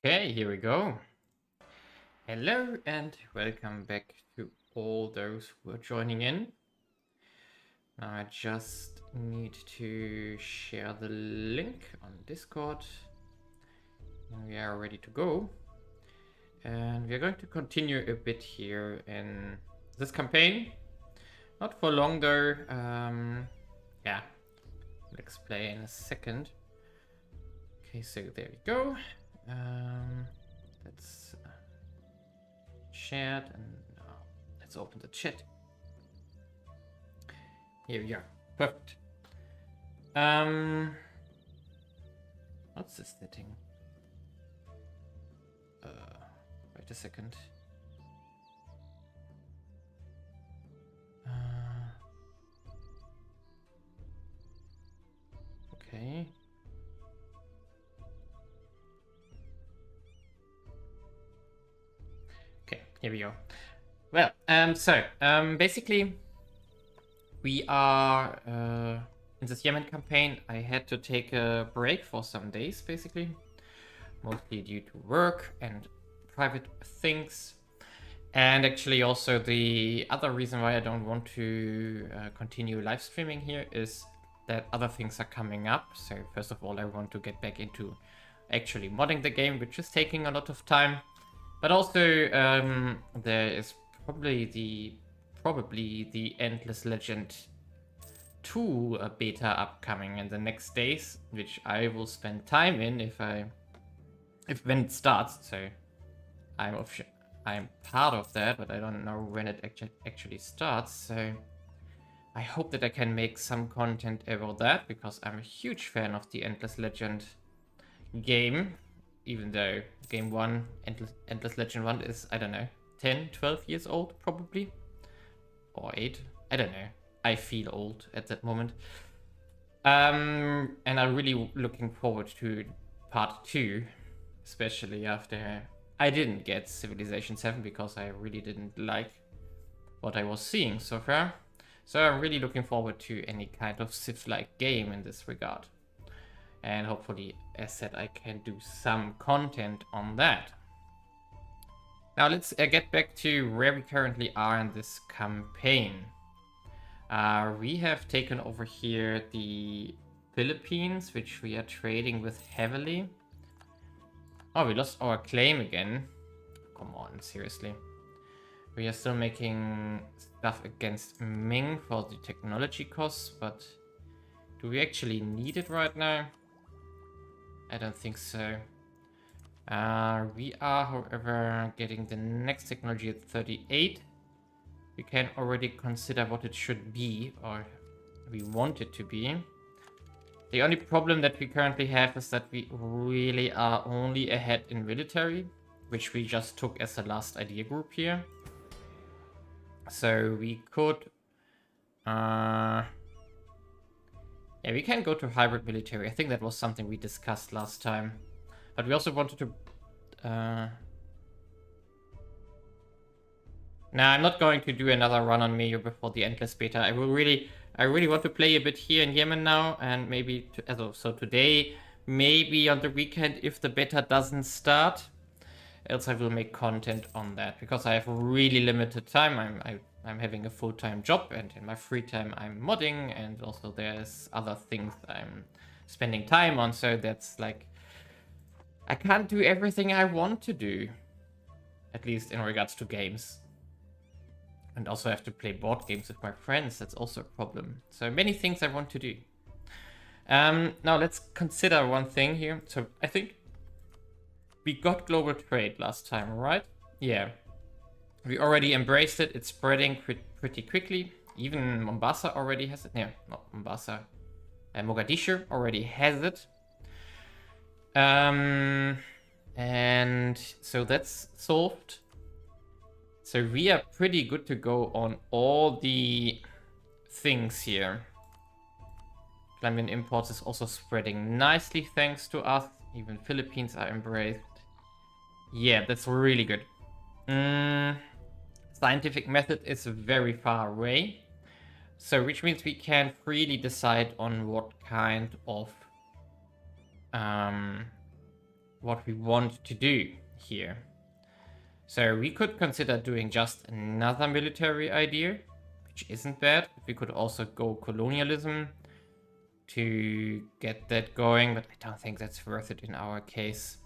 Okay, here we go. Hello and welcome back to all those who are joining in. Now I just need to share the link on Discord. And we are ready to go. And we are going to continue a bit here in this campaign. Not for long though. Yeah, I'll explain in a second. Okay, so there we go. Let's shared and let's open the chat. Here we are. Perfect. What's this setting? Wait a second. Okay. Okay, here we go. Well, basically, we are in this Yemen campaign. I had to take a break for some days, basically, mostly due to work and private things. And actually, also the other reason why I don't want to continue live streaming here is that other things are coming up. So first of all, I want to get back into actually modding the game, which is taking a lot of time. But also, there is probably the Endless Legend 2 beta upcoming in the next days, which I will spend time in when it starts. So I'm part of that, but I don't know when it actually starts. So I hope that I can make some content about that, because I'm a huge fan of the Endless Legend game. Even though game 1, Endless Legend 1 is, I don't know, 10, 12 years old, probably. Or 8, I don't know. I feel old at that moment. And I'm really looking forward to part 2, especially after I didn't get Civilization 7, because I really didn't like what I was seeing so far. So I'm really looking forward to any kind of Civ-like game in this regard. And hopefully, as said, I can do some content on that. Now let's get back to where we currently are in this campaign. We have taken over here the Philippines, which we are trading with heavily. Oh, we lost our claim again. Come on, seriously. We are still making stuff against Ming for the technology costs, but do we actually need it right now? I don't think so. We are, however, getting the next technology at 38. We can already consider what it should be, or we want it to be. The only problem that we currently have is that we really are only ahead in military, which we just took as the last idea group here. So we could... yeah, we can go to hybrid military. I think that was something we discussed last time. But we also wanted to... Nah, I'm not going to do another run on MEIOU before the Endless Beta. I really want to play a bit here in Yemen now. And maybe... So today, maybe on the weekend, if the beta doesn't start. Else I will make content on that. Because I have really limited time. I'm having a full-time job, and in my free time I'm modding, and also there's other things I'm spending time on, so that's like... I can't do everything I want to do. At least in regards to games. And also I have to play board games with my friends, that's also a problem. So many things I want to do. Now let's consider one thing here. So I think we got global trade last time, right? Yeah. We already embraced it. It's spreading pretty quickly. Even Mombasa already has it. Yeah, not Mombasa. Mogadishu already has it. And so that's solved. So we are pretty good to go on all the things here. Colombian imports is also spreading nicely thanks to us. Even Philippines are embraced. Yeah, that's really good. Scientific method is very far away. So which means we can freely decide on what kind of what we want to do here. So we could consider doing just another military idea, which isn't bad. We could also go colonialism to get that going, but I don't think that's worth it in our case.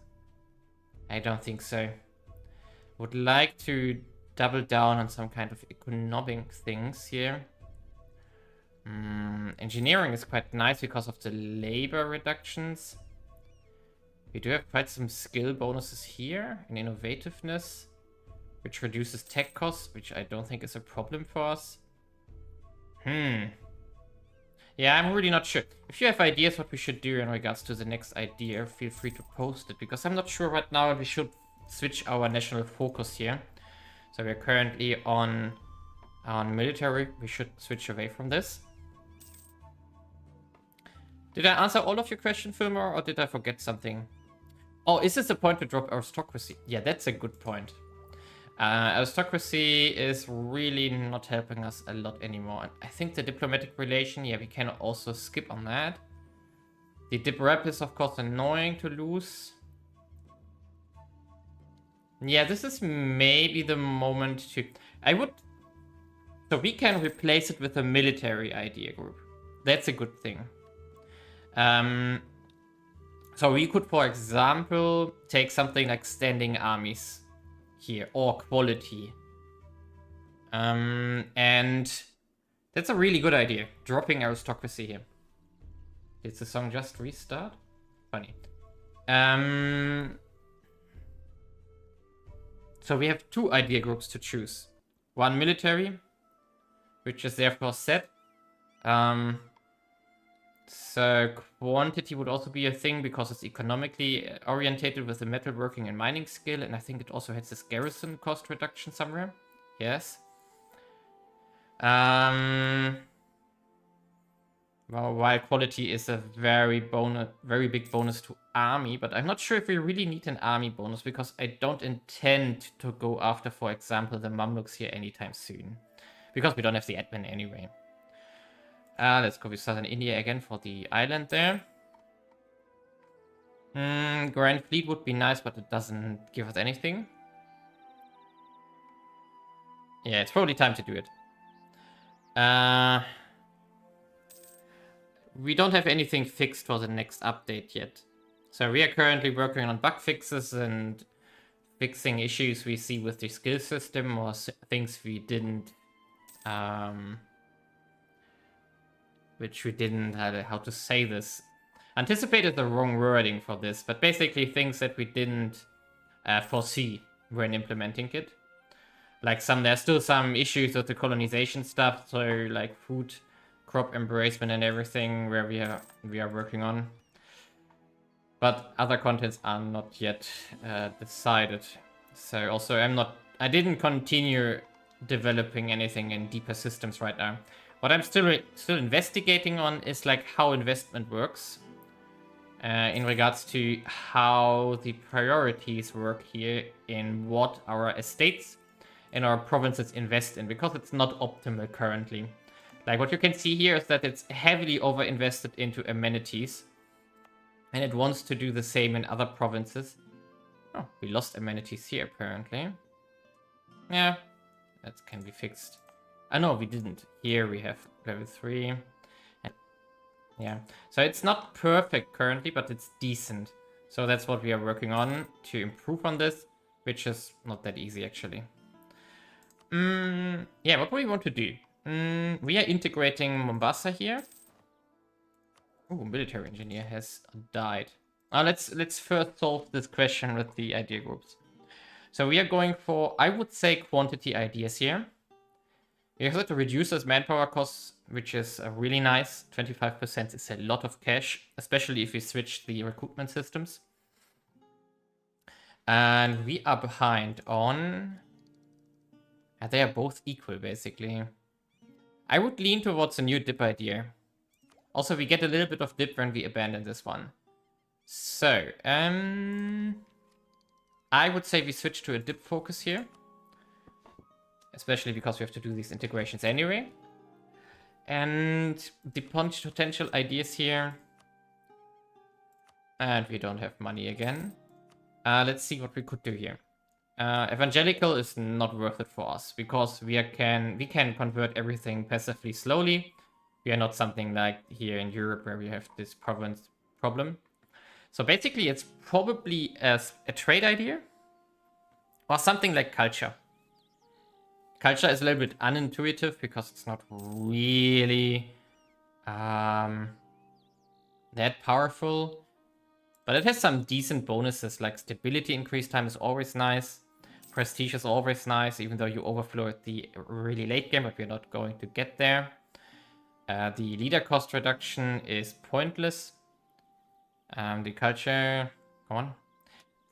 I don't think so. Would like to double down on some kind of economic things here. Engineering is quite nice because of the labor reductions. We do have quite some skill bonuses here in innovativeness, which reduces tech costs, which I don't think is a problem for us. Yeah, I'm really not sure. If you have ideas what we should do in regards to the next idea, feel free to post it, because I'm not sure right now if we should switch our national focus here. So we're currently on military. We should switch away from this. Did I answer all of your questions, Fillmore, or did I forget something? Oh, is this the point to drop aristocracy? Yeah, that's a good point. Aristocracy is really not helping us a lot anymore. I think the diplomatic relation, yeah, we can also skip on that. The dip rep is, of course, annoying to lose. Yeah, this is maybe the moment to... So we can replace it with a military idea group. That's a good thing. So we could, for example, take something like standing armies here, or quality. And that's a really good idea, dropping aristocracy here. Did the song just restart? Funny. So we have two idea groups to choose. One military, which is therefore set. So quantity would also be a thing because it's economically orientated with the metalworking and mining skill, and I think it also has this garrison cost reduction somewhere. Yes. Well, while quality is a very big bonus to army, but I'm not sure if we really need an army bonus because I don't intend to go after, for example, the Mamluks here anytime soon, because we don't have the admin anyway. Let's go with Southern India again for the island there. Grand Fleet would be nice, but it doesn't give us anything. Yeah, it's probably time to do it. We don't have anything fixed for the next update yet. So we are currently working on bug fixes and fixing issues we see with the skill system or things we didn't... which we didn't, how to say this. Anticipated the wrong wording for this, but basically things that we didn't foresee when implementing it. Like there's still some issues with the colonization stuff, so like food, crop embracement and everything where we are working on. But other contents are not yet decided. So also I didn't continue developing anything in deeper systems right now. What I'm still investigating on is like how investment works in regards to how the priorities work here in what our estates and our provinces invest in, because it's not optimal currently. Like what you can see here is that it's heavily over-invested into amenities, and it wants to do the same in other provinces. Oh, we lost amenities here apparently. Yeah, that can be fixed. No, we didn't. Here we have level 3. Yeah, so it's not perfect currently, but it's decent. So that's what we are working on to improve on this, which is not that easy actually. Yeah, what do we want to do? We are integrating Mombasa here. Oh, military engineer has died. Let's first solve this question with the idea groups. So we are going for, I would say, quantity ideas here. We have to reduce those manpower costs, which is really nice. 25% is a lot of cash, especially if we switch the recruitment systems. And we are behind on... they are both equal, basically. I would lean towards a new dip idea. Also, we get a little bit of dip when we abandon this one. So, I would say we switch to a dip focus here. Especially because we have to do these integrations anyway. And the potential ideas here. And we don't have money again. Let's see what we could do here. Evangelical is not worth it for us because we can convert everything passively slowly. We are not something like here in Europe where we have this province problem. So basically, it's probably as a trade idea or something like culture. Culture is a little bit unintuitive because it's not really that powerful. But it has some decent bonuses, like stability increase time is always nice. Prestige is always nice, even though you overflow at the really late game, but we're not going to get there. The leader cost reduction is pointless. The culture... Come on.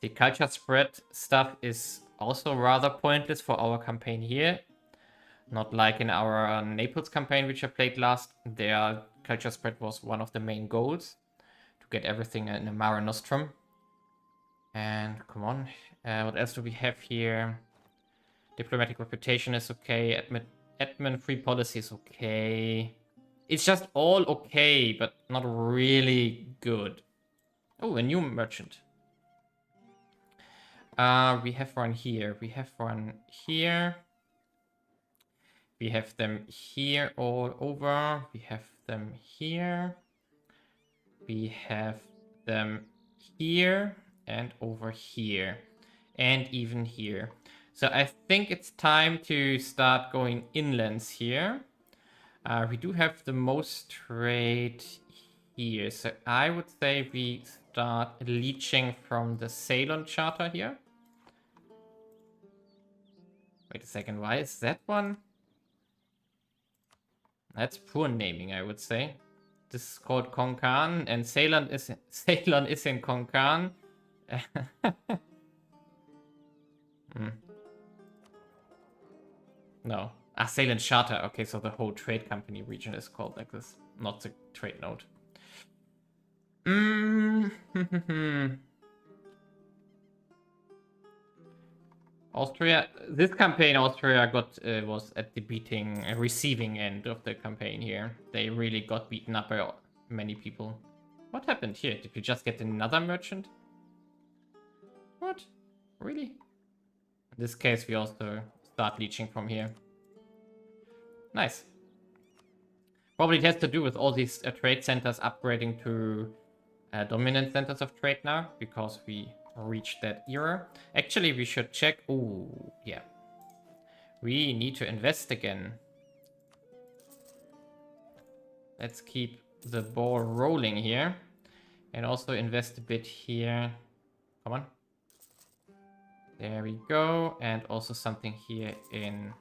The culture spread stuff is also rather pointless for our campaign here. Not like in our Naples campaign, which I played last. Their culture spread was one of the main goals. To get everything in a Mare Nostrum. And come on. What else do we have here? Diplomatic reputation is okay. Admin free policy is okay. It's just all okay, but not really good. Oh, a new merchant. We have one here. We have one here. We have them here all over. We have them here. We have them here and over here. And even here. So I think it's time to start going inlands here. We do have the most trade here. So I would say we start leeching from the Ceylon charter here. Wait a second, why is that one? That's poor naming, I would say. This is called Konkan, and Ceylon is in Konkan. No. Ceylon Charter. Okay, so the whole trade company region is called like this, not the trade node. Austria. This campaign, Austria was at the receiving end of the campaign here. They really got beaten up by many people. What happened here? Did we just get another merchant? What? Really? In this case, we also start leeching from here. Nice. Probably it has to do with all these trade centers upgrading to dominant centers of trade now, because we reached that era. Actually, we should check. Oh, yeah. We need to invest again. Let's keep the ball rolling here. And also invest a bit here. Come on. There we go. And also something here in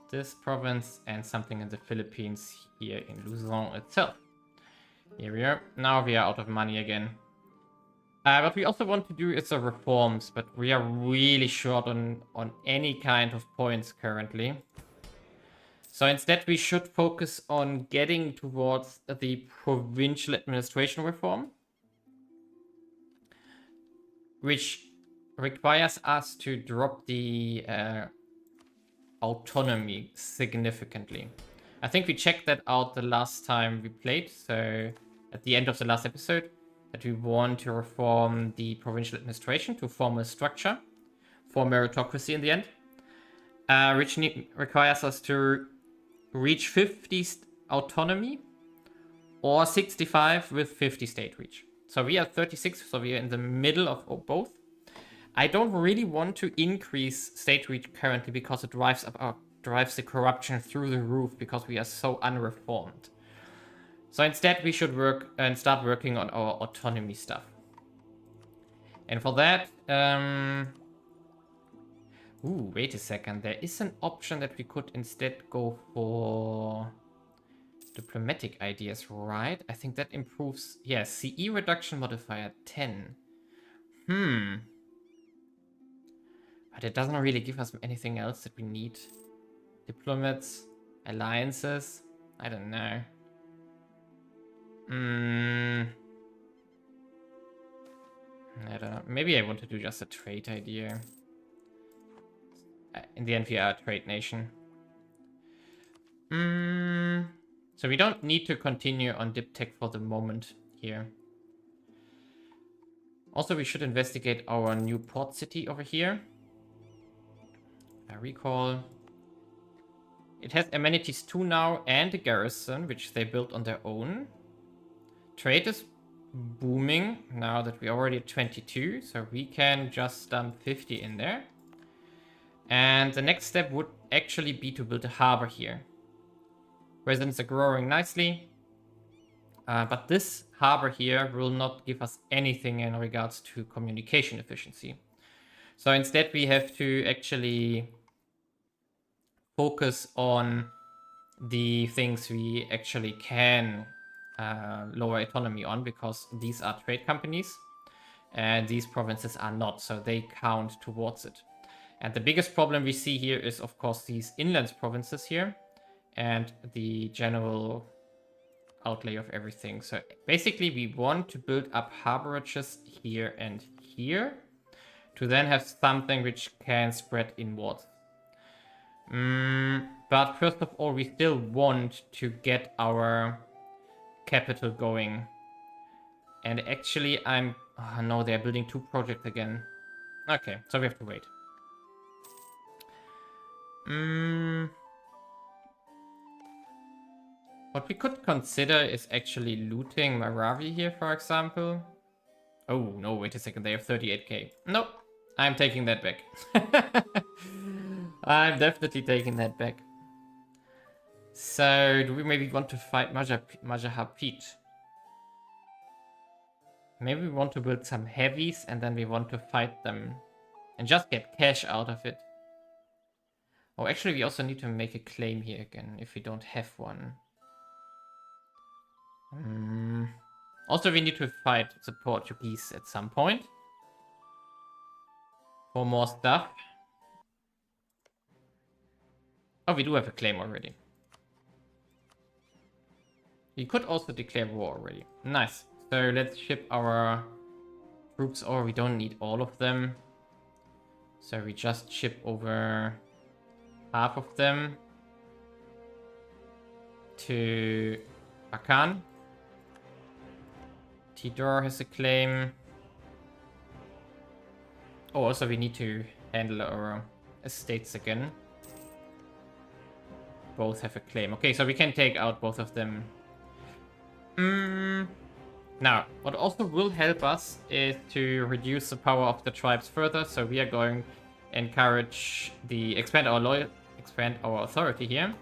this province and something in the Philippines here in Luzon itself. Here we are. Now we are out of money again. What we also want to do is the reforms, but we are really short on any kind of points currently. So instead we should focus on getting towards the provincial administration reform, which requires us to drop the autonomy significantly. I think we checked that out the last time we played, so at the end of the last episode, that we want to reform the provincial administration to form a structure for meritocracy in the end, which requires us to reach 50 autonomy or 65 with 50 state reach. So we are 36, so we are in the middle of both. I don't really want to increase state reach currently because it drives the corruption through the roof because we are so unreformed. So instead we should work and start working on our autonomy stuff. And for that, ooh, wait a second. There is an option that we could instead go for diplomatic ideas, right? I think that improves, yeah, CE reduction modifier 10. But it doesn't really give us anything else that we need. Diplomats, alliances, I don't know. I don't know. Maybe I want to do just a trade idea. In the end, we are a trade nation. So we don't need to continue on DipTech for the moment here. Also, we should investigate our new port city over here. I recall. It has amenities 2 now and a garrison, which they built on their own. Trade is booming now that we're already at 22, so we can just dump 50 in there. And the next step would actually be to build a harbor here. Residents are growing nicely. But this harbor here will not give us anything in regards to communication efficiency. So instead we have to actually focus on the things we actually can lower autonomy on, because these are trade companies and these provinces are not, so they count towards it. And the biggest problem we see here is, of course, these inland provinces here and the general outlay of everything. So basically we want to build up harborages here and here to then have something which can spread inwards. But first of all, we still want to get our capital going. And actually oh no, they're building 2 projects again. Okay, so we have to wait. What we could consider is actually looting Maravi here, for example. Oh, no, wait a second. They have 38k. Nope. I'm taking that back. I'm definitely taking that back. So, do we maybe want to fight Majahapit? Maybe we want to build some heavies and then we want to fight them. And just get cash out of it. Oh, actually, we also need to make a claim here again, if we don't have one. Also, we need to fight the Portuguese at some point. For more stuff. Oh, we do have a claim already. We could also declare war already. Nice. So let's ship our troops over. We don't need all of them. So we just ship over half of them to Akan. Tidor has a claim. Oh, also we need to handle our estates again. Both have a claim. Okay, so we can take out both of them. Now, what also will help us is to reduce the power of the tribes further. So we are going to encourage expand our authority here,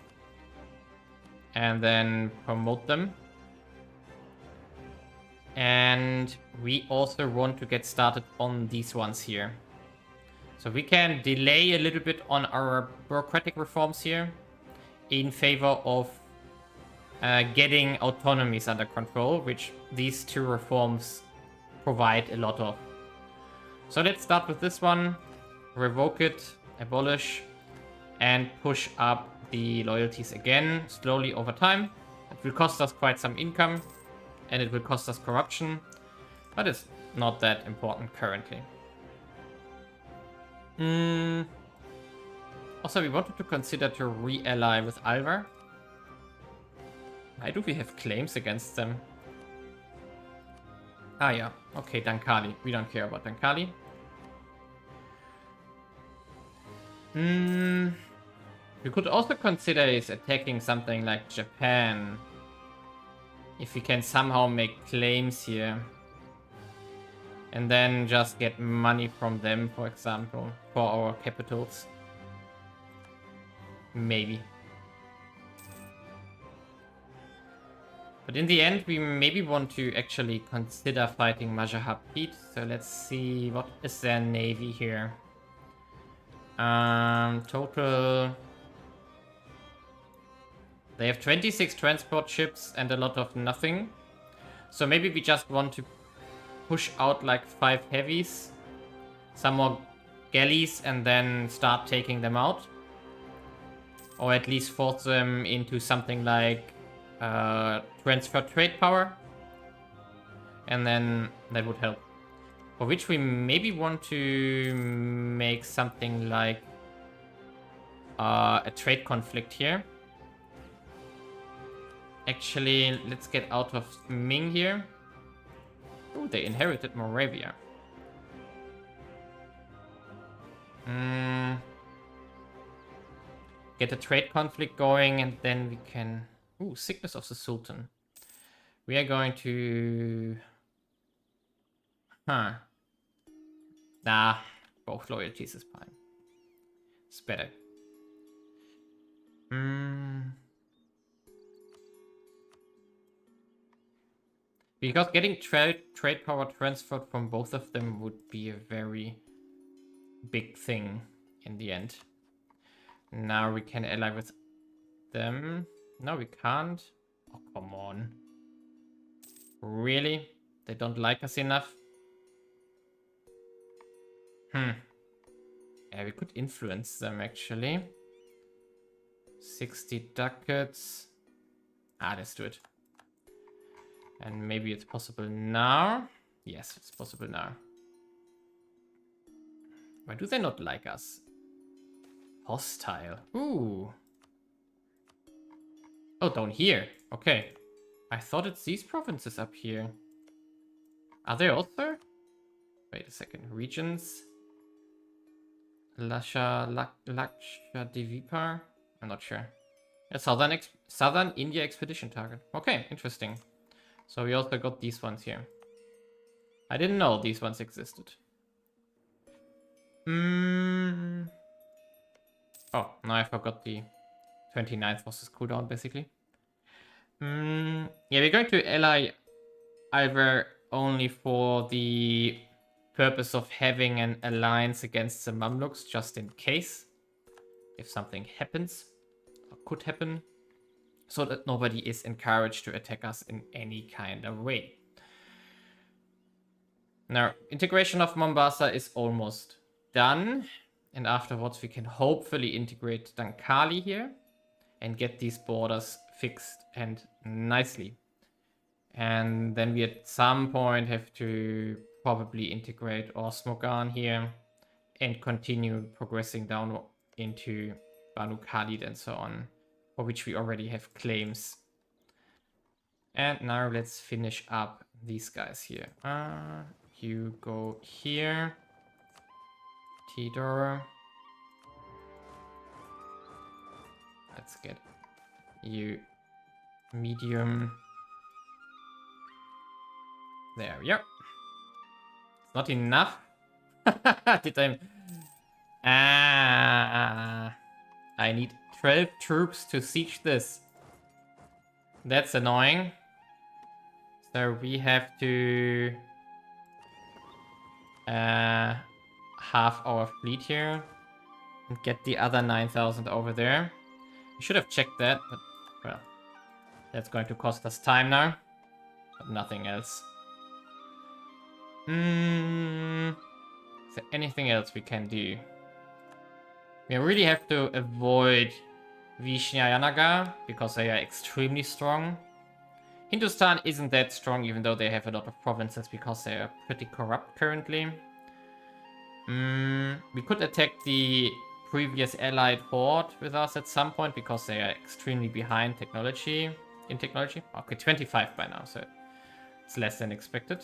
and then promote them. And we also want to get started on these ones here. So we can delay a little bit on our bureaucratic reforms here in favor of getting autonomies under control, which these 2 reforms provide a lot of. So let's start with this one. Revoke it, abolish, and push up the loyalties again, slowly over time. It will cost us quite some income, and it will cost us corruption, but it's not that important currently. Also, we wanted to consider to re-ally with Alvar. Why do we have claims against them? Ah, yeah. Okay, Dankali. We don't care about Dankali. We could also consider is attacking something like Japan. If we can somehow make claims here. And then just get money from them, for example, for our capitals. Maybe. But in the end, we maybe want to actually consider fighting Majahapit. So let's see, what is their navy here? Total... They have 26 transport ships and a lot of nothing. So maybe we just want to push out like 5 heavies, some more galleys, and then start taking them out. Or at least force them into something like transfer trade power. And then that would help. For which we maybe want to make something like a trade conflict here. Actually, let's get out of Ming here. Oh, they inherited Moravia. Get a trade conflict going, and then we can... Ooh, sickness of the Sultan. We are going to... Huh. Nah, both loyalties is fine. It's better. Because getting trade power transferred from both of them would be a very big thing in the end. Now we can ally with them. No, we can't. Oh, come on. Really? They don't like us enough? Yeah, we could influence them, actually. 60 ducats. Let's do it. And maybe it's possible now. Yes, it's possible now. Why do they not like us? Hostile. Ooh. Oh, down here. Okay. I thought it's these provinces up here. Are they also? Wait a second. Regions. Lakshadweep. I'm not sure. A southern India expedition target. Okay, interesting. So we also got these ones here. I didn't know these ones existed. Oh, now I forgot the 29th was his cooldown, basically. Yeah, we're going to ally either only for the purpose of having an alliance against the Mamluks, just in case. If something happens, or could happen. So that nobody is encouraged to attack us in any kind of way. Now, integration of Mombasa is almost done. And afterwards we can hopefully integrate Dankali here. And get these borders fixed and nicely. And then we at some point have to probably integrate Osmogan here. And continue progressing down into Banu Khalid and so on. For which we already have claims. And now let's finish up these guys here. You go here. Tidor. Let's get you medium. There we are. It's not enough. Did I need 12 troops to siege this. That's annoying. So we have to half our fleet here and get the other 9,000 over there. We should have checked that, but well, that's going to cost us time now, but nothing else. Is there anything else we can do? We really have to avoid Vishnayanagar because they are extremely strong. Hindustan isn't that strong, even though they have a lot of provinces because they are pretty corrupt currently. We could attack the previous allied horde with us at some point because they are extremely behind in technology. Okay, 25 by now, so it's less than expected.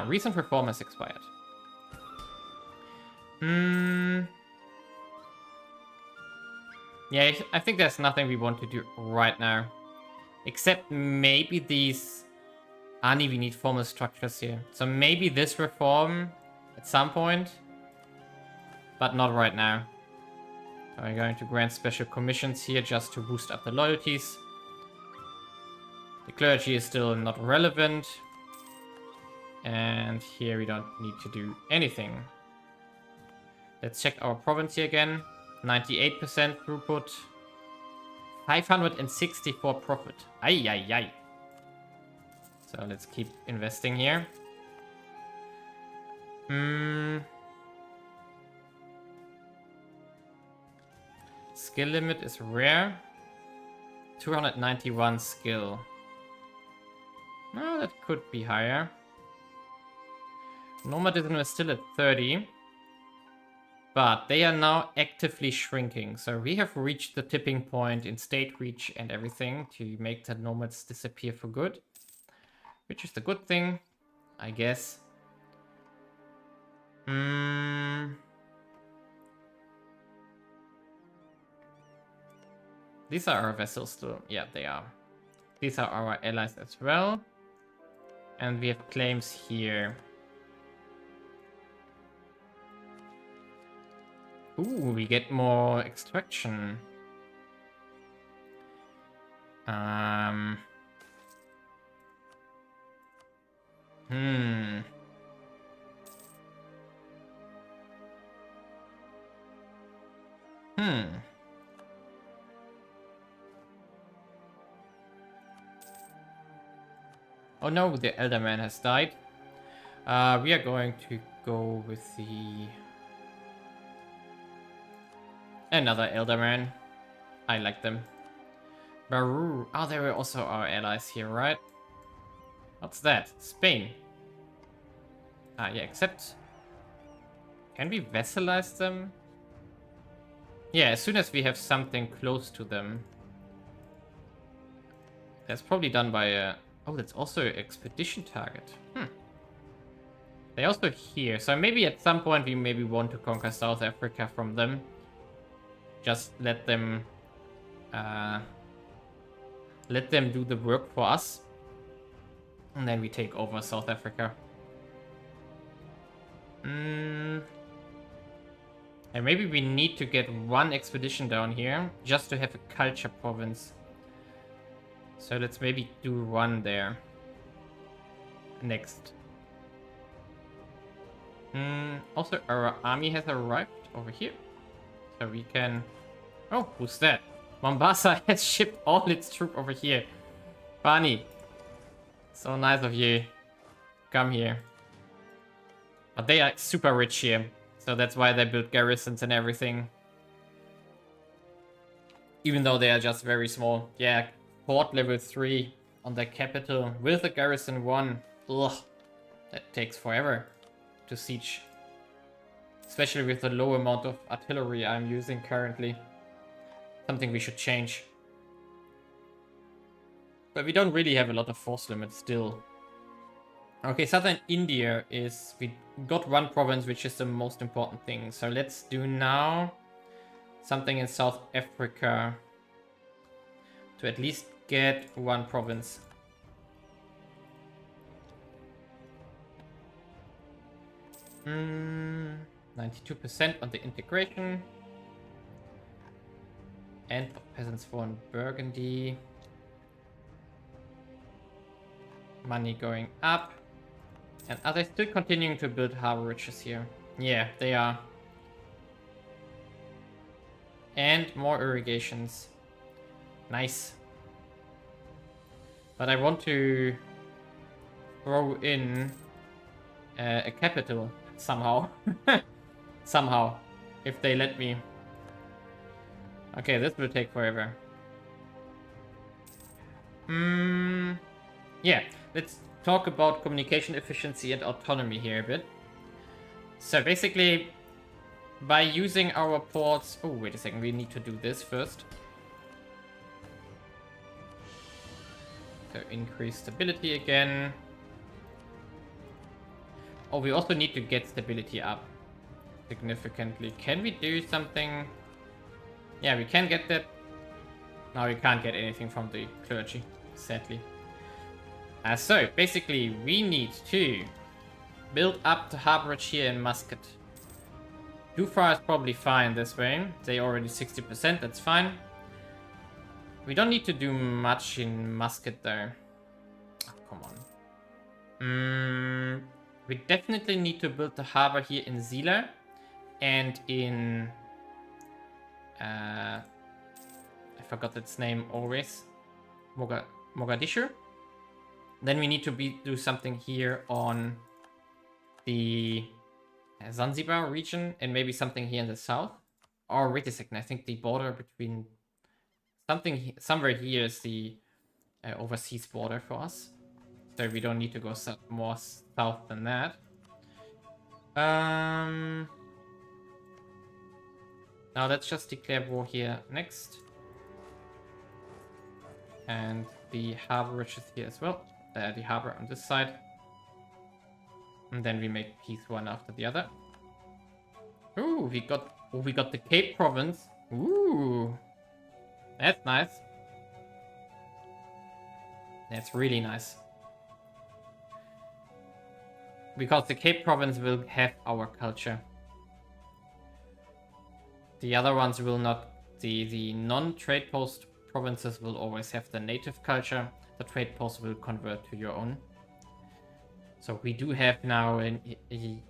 Recent reform has expired. Yeah, I think there's nothing we want to do right now. Except maybe these... we need formal structures here. So maybe this reform at some point. But not right now. So I'm going to grant special commissions here just to boost up the loyalties. The clergy is still not relevant. And here we don't need to do anything. Let's check our province here again. 98% throughput. 564 profit. Ay. So let's keep investing here. Skill limit is rare. 291 skill. No, that could be higher. Nomadism is still at 30. But they are now actively shrinking. So we have reached the tipping point in state reach and everything to make the nomads disappear for good. Which is the good thing, I guess. These are our vessels too. Yeah, they are. These are our allies as well. And we have claims here. Ooh, we get more extraction. Hmm. Oh no, the Elder Man has died. We are going to go with the... Another Elder Man. I like them. Baru. Oh, they were also our allies here, right? What's that? Spain. Ah, yeah, except... Can we vassalize them? Yeah, as soon as we have something close to them. That's probably done by a... Oh, that's also an expedition target. They're also here. So maybe at some point we maybe want to conquer South Africa from them. Just let them do the work for us. And then we take over South Africa. And maybe we need to get one expedition down here just to have a culture province. So let's maybe do one there. Next. Also, our army has arrived over here. So we can... Oh, who's that? Mombasa has shipped all its troops over here. Funny. So nice of you. Come here. But they are super rich here. So that's why they built garrisons and everything. Even though they are just very small. Yeah, port level 3 on their capital with a garrison 1. Ugh. That takes forever to siege. Especially with the low amount of artillery I'm using currently. Something we should change. But we don't really have a lot of force limits still. Okay, southern India is... We got one province, which is the most important thing. So let's do now something in South Africa. To at least get one province. Hmm... 92% on the integration. And peasants for Burgundy. Money going up. And are they still continuing to build harbor riches here? Yeah, they are. And more irrigations. Nice. But I want to throw in a capital somehow. Somehow. If they let me. Okay, this will take forever. Yeah, let's talk about communication efficiency and autonomy here a bit. So basically, by using our ports... Oh, wait a second, we need to do this first. So increase stability again. Oh, we also need to get stability up significantly. Can we do something? Yeah, we can get that. No, we can't get anything from the clergy, sadly. So, basically, we need to build up the harborage here in Muscat. Dufar is probably fine this way. They already 60%, that's fine. We don't need to do much in Muscat though. Oh, come on. We definitely need to build the harbor here in Zila and in... I forgot its name always. Mogadishu. Then we need to do something here on the Zanzibar region and maybe something here in the south. Or wait a second, I think the border between somewhere here is the overseas border for us. So we don't need to go more south than that. Now let's just declare war here next. And the harbor is here as well. The harbor on this side. And then we make peace one after the other. Ooh, we got the Cape province. Ooh. That's nice. That's really nice. Because the Cape province will have our culture. The other ones will not. The non-trade post provinces will always have the native culture. The trade post will convert to your own. So we do have now a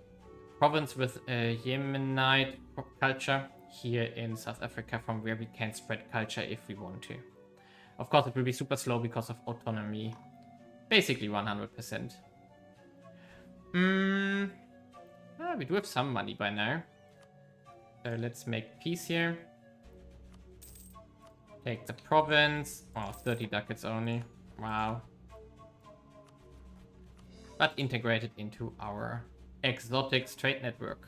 province with a Yemenite culture here in South Africa, from where we can spread culture if we want to. Of course, it will be super slow because of autonomy. Basically 100%. We do have some money by now. So let's make peace here. Take the province. Oh, 30 ducats only. Wow. But integrate it into our exotics trade network.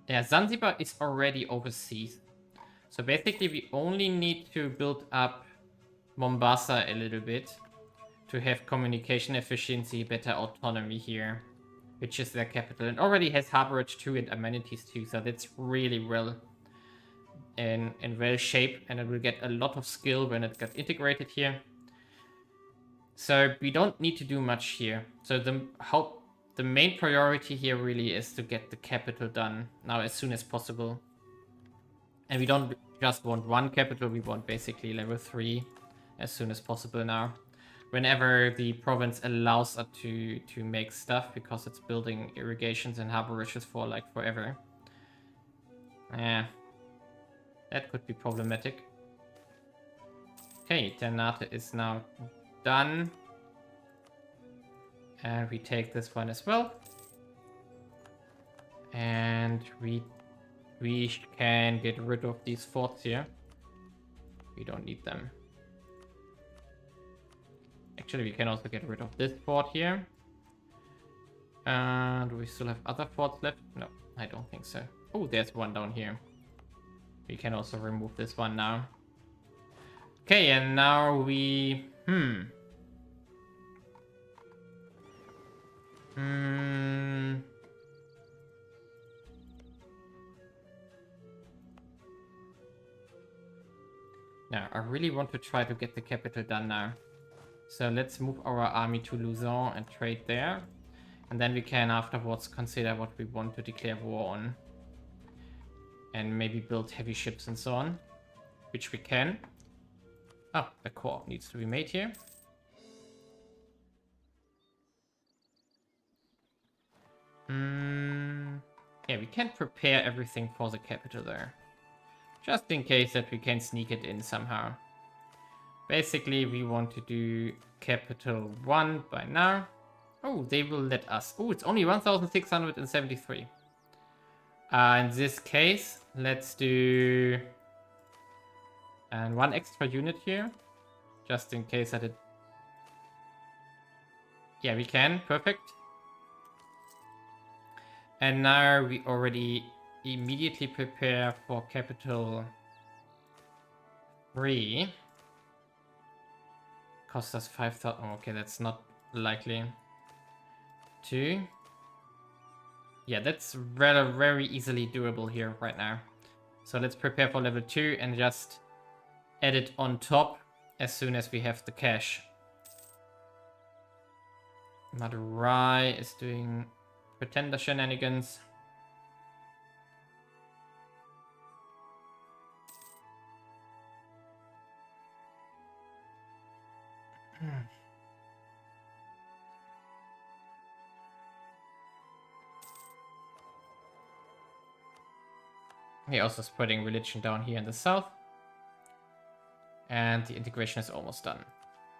Yeah, Zanzibar is already overseas. So basically we only need to build up Mombasa a little bit to have communication efficiency, better autonomy here, which is their capital, and already has harborage too and amenities too, so that's really well in well shape, and it will get a lot of skill when it gets integrated here. So we don't need to do much here. So the main priority here really is to get the capital done now as soon as possible. And we don't just want one capital, we want basically level 3 as soon as possible now. Whenever the province allows us to make stuff, because it's building irrigations and harborages for like forever. Yeah, that could be problematic. Okay, Ternate is now done. And we take this one as well. And we can get rid of these forts here. We don't need them. Actually, we can also get rid of this fort here. Do we still have other forts left? No, I don't think so. Oh, there's one down here. We can also remove this one now. Okay, and now we... Now, I really want to try to get the capital done now. So let's move our army to Luzon and trade there. And then we can afterwards consider what we want to declare war on. And maybe build heavy ships and so on. Which we can. Oh, the co-op needs to be made here. Yeah, we can prepare everything for the capital there. Just in case that we can sneak it in somehow. Basically, we want to do capital 1 by now. Oh, they will let us. Oh, it's only 1,673. In this case, let's do... And one extra unit here. Just in case that it... Yeah, we can. Perfect. And now we already immediately prepare for capital 3. Cost us 5,000. Oh, okay, that's not likely. 2. Yeah, that's rather very easily doable here right now. So let's prepare for level 2 and just add it on top as soon as we have the cash. Madurai is doing pretender shenanigans. He also spreading religion down here in the south. And the integration is almost done.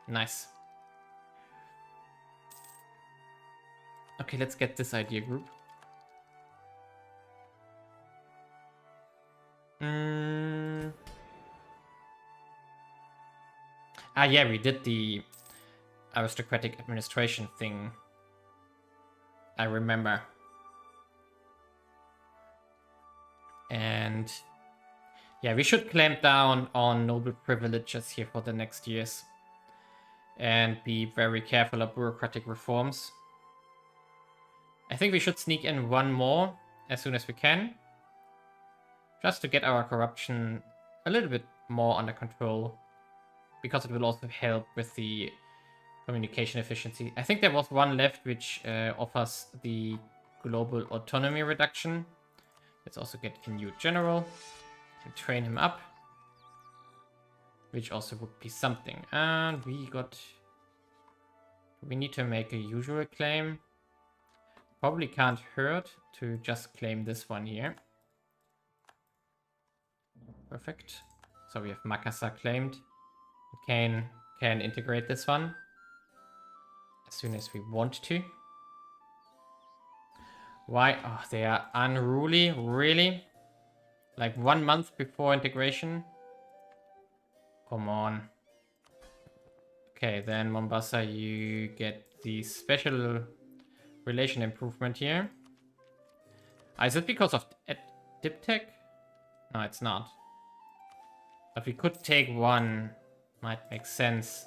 Nice. Okay, let's get this idea group. Ah, yeah, we did the aristocratic administration thing. I remember. And yeah, we should clamp down on noble privileges here for the next years. and be very careful of bureaucratic reforms. I think we should sneak in one more as soon as we can, just to get our corruption a little bit more under control, because it will also help with the communication efficiency. I think there was one left which offers the global autonomy reduction. Let's also get a new general and train him up, which also would be something. And we need to make a usual claim. Probably can't hurt to just claim this one here. Perfect. So we have Makassar claimed. Can integrate this one as soon as we want to. Why? Oh, they are unruly, really? Like 1 month before integration? Come on. Okay, then Mombasa, you get the special relation improvement here. Is it because of Diptech? No, it's not. But we could take one. Might make sense.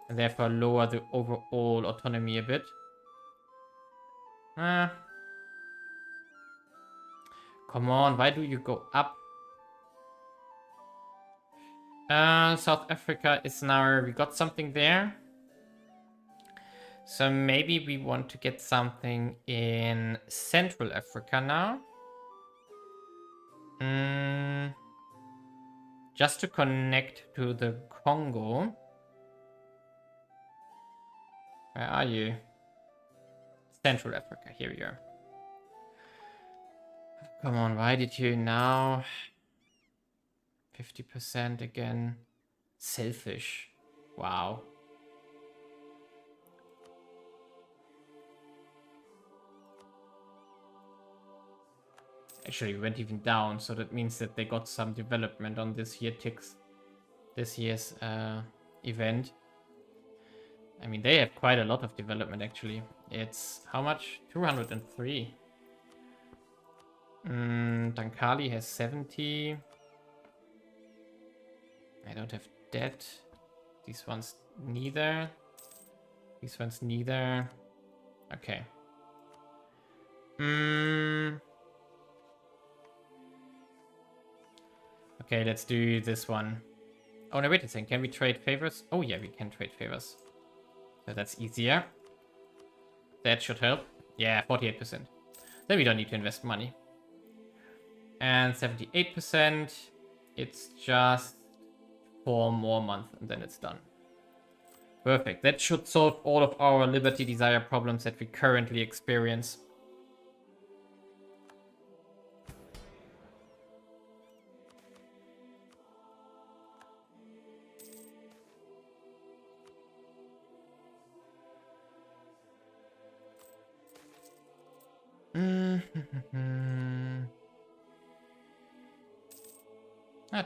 And therefore lower the overall autonomy a bit. Come on, why do you go up? South Africa is now... We got something there. So maybe we want to get something in Central Africa now. Just to connect to the Congo. Where are you? Central Africa, here we are. Come on, why did you now? 50% again. Selfish. Wow. Actually, we went even down, so that means that they got some development on this year's event. I mean, they have quite a lot of development, actually. It's how much? 203. Dankali has 70. I don't have debt. These ones neither. These ones neither. Okay. Okay, let's do this one. Oh, no, wait a second. Can we trade favors? Oh, yeah, we can trade favors. So that's easier. That should help. Yeah, 48%. Then we don't need to invest money. And 78%. It's just 4 more months and then it's done. Perfect. That should solve all of our liberty desire problems that we currently experience.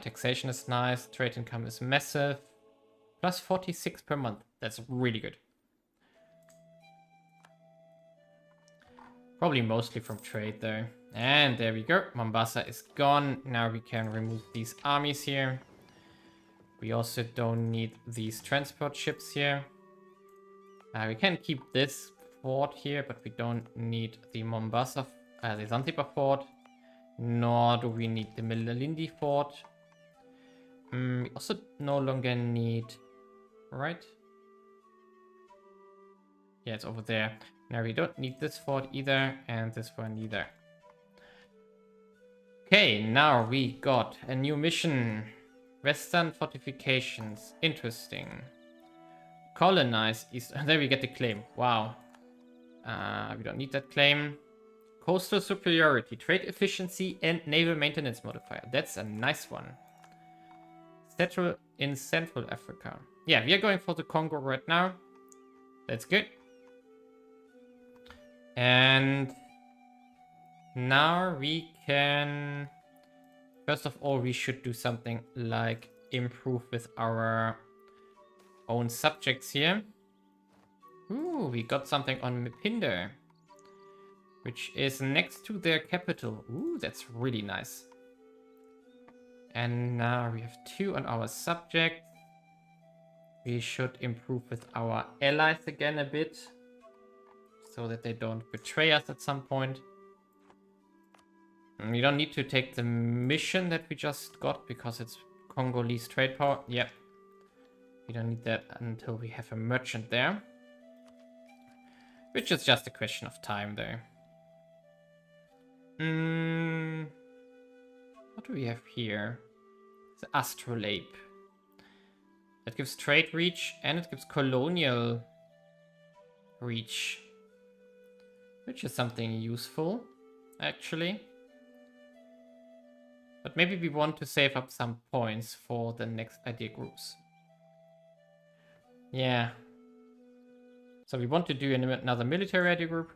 Taxation is nice. Trade income is massive. Plus 46 per month. That's really good. Probably mostly from trade though. And there we go. Mombasa is gone. Now we can remove these armies here. We also don't need these transport ships here. We can keep this fort here, but we don't need the Mombasa, the Zanzibar fort. Nor do we need the Malindi fort. We also no longer need... Right? Yeah, it's over there. Now we don't need this fort either, and this one either. Okay, now we got a new mission. Western fortifications. Interesting. Colonize East... There we get the claim. Wow. We don't need that claim. Coastal superiority, trade efficiency, and naval maintenance modifier. That's a nice one. Settle in Central Africa. Yeah, we are going for the Congo right now. That's good. And now we can... First of all, we should do something like improve with our own subjects here. Ooh, we got something on Mpinder, which is next to their capital. Ooh, that's really nice. And now we have 2 on our subject. We should improve with our allies again a bit, so that they don't betray us at some point. We don't need to take the mission that we just got, because it's Congolese trade power. Yep. We don't need that until we have a merchant there. Which is just a question of time, though. What do we have here? The astrolabe. That gives trade reach, and it gives colonial reach. Which is something useful, actually. But maybe we want to save up some points for the next idea groups. Yeah. So we want to do another military idea group,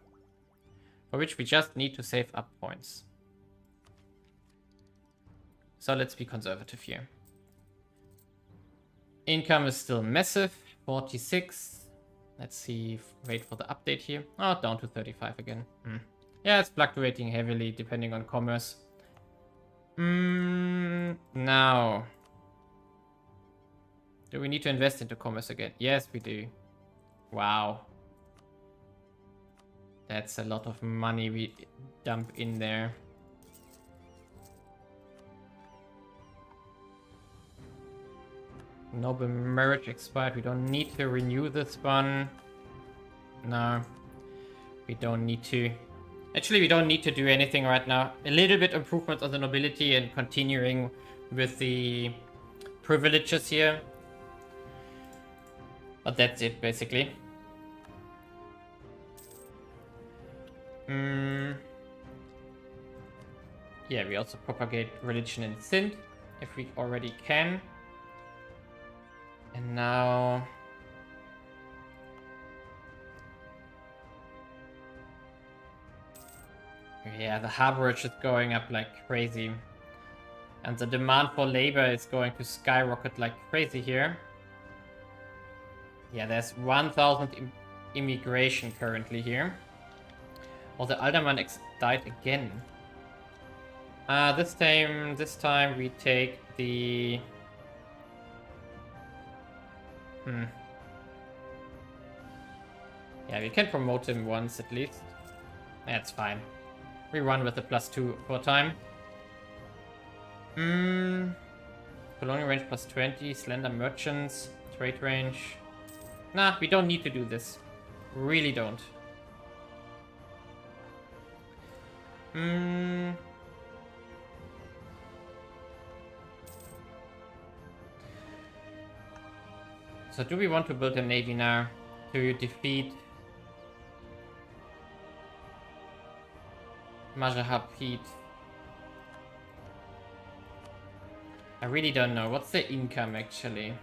for which we just need to save up points. So let's be conservative here. Income is still massive, 46. Let's see, wait for the update here. Oh, down to 35 again. Yeah, it's fluctuating heavily depending on commerce. Now. Do we need to invest into commerce again? Yes, we do. Wow. That's a lot of money we dump in there. Noble marriage expired. We don't need to renew this one. No. We don't need to. Actually, we don't need to do anything right now. A little bit improvement on the nobility and continuing with the privileges here. But that's it, basically. Yeah, we also propagate religion in Sindh, if we already can. And now... yeah, the harborage is going up like crazy. And the demand for labor is going to skyrocket like crazy here. Yeah, there's 1,000 immigration currently here. Oh, the Alderman died again. This time we take the... Yeah, we can promote him once at least. That's fine. We run with the +2 for time. Colonial range +20, slender merchants, trade range. Nah, we don't need to do this. Really don't. So do we want to build a navy now to defeat Majahapit? I really don't know. What's the income actually?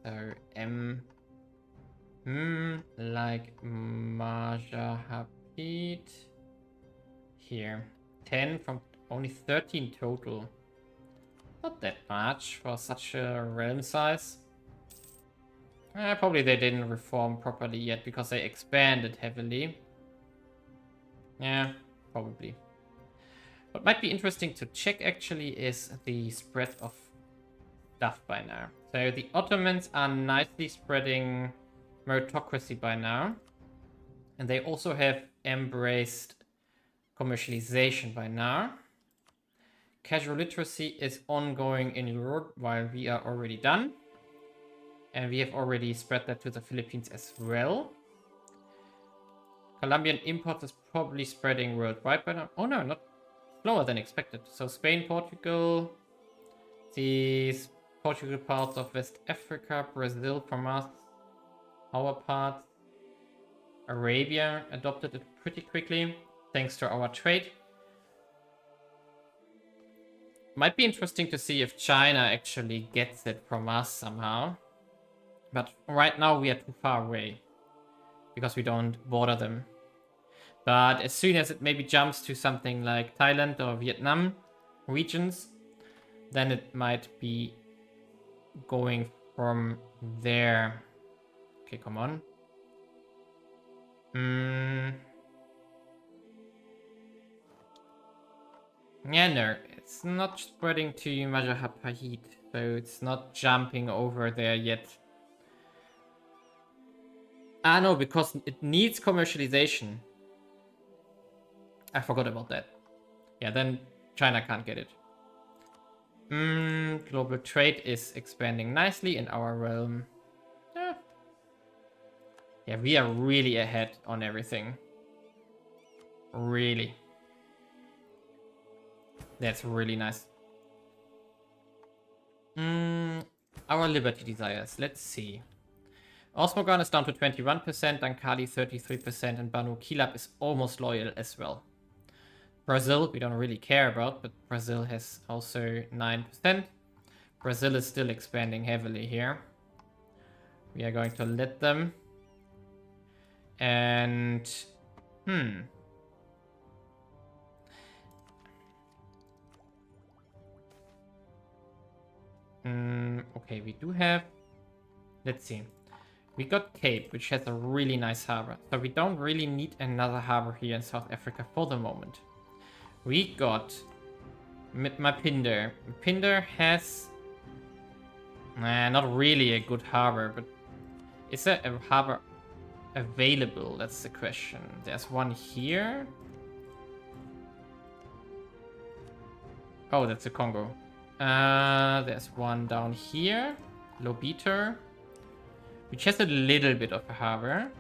So like Majahapit here. 10 from only 13 total. Not that much for such a realm size. Probably they didn't reform properly yet because they expanded heavily. Yeah, probably. What might be interesting to check actually is the spread of stuff by now. So the Ottomans are nicely spreading meritocracy by now. And they also have embraced commercialization by now. Casual literacy is ongoing in Europe while we are already done. And we have already spread that to the Philippines as well. Colombian import is probably spreading worldwide by now. Oh no, not slower than expected. So Spain, Portugal, these Portugal parts of West Africa, Brazil from us, our parts, Arabia adopted it pretty quickly thanks to our trade. Might be interesting to see if China actually gets it from us somehow. But right now we are too far away because we don't border them. But as soon as it maybe jumps to something like Thailand or Vietnam regions, then it might be going from there. Okay, come on. Yeah, no, it's not spreading to Majapahit, so it's not jumping over there yet. Ah, no, because it needs commercialization. I forgot about that. Yeah, then China can't get it. Global trade is expanding nicely in our realm. Yeah, we are really ahead on everything. Really. That's really nice. Our liberty desires. Let's see. Osmogon is down to 21%, Ankali 33%, and Banu Kilab is almost loyal as well. Brazil, we don't really care about, but Brazil has also 9%. Brazil is still expanding heavily here. We are going to let them. And... okay, we do have... Let's see. We got Cape, which has a really nice harbor. So we don't really need another harbor here in South Africa for the moment. We got Mapinder. Mapinder has... not really a good harbor, but is there a harbor available? That's the question. There's one here. Oh, that's the Congo. There's one down here. Lobito, which has a little bit of a harbor.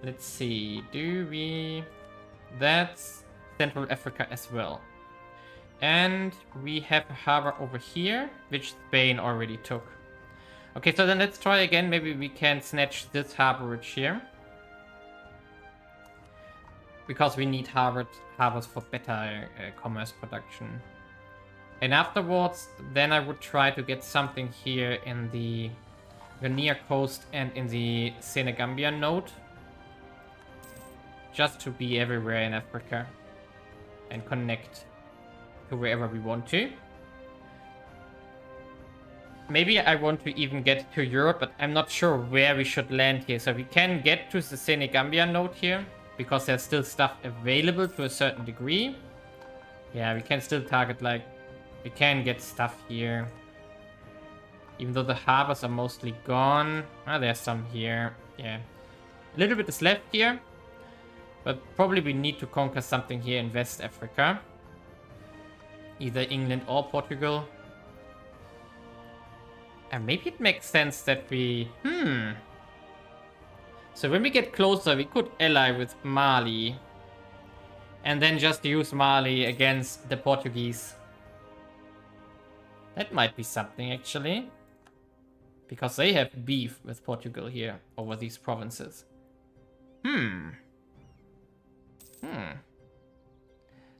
Let's see. Do we... That's Central Africa as well. And we have a harbor over here, which Spain already took. Okay, so then let's try again. Maybe we can snatch this harborage here. Because we need harbors for better commerce production. And afterwards, then I would try to get something here in the Guinea coast and in the Senegambia node. Just to be everywhere in Africa. And connect to wherever we want to. Maybe I want to even get to Europe, but I'm not sure where we should land here. So we can get to the Senegambia node here, because there's still stuff available to a certain degree. Yeah, we can still target, like, we can get stuff here. Even though the harbors are mostly gone. Ah, there's some here. Yeah. A little bit is left here. But probably we need to conquer something here in West Africa. Either England or Portugal. And maybe it makes sense that we... So when we get closer, we could ally with Mali. And then just use Mali against the Portuguese. That might be something, actually. Because they have beef with Portugal here over these provinces.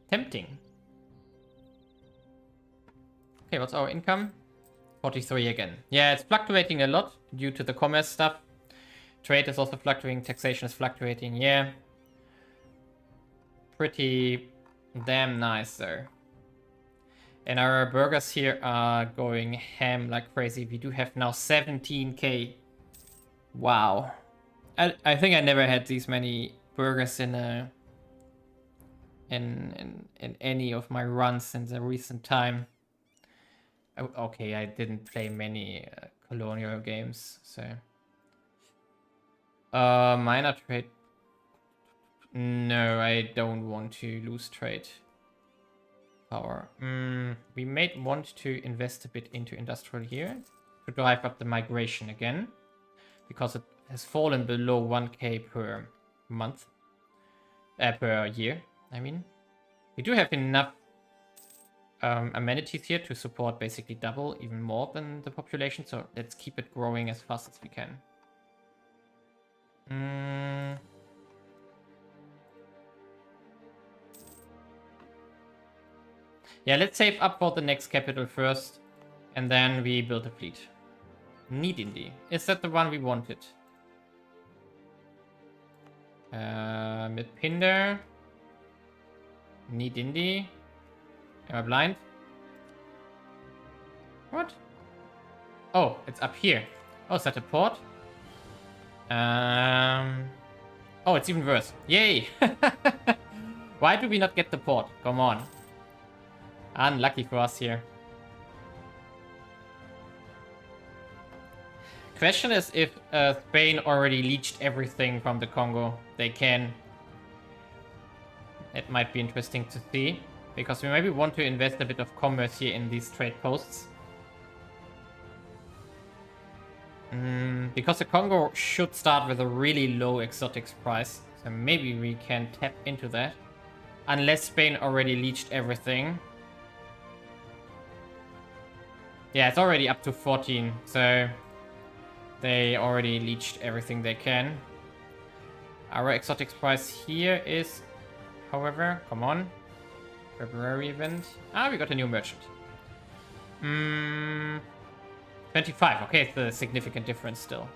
Tempting. Okay, what's our income? 43 again. Yeah, it's fluctuating a lot due to the commerce stuff. Trade is also fluctuating. Taxation is fluctuating. Yeah. Pretty damn nice there. And our burgers here are going ham like crazy. We do have now 17k. Wow. I think I never had these many burgers in any of my runs in the recent time. Oh, okay, I didn't play many colonial games, so. Minor trade. No, I don't want to lose trade power. We may want to invest a bit into industrial here to drive up the migration again, because it has fallen below 1k per month. Per year, I mean. We do have enough amenities here to support basically double, even more than the population, so let's keep it growing as fast as we can. Yeah, let's save up for the next capital first, and then we build a fleet. Nidindi. Is that the one we wanted? Mitpinder. Nidindi. Am I blind? What? Oh, it's up here. Oh, is that a port? Oh, it's even worse. Yay! Why do we not get the port? Come on. Unlucky for us here. Question is if Spain already leached everything from the Congo. They can. It might be interesting to see. Because we maybe want to invest a bit of commerce here in these trade posts. Because the Congo should start with a really low exotics price. So maybe we can tap into that. Unless Spain already leached everything. Yeah, it's already up to 14. So they already leached everything they can. Our exotics price here is, however, come on. February event. Ah, we got a new merchant. 25. Okay, it's a significant difference still.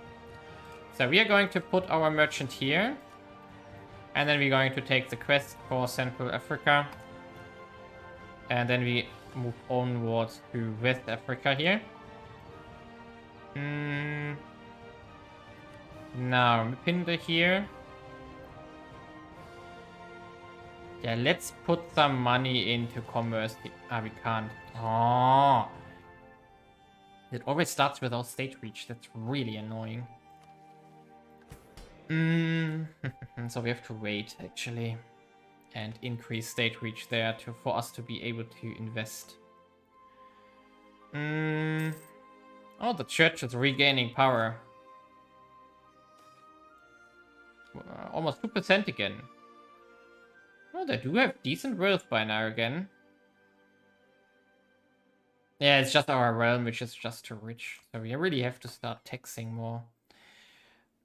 So we are going to put our merchant here. And then we're going to take the quest for Central Africa. And then we move onwards to West Africa here. Now, Mipinda here. Yeah, let's put some money into commerce. Ah, we can't. Oh. It always starts without state reach. That's really annoying. So we have to wait, actually. And increase state reach there for us to be able to invest. Oh, the church is regaining power. Almost 2% again. Oh, they do have decent wealth by now again. Yeah, it's just our realm, which is just too rich. So we really have to start taxing more.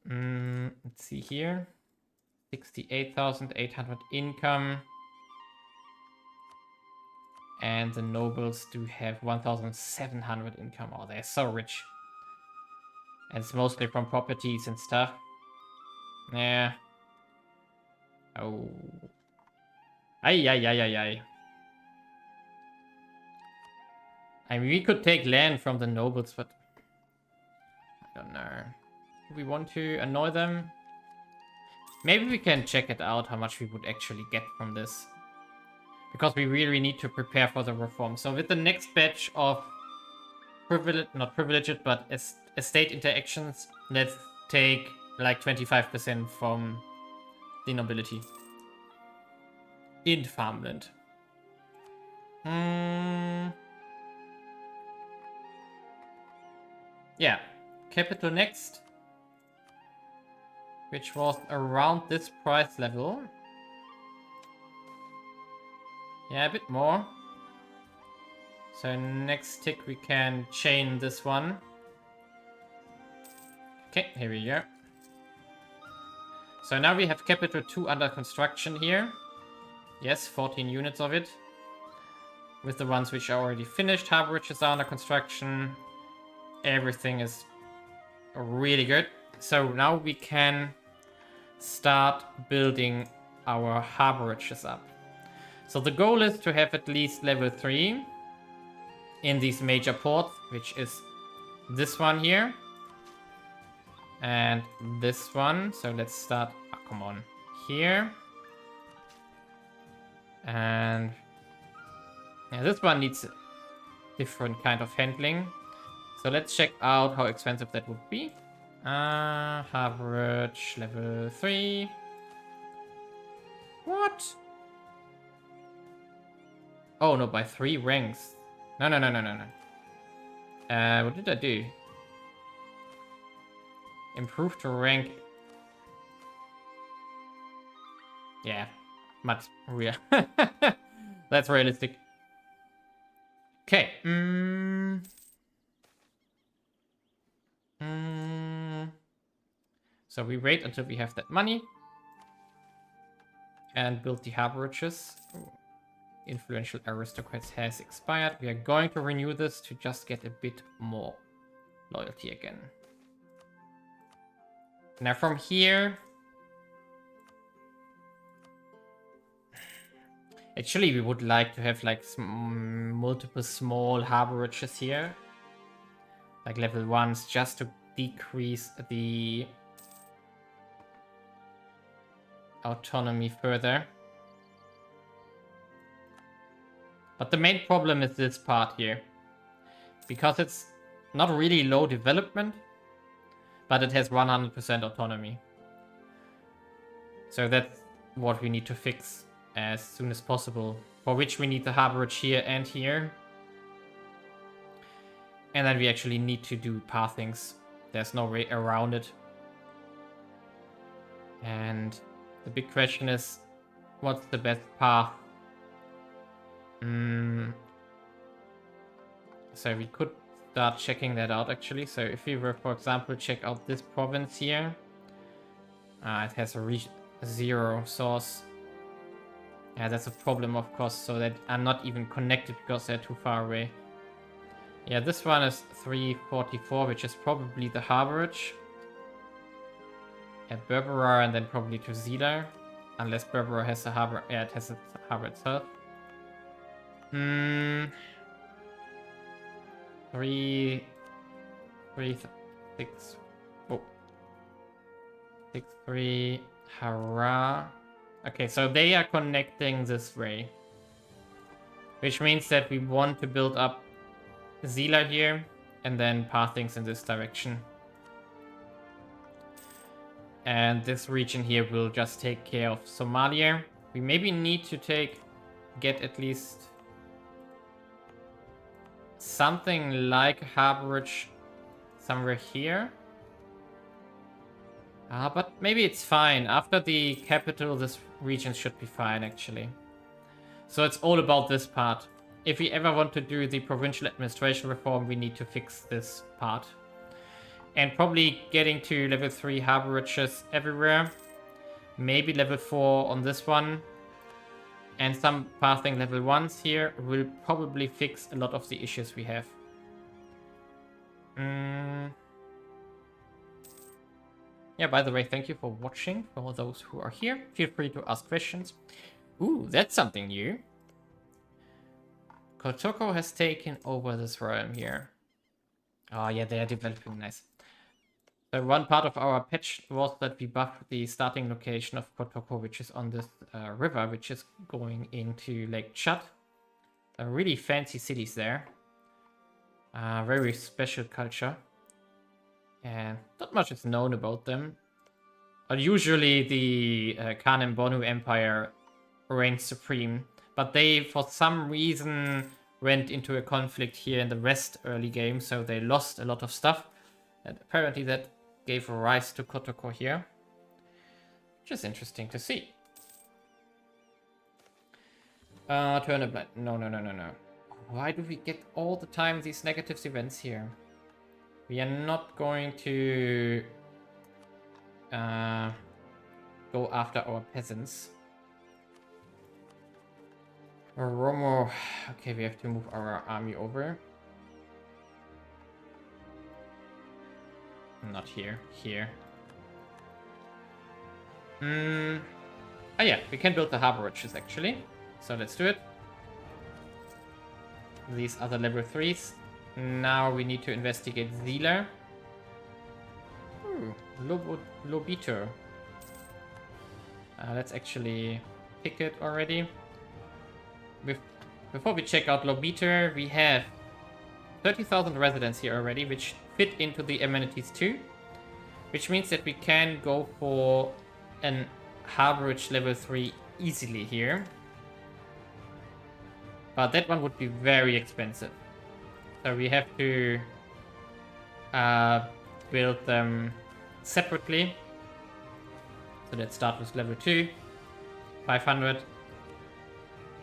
Let's see here. 68,800 income. And the nobles do have 1,700 income. Oh, they're so rich. And it's mostly from properties and stuff. Yeah. Oh. Ay, ay, ay, ay, ay. I mean, we could take land from the nobles, but I don't know. Do we want to annoy them? Maybe we can check it out how much we would actually get from this. Because we really need to prepare for the reform. So with the next batch of not privileged, but estate interactions, let's take like 25% from the nobility. In farmland. Yeah, capital next. Which was around this price level. Yeah, a bit more. So next tick we can chain this one. Okay, here we go. So now we have capital 2 under construction here. Yes, 14 units of it. With the ones which are already finished, harborages are under construction. Everything is really good. So now we can start building our harborages up. So the goal is to have at least level 3 in these major ports, which is this one here. And this one. So let's start, oh, come on, here. And yeah, this one needs a different kind of handling. So let's check out how expensive that would be. Harborage level 3. What? Oh no, by 3 ranks. No. What did I do? Improve to rank. Yeah, much real. That's realistic. Okay. So we wait until we have that money. And build the harborages. Influential aristocrats has expired. We are going to renew this to just get a bit more loyalty again. Now from here... Actually, we would like to have like multiple small harborages here. Like level 1s, just to decrease the autonomy further. But the main problem is this part here. Because it's not really low development, but it has 100% autonomy. So that's what we need to fix as soon as possible. For which we need the harborage here and here. And then we actually need to do pathings. There's no way around it. And the big question is, what's the best path? So we could start checking that out actually. So if we were, for example, check out this province here. It has a 0 source. Yeah, that's a problem, of course, so that I'm not even connected because they're too far away. Yeah, this one is 344, which is probably the harborage. At Berbera and then probably to Zila. Unless Berbera has a harbor. Yeah, it has a harbor itself. 3, 6. Oh. 6, 3. Hara. Okay, so they are connecting this way. Which means that we want to build up Zila here and then pathings in this direction. And this region here will just take care of Somalia. We maybe need to get at least something like harborage somewhere here. But maybe it's fine. After the capital, this region should be fine, actually. So it's all about this part. If we ever want to do the provincial administration reform, we need to fix this part. And probably getting to level 3 harborages everywhere. Maybe level 4 on this one. And some pathing level 1s here will probably fix a lot of the issues we have. Yeah, by the way, thank you for watching. For those who are here, feel free to ask questions. Ooh, that's something new. Kotoko has taken over this realm here. Oh yeah, they are developing nice. So one part of our patch was that we buffed the starting location of Kotoko, which is on this river, which is going into Lake Chad. Really fancy cities there. Very special culture. And not much is known about them. But usually the Khan and Bonu Empire reigns supreme. But they, for some reason, went into a conflict here in the West early game, so they lost a lot of stuff. And apparently that gave rise to Kotoko here. Which is interesting to see. Turn a blind. No. Why do we get all the time these negative events here? We are not going to go after our peasants. Romo. Okay, we have to move our army over. Not here. Here. Oh yeah, we can build the harborages actually. So let's do it. These are the level 3s. Now we need to investigate Zila. Ooh, Lobito. Let's actually pick it already. Before we check out Lobito, we have 30,000 residents here already, which fit into the amenities too. Which means that we can go for an harborage level 3 easily here. But that one would be very expensive. So we have to build them separately. So let's start with level 2. 500.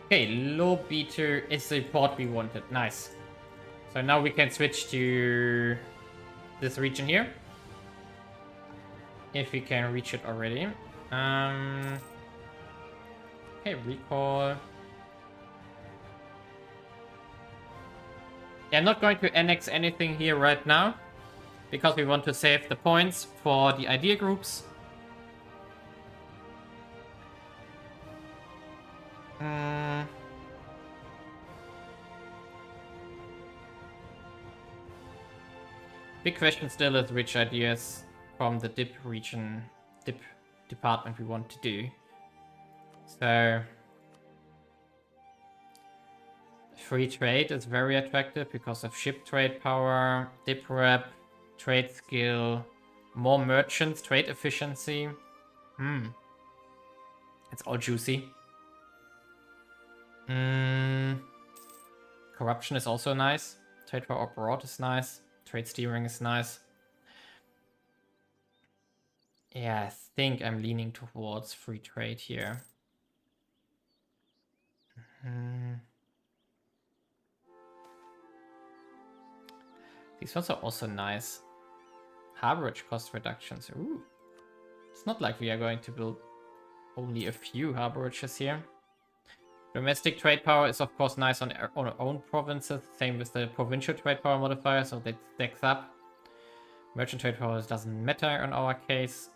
Okay, low beater is the port we wanted. Nice. So now we can switch to this region here. If we can reach it already. Okay, recall. Yeah, I'm not going to annex anything here right now, because we want to save the points for the idea groups. Big question still is which ideas from the DIP region, DIP department we want to do. So Free trade is very attractive because of ship trade power, dip rep, trade skill, more merchants, trade efficiency. It's all juicy. Corruption is also nice. Trade power abroad is nice. Trade steering is nice. Yeah, I think I'm leaning towards free trade here. These ones are also nice. Harborage cost reductions. Ooh. It's not like we are going to build only a few harbораges here. Domestic trade power is of course nice on our own provinces. Same with the provincial trade power modifier, so that stacks up. Merchant trade power doesn't matter in our case.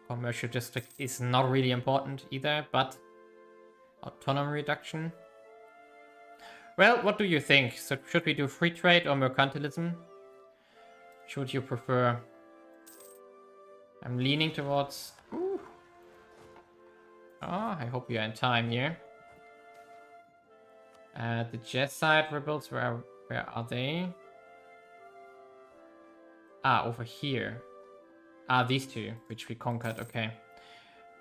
Commercial district is not really important either, but autonomy reduction. Well, what do you think? So should we do free trade or mercantilism? Should you prefer? I'm leaning towards... Ooh. Oh, I hope you're in time here. The Jesuit rebels, where are they? Ah, over here. Ah, these two, which we conquered, okay.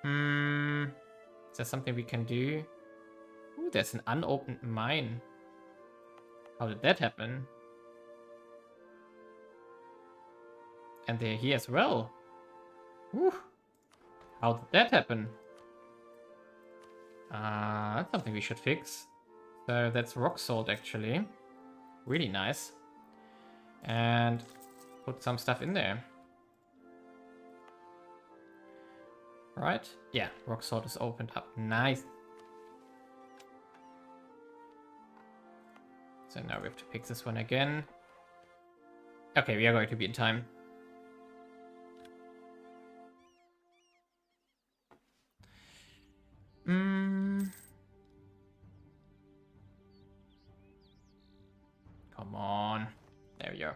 Is there something we can do? Ooh, there's an unopened mine. How did that happen? And they're here as well. Woo. How did that happen? That's something we should fix. So that's rock salt actually. Really nice. And put some stuff in there. Right? Yeah, rock salt is opened up. Nice. So now we have to pick this one again. Okay, we are going to be in time. Come on. There we go.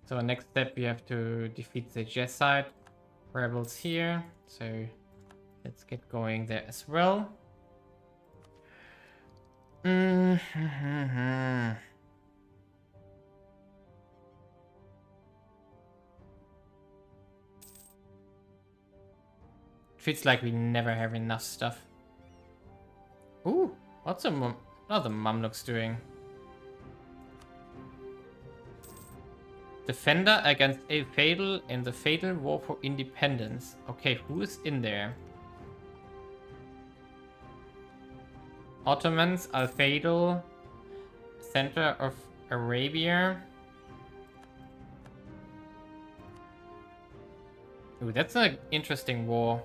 So next step, we have to defeat the Jesuit rebels here. So let's get going there as well. Feels like we never have enough stuff. Ooh, what's another Mamluks doing? Defender against a Fatal in the Fatal War for Independence. Okay, who is in there? Ottomans, Al-Fatal, Center of Arabia. Ooh, that's an interesting war.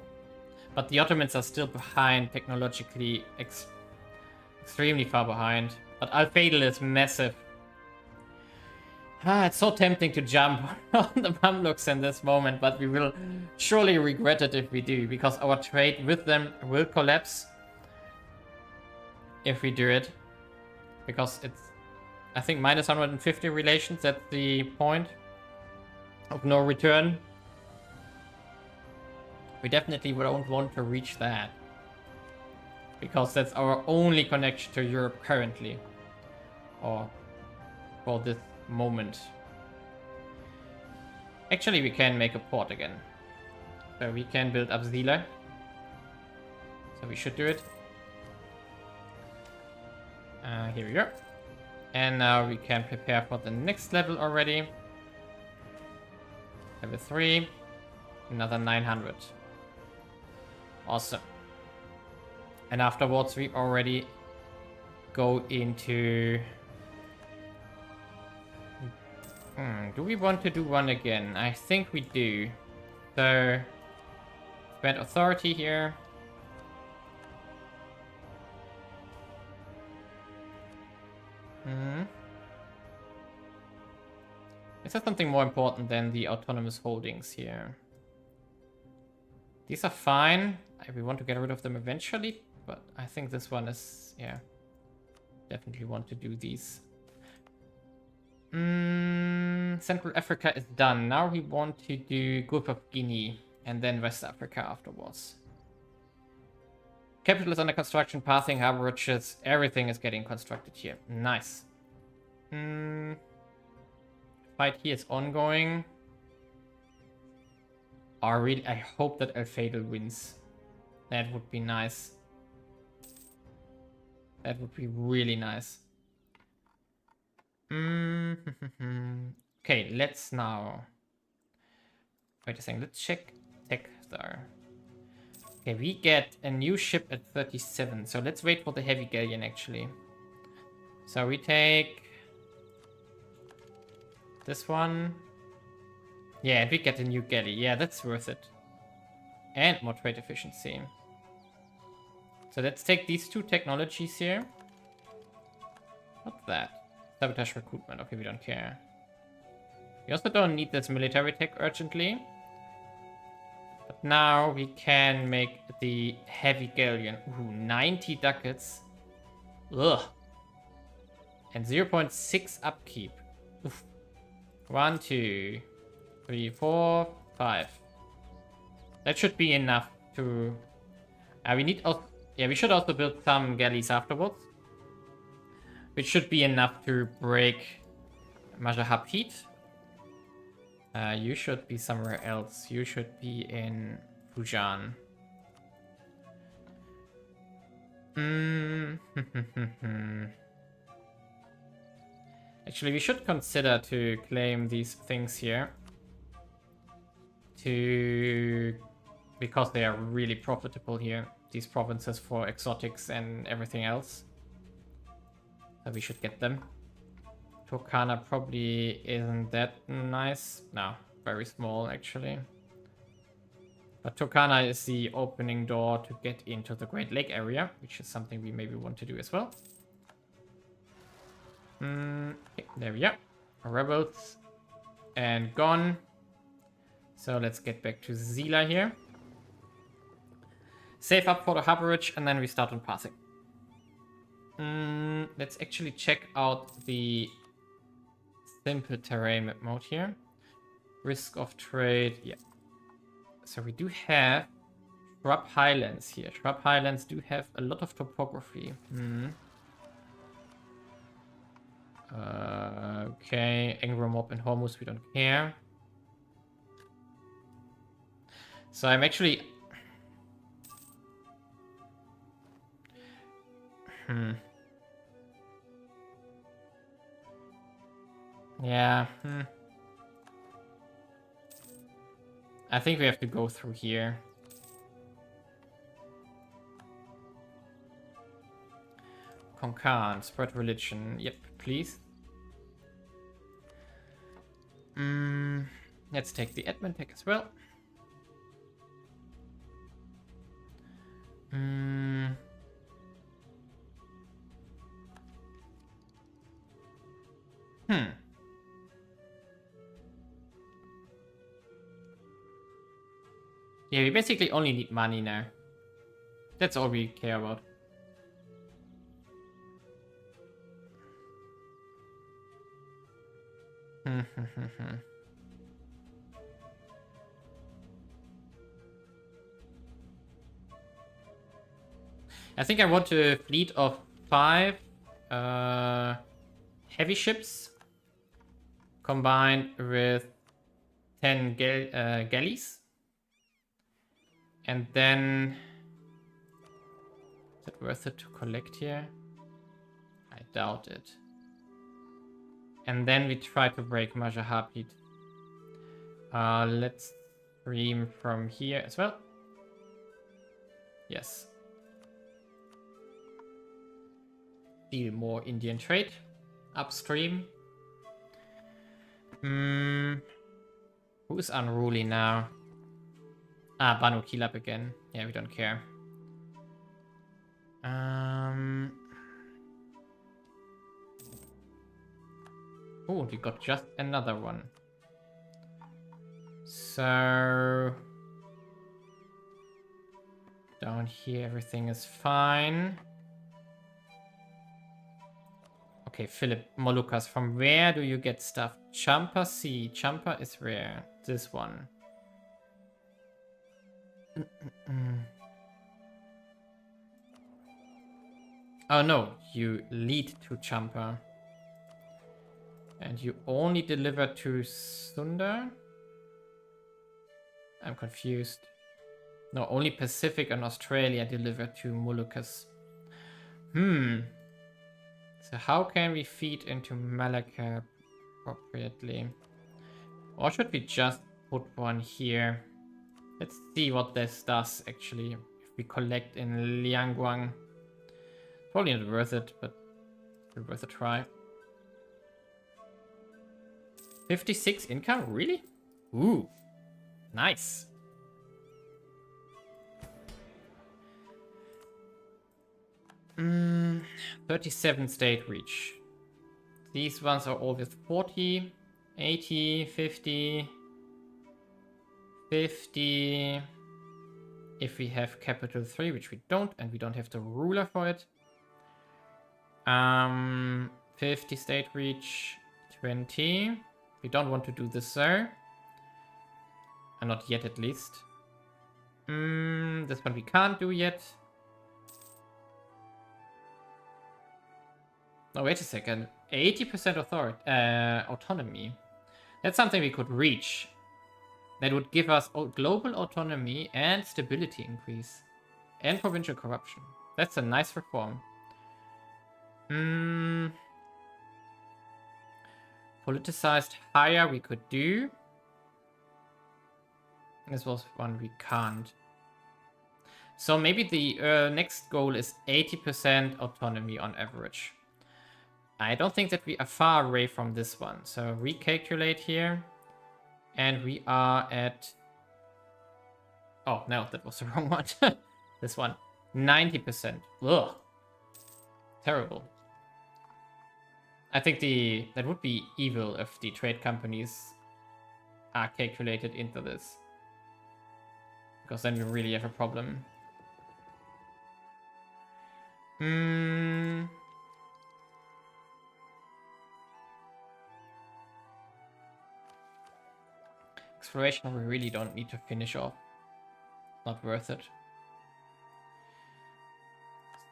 But the Ottomans are still behind technologically, extremely far behind. But Al-Fatal is massive. It's so tempting to jump on the Mamluks in this moment, but we will surely regret it if we do, because our trade with them will collapse if we do it. Because it's, I think, minus 150 relations, that's the point of no return. We definitely don't want to reach that, because that's our only connection to Europe currently, or for this moment. Actually, we can make a port again, so we can build up Zila, so we should do it. Here we go, and now we can prepare for the next level already. Level 3, another 900. Awesome. And afterwards we already go into... do we want to do one again? I think we do. So, spend authority here. Is there something more important than the autonomous holdings here? These are fine. We want to get rid of them eventually, but I think this one is, yeah, definitely want to do these. Central Africa is done. Now we want to do Gulf of Guinea and then West Africa afterwards. Capital is under construction, pathing, harbor bridges, everything is getting constructed here. Nice. Fight here is ongoing. Oh, really? I hope that El Fatal wins. That would be nice. That would be really nice. Okay, let's now... Wait a second, let's check Tech Star. Okay, we get a new ship at 37, so let's wait for the heavy galleon actually. So we take this one. Yeah, and we get a new galley. Yeah, that's worth it. And more trade efficiency. So let's take these two technologies here. What's that? Sabotage recruitment. Okay, we don't care. We also don't need this military tech urgently. But now we can make the heavy galleon. Ooh, 90 ducats. Ugh. And 0.6 upkeep. Oof. 1, 2, 3, 4, 5. That should be enough to... we need... yeah, we should also build some galleys afterwards. Which should be enough to break Majahab heat. You should be somewhere else. You should be in Fujian. Actually, we should consider to claim these things here. Because they are really profitable here. These provinces for exotics and everything else. So we should get them. Turkana probably isn't that nice. No, very small actually. But Turkana is the opening door to get into the Great Lake area, which is something we maybe want to do as well. Okay, there we are. Rebels and gone. So let's get back to Zila here. Save up for the harbor ridge and then we start on passing. Let's actually check out the simple terrain map mode here. Risk of trade, yeah. So we do have Shrub Highlands here. Shrub Highlands do have a lot of topography. Okay, Angry Mob and Hormuz, we don't care. So I'm actually... Yeah. I think we have to go through here. Konkan, spread religion. Yep, please. Let's take the admin tech as well. Yeah, we basically only need money now. That's all we care about. I think I want a fleet of 5 heavy ships combined with 10 galleys. And then... Is it worth it to collect here? I doubt it. And then we try to break Majahab heat. Let's stream from here as well. Yes. Deal more Indian trade. Upstream. Who's unruly now? Banu Kilab again. Yeah, we don't care. Oh, we got just another one. So... Down here, everything is fine. Okay, Philip, Moluccas. From where do you get stuff? Champa Sea. Champa is where? This one. Oh no, you lead to Champa. And you only deliver to Sunda? I'm confused. No, only Pacific and Australia deliver to Moluccas. So how can we feed into Malacca appropriately? Or should we just put one here? Let's see what this does, actually. If we collect in Liangguang. Probably not worth it, but still worth a try. 56 income? Really? Ooh. Nice. Mm, 37 state reach. These ones are all with 40, 80, 50, 50. If we have capital 3, which we don't, and we don't have the ruler for it. 50 state reach, 20. We don't want to do this, sir. And not yet, at least. This one we can't do yet. No, wait a second. 80% autonomy. That's something we could reach. That would give us global autonomy and stability increase. And provincial corruption. That's a nice reform. Politicized higher we could do. This was one we can't. So maybe the next goal is 80% autonomy on average. I don't think that we are far away from this one. So recalculate here. And we are at... Oh, no, that was the wrong one. This one. 90%. Ugh. Terrible. I think that would be evil if the trade companies are calculated into this. Because then we really have a problem. Exploration we really don't need to finish off. Not worth it.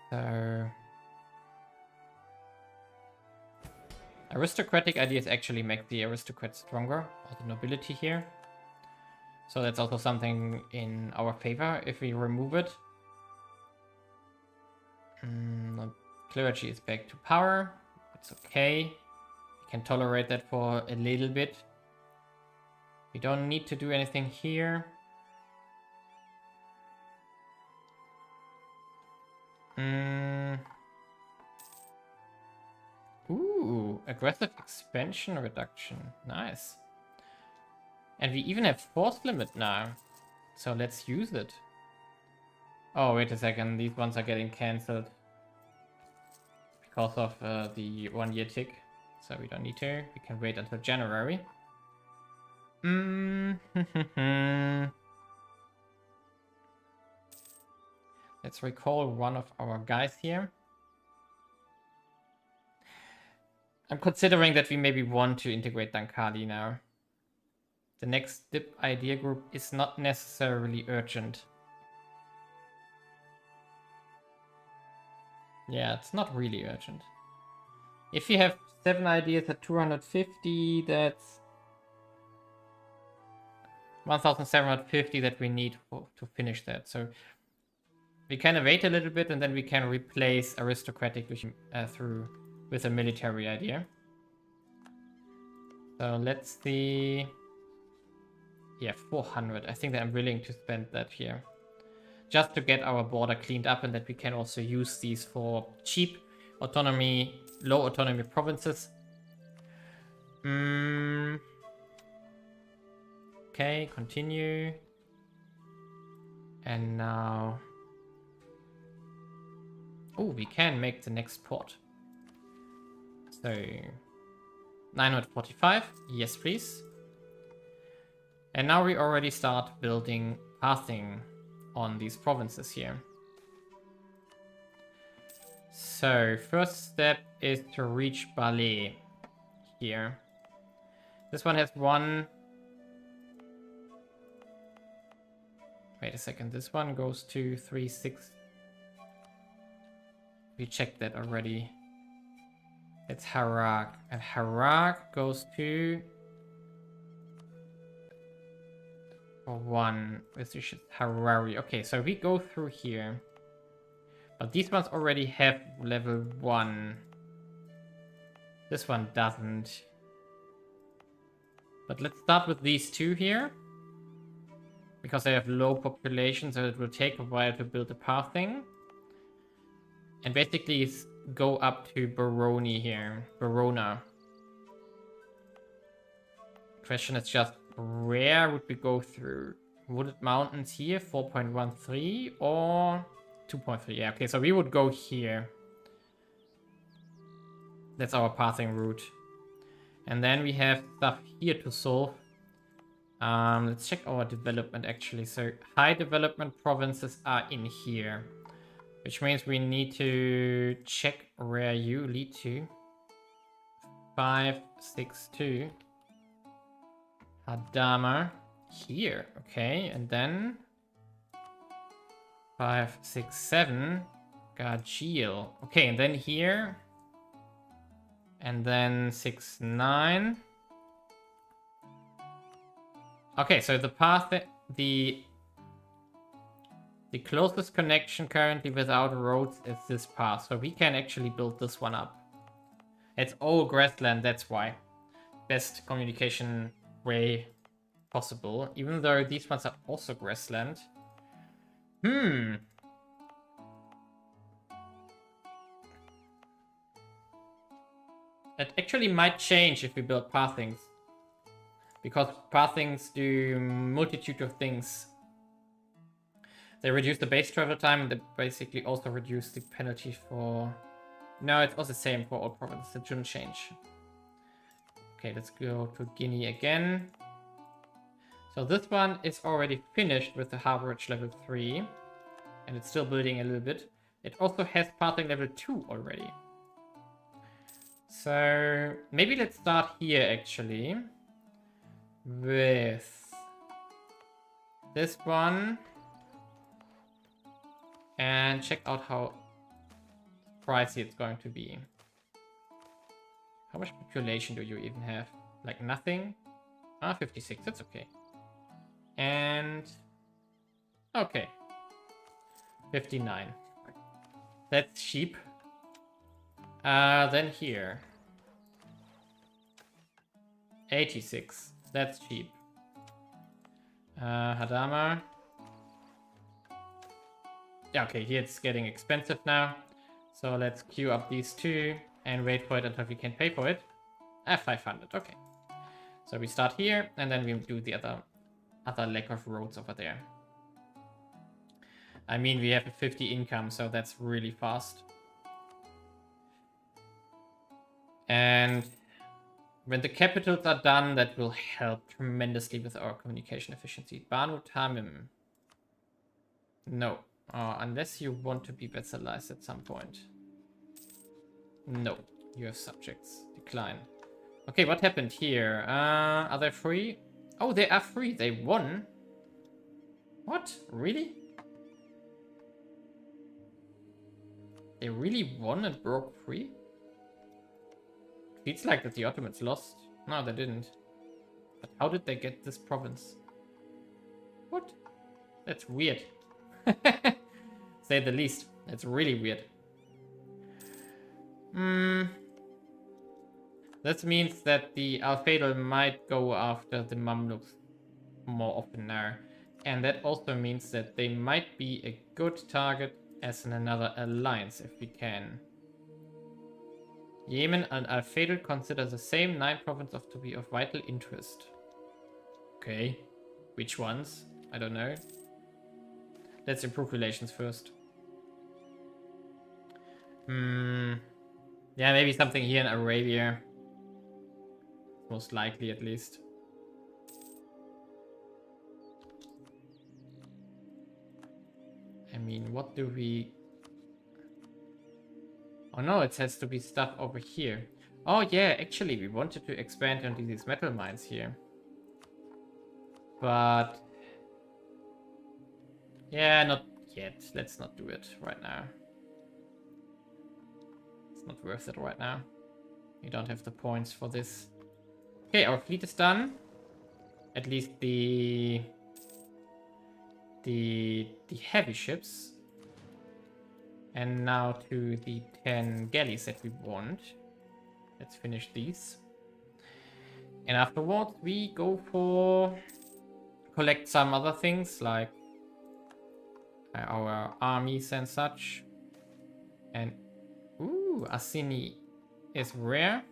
So... Aristocratic ideas actually make the aristocrats stronger, or the nobility here. So that's also something in our favor if we remove it. Clergy is back to power. It's okay. We can tolerate that for a little bit. We don't need to do anything here. Ooh, aggressive expansion reduction. Nice. And we even have force limit now. So let's use it. Oh, wait a second. These ones are getting cancelled. Because of the 1 year tick. So we don't need to. We can wait until January. Let's recall one of our guys here. I'm considering that we maybe want to integrate Dankali now. The next dip idea group is not necessarily urgent. Yeah, it's not really urgent. If you have 7 ideas at 250, that's 1,750 that we need to finish that. So we can wait a little bit and then we can replace aristocratic with a military idea. So let's see. Yeah, 400. I think that I'm willing to spend that here. Just to get our border cleaned up and that we can also use these for cheap autonomy, low autonomy provinces. Okay, continue. And now... Oh, we can make the next port. So... 945. Yes, please. And now we already start building pathing on these provinces here. So, first step is to reach Ballet here. This one has one... Wait a second, this one goes to 3, 6... We checked that already. It's Harak. And Harak goes to... For 1. This is Harari. Okay, so we go through here. But these ones already have level 1. This one doesn't. But let's start with these two here. Because they have low population, so it will take a while to build a pathing. And basically go up to Baroni here. Verona. Question is just, where would we go through? Wooded Mountains here, 4.13 or 2.3? Yeah, okay, so we would go here. That's our pathing route. And then we have stuff here to solve. Let's check our development actually. So high development provinces are in here. Which means we need to check where you lead to. 562. Hadama here. Okay, and then 567. Gargiel. Okay, and then here. And then 69. Okay, so the path, the closest connection currently without roads is this path. So we can actually build this one up. It's all grassland, that's why. Best communication way possible. Even though these ones are also grassland. It actually might change if we build pathings. Because pathings do multitude of things. They reduce the base travel time and they basically also reduce the penalty for... No, it's also the same for all provinces. It shouldn't change. Okay, let's go to Guinea again. So this one is already finished with the harborage level 3. And it's still building a little bit. It also has pathing level 2 already. So maybe let's start here actually. With this one. And check out how pricey it's going to be. How much population do you even have? Like nothing? 56, that's okay. And... okay. 59. That's cheap. Then here. 86. That's cheap. Hadama. Yeah, okay, here it's getting expensive now. So let's queue up these two and wait for it until we can pay for it. 500, okay. So we start here and then we do the other leg of roads over there. I mean, we have a 50 income, so that's really fast. And when the capitals are done, that will help tremendously with our communication efficiency. Banu Tamim. No. Unless you want to be vassalized at some point. No. You have subjects. Decline. Okay, what happened here? Are they free? Oh, they are free. They won. What? Really? They really won and broke free? Feels like that the Ottomans lost. No, they didn't. But how did they get this province? What? That's weird. Say the least. That's really weird. That means that the Al-Fadl might go after the Mamluks more often now. And that also means that they might be a good target as in another alliance if we can. Yemen and Al-Fadl consider the same 9 provinces to be of vital interest. Okay. Which ones? I don't know. Let's improve relations first. Yeah, maybe something here in Arabia. Most likely, at least. I mean, what do we... Oh no, it has to be stuff over here. Oh yeah, actually, we wanted to expand into these metal mines here. But... yeah, not yet. Let's not do it right now. It's not worth it right now. We don't have the points for this. Okay, our fleet is done. At least the heavy ships. And now to the 10 galleys that we want. Let's finish these. And afterwards we go for collect some other things like our armies and such. And ooh, Assini is rare.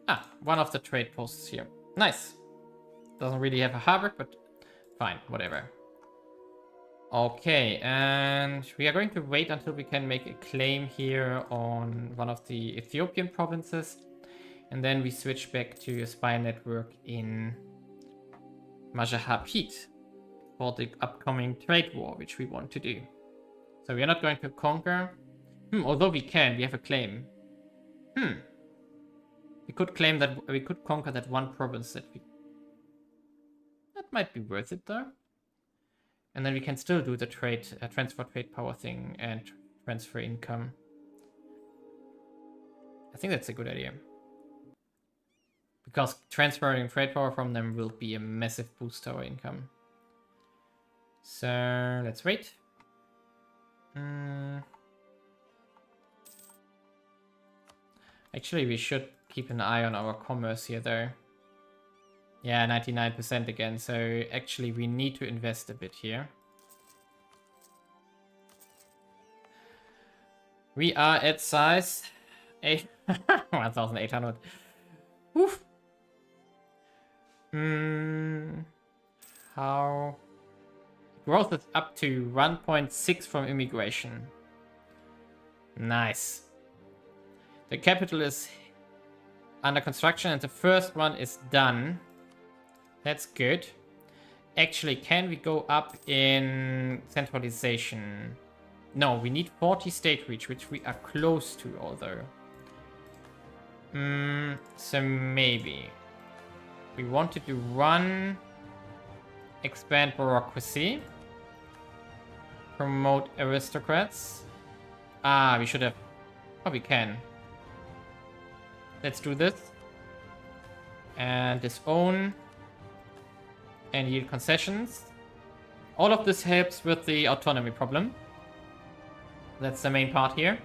Ah, one of the trade posts here. Nice. Doesn't really have a harbor, but fine, whatever. Okay, and we are going to wait until we can make a claim here on one of the Ethiopian provinces. And then we switch back to a spy network in Majapahit for the upcoming trade war, which we want to do. So we are not going to conquer. Although we can, we have a claim. We could claim that we could conquer that one province that we... That might be worth it though. And then we can still do the trade, transfer trade power thing and transfer income. I think that's a good idea. Because transferring trade power from them will be a massive boost to our income. So let's wait. Actually, we should keep an eye on our commerce here though. Yeah, 99% again. So actually we need to invest a bit here. We are at size 1,800. Woof. How? Growth is up to 1.6 from immigration. Nice. The capital is under construction and the first one is done. That's good. Actually, can we go up in centralization? No, we need 40 state reach, which we are close to, although. So maybe. We wanted to run, expand bureaucracy, promote aristocrats. Ah, we should have... Oh, we can. Let's do this. And disown. And yield concessions. All of this helps with the autonomy problem. That's the main part here.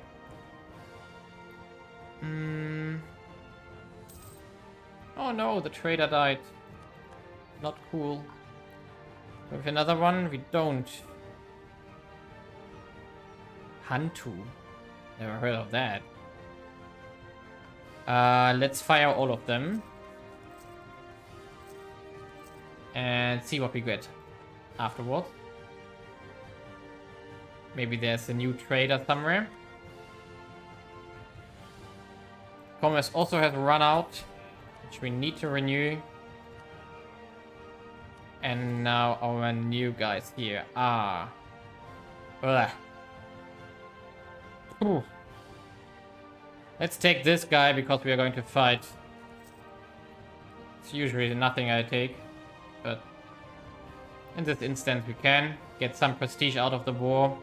Oh no, the trader died. Not cool. With another one, we don't. Hantu. Never heard of that. Let's fire all of them. And see what we get afterwards. Maybe there's a new trader somewhere. Commerce also has run out, which we need to renew. And now our new guys here are... Ooh. Let's take this guy because we are going to fight. It's usually nothing I take, but in this instance we can get some prestige out of the war.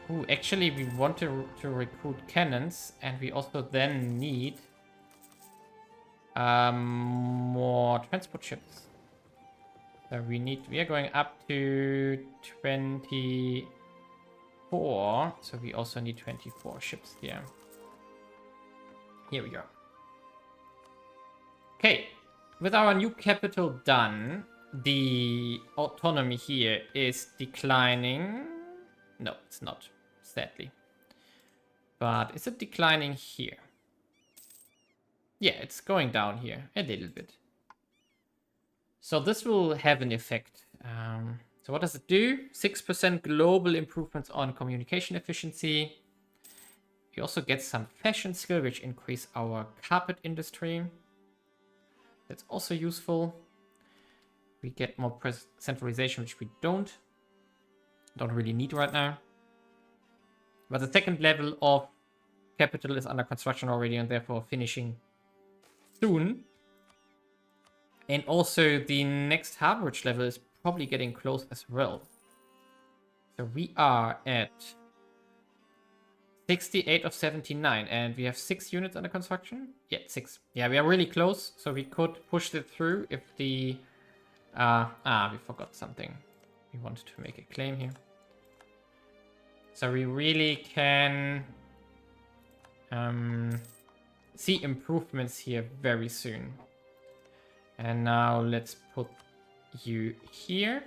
Ooh, actually we want to recruit cannons, and we also then need more transport ships. So we are going up to 24, so we also need 24 ships here. Here we go. Okay, with our new capital done, the autonomy here is declining. No, it's not, sadly. But is it declining here? Yeah, it's going down here a little bit. So this will have an effect. So what does it do? 6% global improvements on communication efficiency. We also get some fashion skill, which increase our carpet industry. That's also useful. We get more centralization, which we don't really need right now. But the second level of capital is under construction already, and therefore finishing soon. And also the next harborage level is probably getting close as well. So we are at 68 of 79, and we have 6 units under construction. Yeah, 6. Yeah, we are really close, so we could push it through if the... we forgot something. We wanted to make a claim here. So we really can see improvements here very soon. And now let's put you here.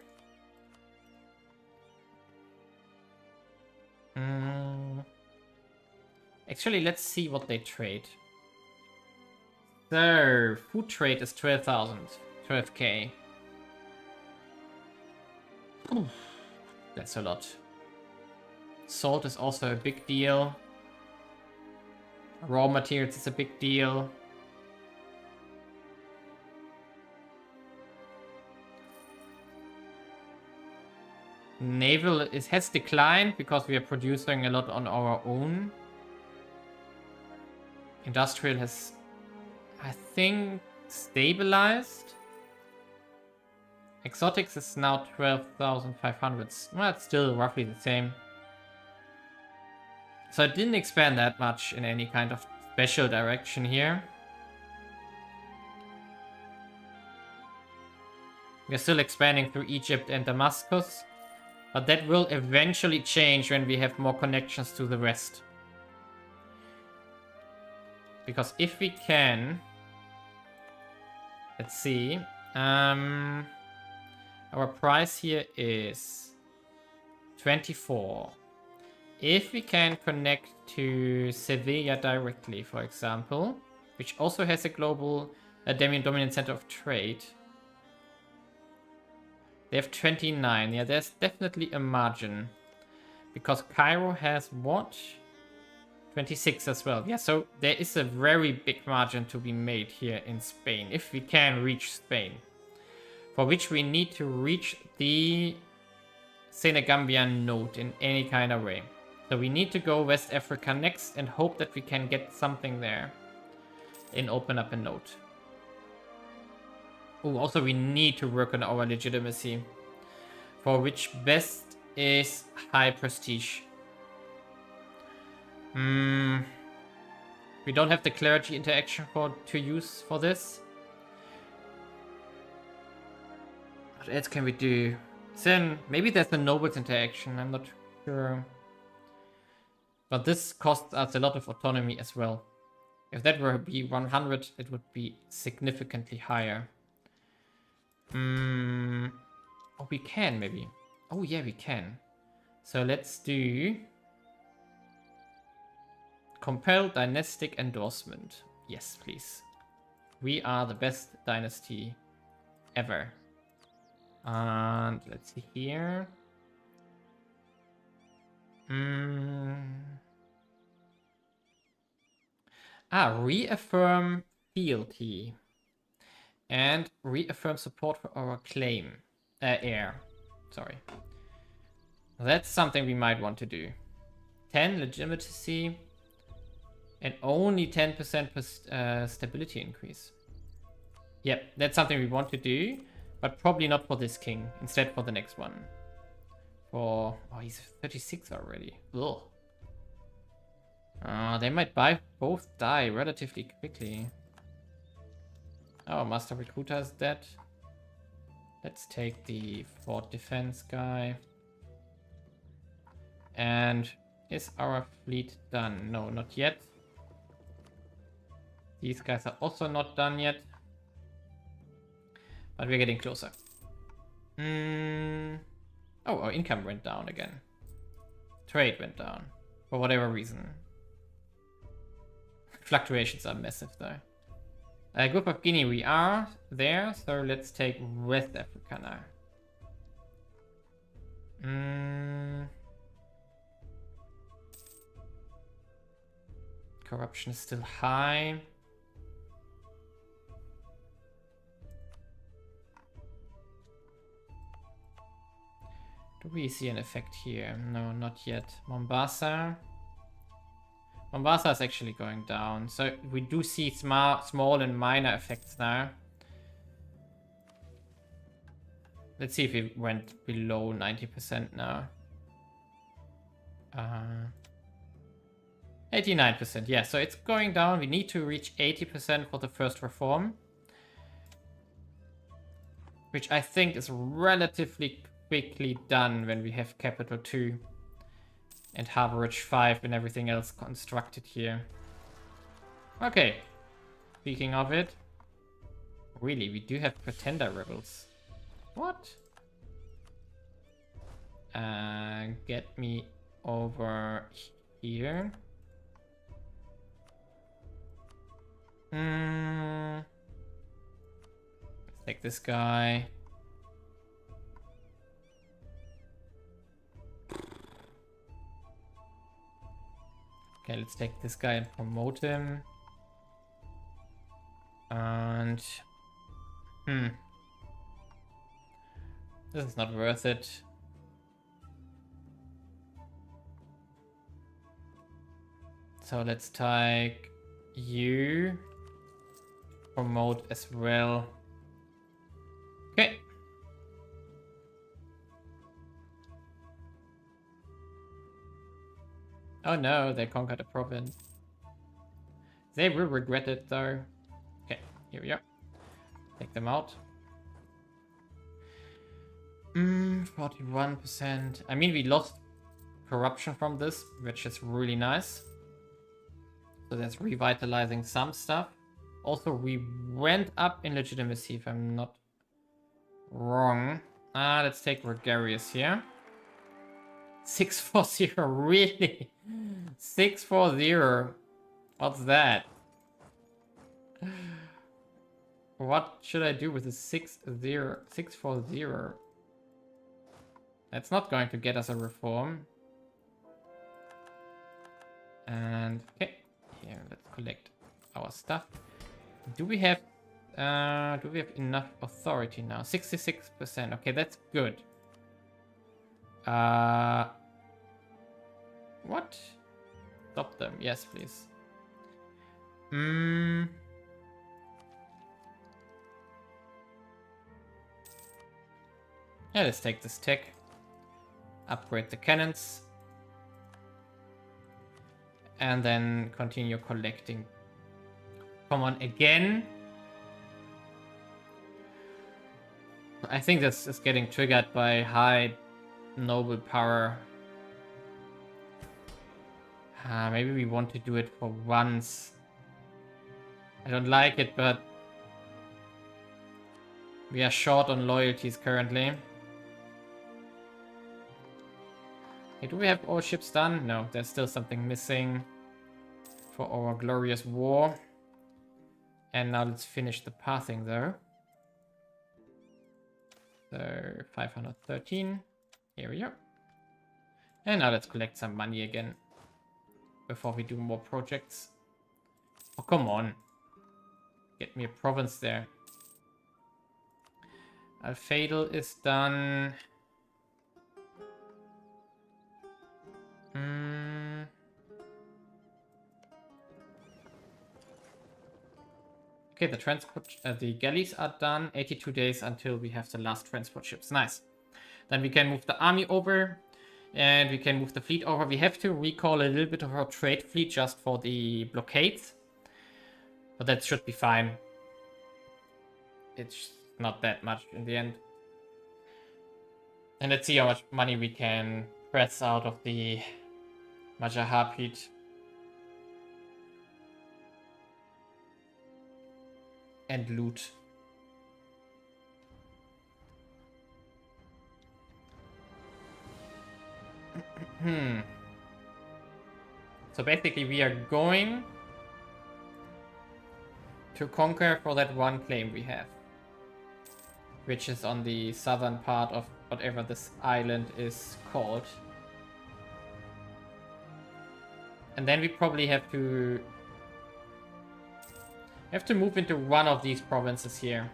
Actually, let's see what they trade. So, food trade is 12,000. 12k. That's a lot. Salt is also a big deal. Raw materials is a big deal. Naval has declined because we are producing a lot on our own. Industrial has, I think, stabilized. Exotics is now 12,500. Well, it's still roughly the same. So it didn't expand that much in any kind of special direction here. We're still expanding through Egypt and Damascus. But that will eventually change when we have more connections to the rest. Because if we can... Let's see. Our price here is 24. If we can connect to Sevilla directly, for example, which also has a global dominant center of trade. They have 29. Yeah, there's definitely a margin. Because Cairo has what? 26 as well. Yeah, so there is a very big margin to be made here in Spain, if we can reach Spain. For which we need to reach the Senegambian node in any kind of way. So we need to go West Africa next and hope that we can get something there and open up a node. Oh, also we need to work on our legitimacy, for which best is high prestige. We don't have the clergy interaction to use for this. What else can we do? Then maybe there's the nobles interaction, I'm not sure. But this costs us a lot of autonomy as well. If that were to be 100, it would be significantly higher. Oh, we can maybe. Oh yeah, we can. So let's do compel dynastic endorsement. Yes, please. We are the best dynasty ever. And let's see here. Reaffirm fealty. And reaffirm support for our claim. Heir. Sorry. That's something we might want to do. 10 legitimacy. And only 10% stability increase. Yep, that's something we want to do. But probably not for this king. Instead for the next one. For... Oh, he's 36 already. Ugh. They might both die relatively quickly. Oh, Master Recruiter is dead. Let's take the Fort Defense guy. And is our fleet done? No, not yet. These guys are also not done yet. But we're getting closer. Oh, our income went down again. Trade went down. For whatever reason. Fluctuations are massive though. Group of Guinea, we are there, so let's take West Africa now. Corruption is still high. Do we see an effect here? No, not yet. Mombasa. Mombasa is actually going down. So we do see small and minor effects now. Let's see if it went below 90% now. 89%, yeah, so it's going down. We need to reach 80% for the first reform, which I think is relatively quickly done when we have Capital 2 and Harborage 5 and everything else constructed here. Okay, speaking of it, really, we do have Pretender Rebels. What? Get me over here. Let's take this guy. Okay, let's take this guy and promote him. And... this is not worth it. So let's take you. Promote as well. Okay. Oh no, they conquered a province. They will regret it though. Okay, here we go. Take them out. 41%. I mean, we lost corruption from this, which is really nice. So that's revitalizing some stuff. Also, we went up in legitimacy, if I'm not wrong. Let's take Gregarious here. 640, really? 640. What's that? What should I do with the 640? That's not going to get us a reform. And okay, here, let's collect our stuff. Do we have enough authority now? 66%. Okay, that's good. What? Stop them. Yes, please. Yeah, let's take this tech. Upgrade the cannons. And then continue collecting. Come on, again. I think this is getting triggered by high noble power. Maybe we want to do it for once. I don't like it, but we are short on loyalties currently. Okay, do we have all ships done? No, there's still something missing for our glorious war. And now let's finish the pathing though. So 513. Here we go. And now let's collect some money again before we do more projects. Oh, come on. Get me a province there. Al-Fadel is done. Okay, the transport, the galleys are done. 82 days until we have the last transport ships. Nice. Then we can move the army over, and we can move the fleet over. We have to recall a little bit of our trade fleet just for the blockades, but that should be fine. It's not that much in the end. And let's see how much money we can press out of the Majahapit. And loot. So basically we are going to conquer for that one claim we have, which is on the southern part of whatever this island is called. And then we probably have to move into one of these provinces here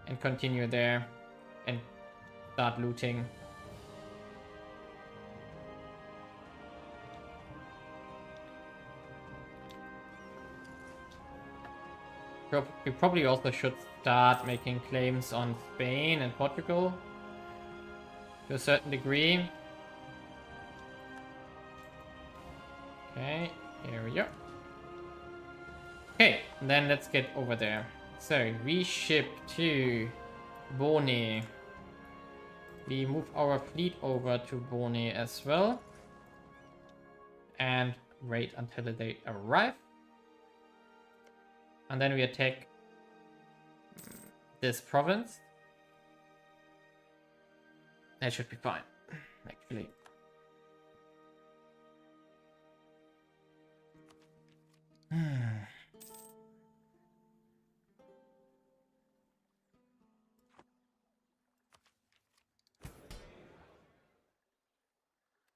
and continue there and start looting. We probably also should start making claims on Spain and Portugal to a certain degree. Okay, here we go. Okay, then let's get over there. So we ship to Bone. We move our fleet over to Bone as well. And wait until they arrive. And then we attack this province. That should be fine, actually.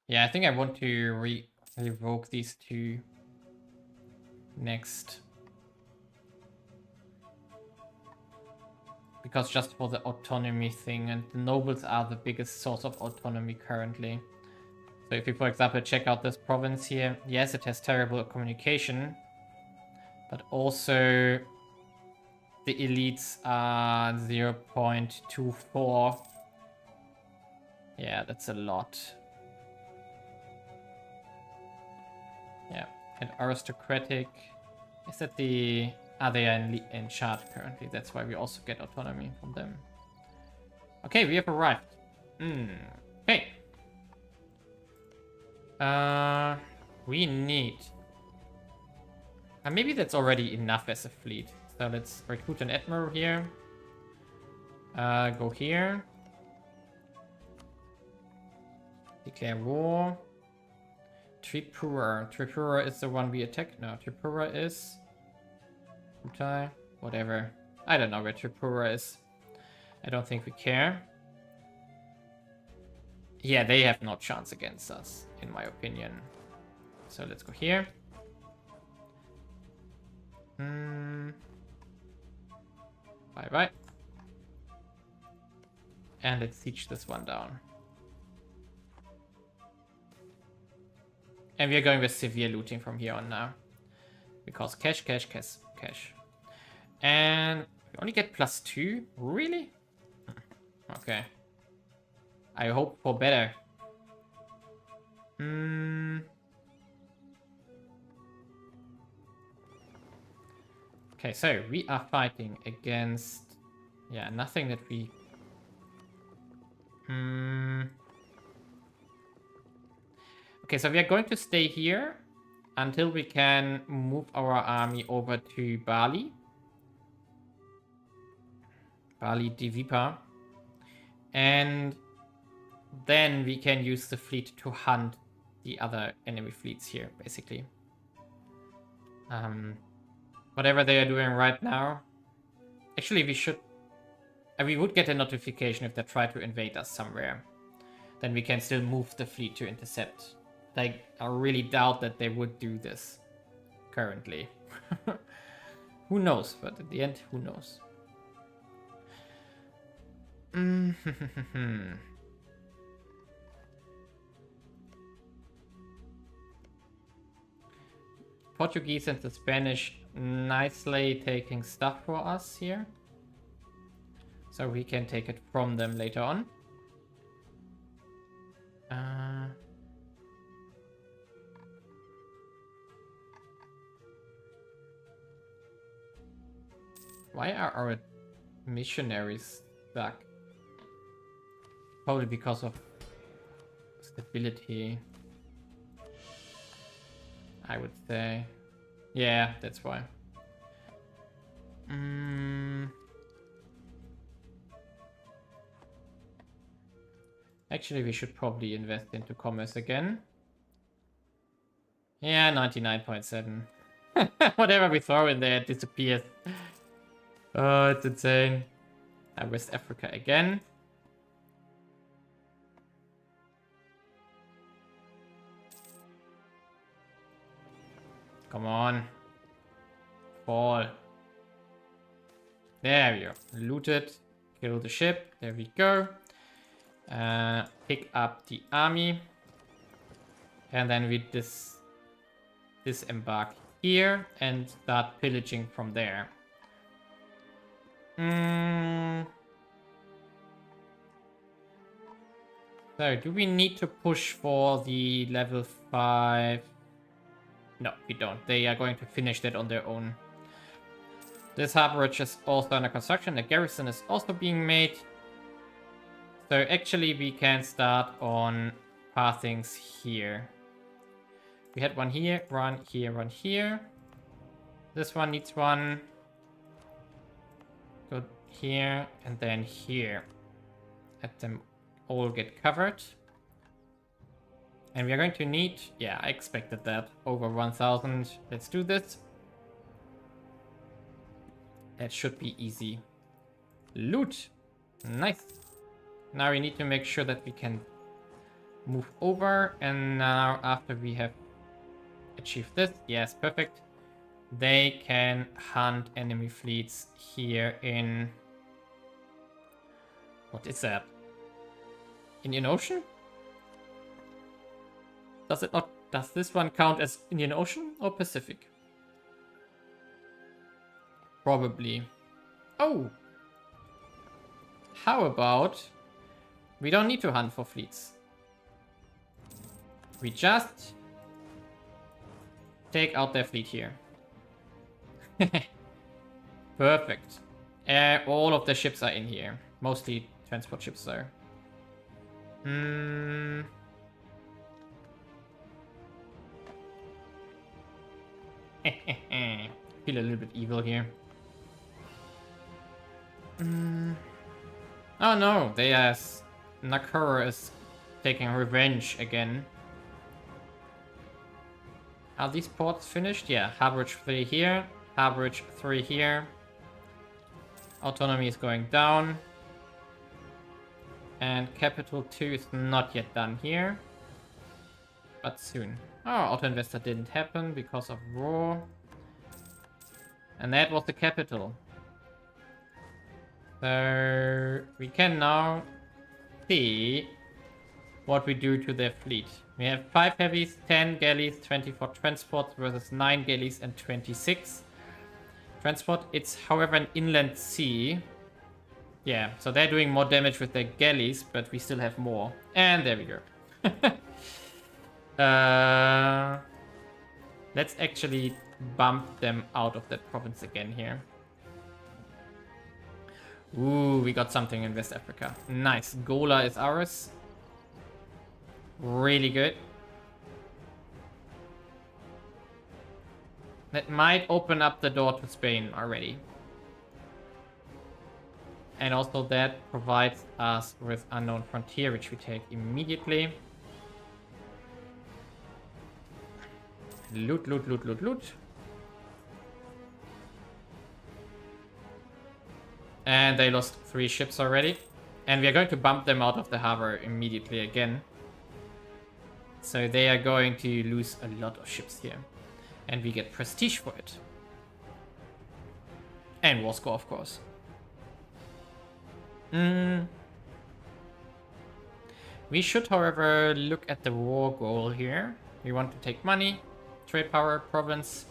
Yeah, I think I want to revoke these two next. Because just for the autonomy thing, and the nobles are the biggest source of autonomy currently. So if you, for example, check out this province here, yes, it has terrible communication, but also the elites are 0.24. Yeah, that's a lot. Yeah, and aristocratic. Is that the... Ah, they are in charge currently. That's why we also get autonomy from them. Okay, we have arrived. Okay. We need... maybe that's already enough as a fleet. So let's recruit an admiral here. Go here. Declare war. Tripura. Tripura is the one we attack. No, Tripura is... Utai. Whatever. I don't know where Tripura is. I don't think we care. Yeah, they have no chance against us, in my opinion. So let's go here. Bye-bye. And let's siege this one down. And we are going with severe looting from here on now. Because cash, cash, cash, cash. And we only get +2? Really? Okay. I hope for better. Okay, so we are fighting against... Yeah, nothing that we... Okay, so we are going to stay here until we can move our army over to Bali. Bali Divipa. And then we can use the fleet to hunt the other enemy fleets here, basically. Whatever they are doing right now. Actually, we should... we would get a notification if they try to invade us somewhere. Then we can still move the fleet to intercept. Like, I really doubt that they would do this currently. Who knows? But at the end, who knows? Portuguese and the Spanish nicely taking stuff for us here. So we can take it from them later on. Why are our missionaries stuck? Probably because of stability, I would say. Yeah, that's why. Actually, we should probably invest into commerce again. Yeah, 99.7. Whatever we throw in there, it disappears. Oh, it's insane. West Africa again. Come on. Fall. There we go. Loot it. Kill the ship. There we go. Pick up the army. And then we disembark here and start pillaging from there. So, do we need to push for the level 5 No, we don't. They are going to finish that on their own. This harborage is also under construction. The garrison is also being made. So actually we can start on pathings here. We had one here, one here, one here. This one needs one. Go here and then here. Let them all get covered. And we are going to need, yeah, I expected that, over 1000. Let's do this. That should be easy. Loot. Nice. Now we need to make sure that we can move over. And now after we have achieved this, yes, perfect. They can hunt enemy fleets here in... What is that? Indian Ocean? Does it not? Does this one count as Indian Ocean or Pacific? Probably. Oh! How about... We don't need to hunt for fleets. We just... take out their fleet here. Perfect. All of the ships are in here. Mostly transport ships though. Feel a little bit evil here. Oh no, Nakura is taking revenge again. Are these ports finished? Yeah, Harborage 3 here, Harborage 3 here. Autonomy is going down. And Capital 2 is not yet done here. But soon. Oh, Auto Investor didn't happen because of war. And that was the capital. So we can now see what we do to their fleet. We have 5 heavies, 10 galleys, 24 transports versus 9 galleys and 26 transport. It's, however, an inland sea. Yeah, so they're doing more damage with their galleys, but we still have more. And there we go. Let's actually bump them out of that province again here. Ooh, we got something in West Africa. Nice. Gola is ours. Really good. That might open up the door to Spain already. And also that provides us with Unknown Frontier, which we take immediately. Loot, loot, loot, loot, loot. And they lost 3 ships already. And we are going to bump them out of the harbor immediately again. So they are going to lose a lot of ships here. And we get prestige for it. And war score, of course. We should, however, look at the war goal here. We want to take money, trade power, province.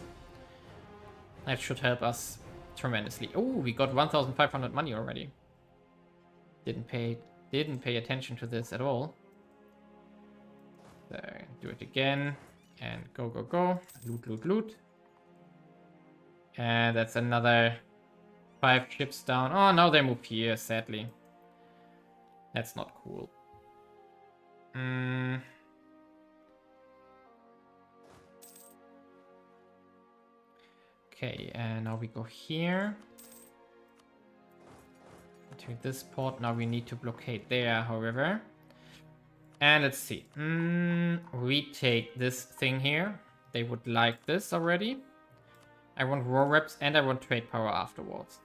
That should help us tremendously. Oh, we got 1,500 money already. Didn't pay attention to this at all. So do it again and go, go, go. Loot, loot, loot. And that's another 5 ships down. Oh, now they move here, sadly. That's not cool. Okay, and now we go here. To this port. Now we need to blockade there, however. And let's see. We take this thing here. They would like this already. I want war reps and I want trade power afterwards.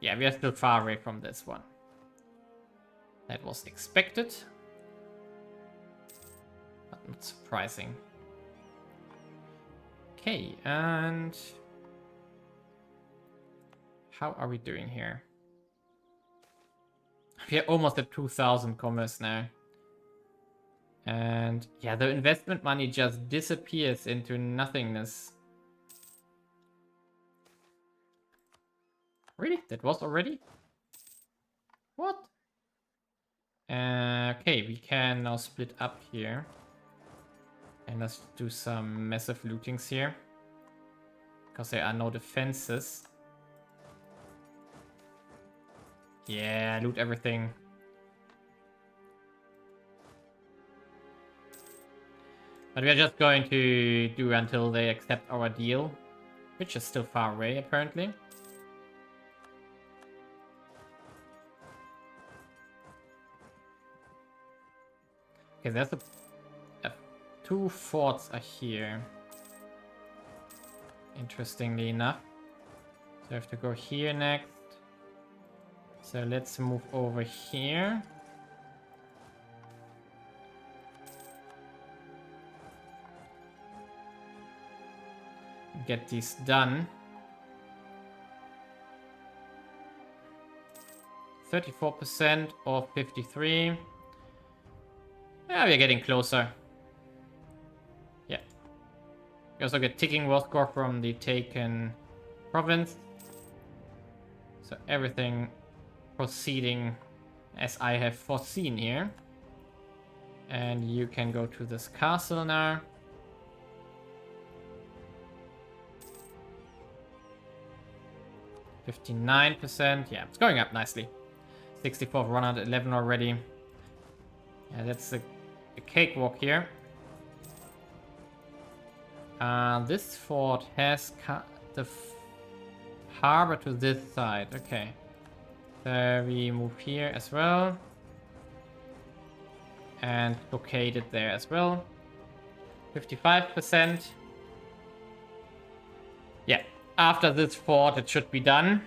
Yeah, we are still far away from this one. That was expected. But not surprising. Okay, and... how are we doing here? We are almost at 2,000 commerce now. And yeah, the investment money just disappears into nothingness. Really? That was already? What? Okay, we can now split up here. And let's do some massive lootings here. Because there are no defenses. Yeah, loot everything. But we are just going to do until they accept our deal. Which is still far away, apparently. Okay, there's two forts are here. Interestingly enough. So I have to go here next. So let's move over here. Get these done. 34% of 53. Yeah, we're getting closer. Yeah. We also get ticking war score from the taken province. So everything proceeding as I have foreseen here. And you can go to this castle now. %59%. Yeah, it's going up nicely. 64 of 111 already. Yeah, that's a cakewalk here. This fort has the harbor to this side. Okay. So we move here as well. And locate it there as well. 55%. Yeah. After this fort, it should be done.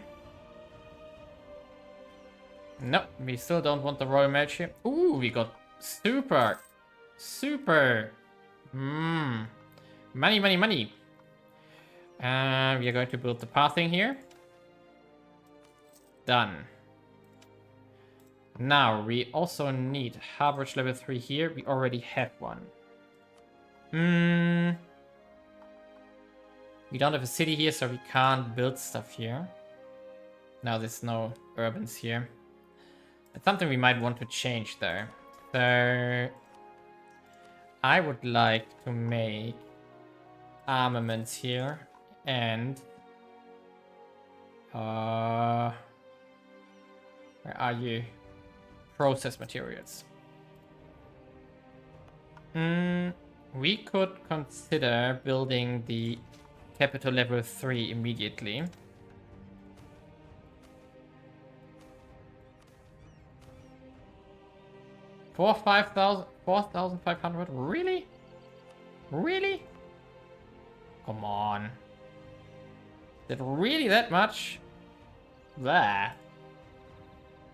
Nope, we still don't want the royal marriage here. Ooh, we got super. Money, money, money. We are going to build the pathing here. Done. Now, we also need harborage level 3 here. We already have one. We don't have a city here, so we can't build stuff here. Now there's no urbans here. That's something we might want to change though. So I would like to make armaments here and where are you? Process materials. We could consider building the capital level 3 immediately. For 4,500? Really? Really? Come on. Is it really that much? There.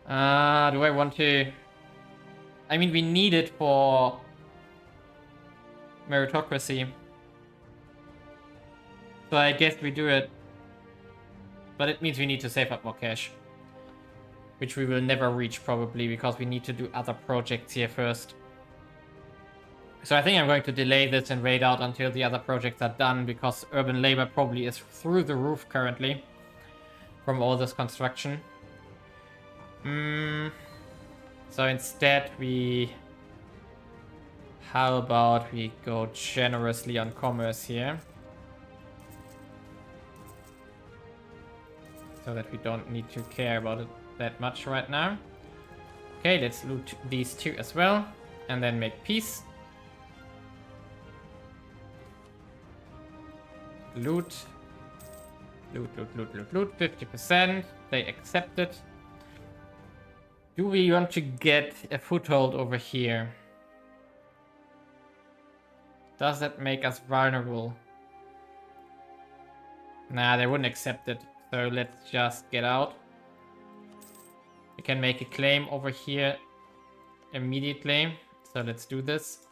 Do I want to... I mean, we need it for meritocracy. So I guess we do it. But it means we need to save up more cash. Which we will never reach probably because we need to do other projects here first. So I think I'm going to delay this and wait out until the other projects are done because urban labor probably is through the roof currently from all this construction. So instead how about we go generously on commerce here? So that we don't need to care about it that much right now. Okay, let's loot these two as well. And then make peace. Loot. Loot. 50%. They accept it. Do we want to get a foothold over here? Does that make us vulnerable? Nah, they wouldn't accept it. So let's just get out. We can make a claim over here immediately. So let's do this.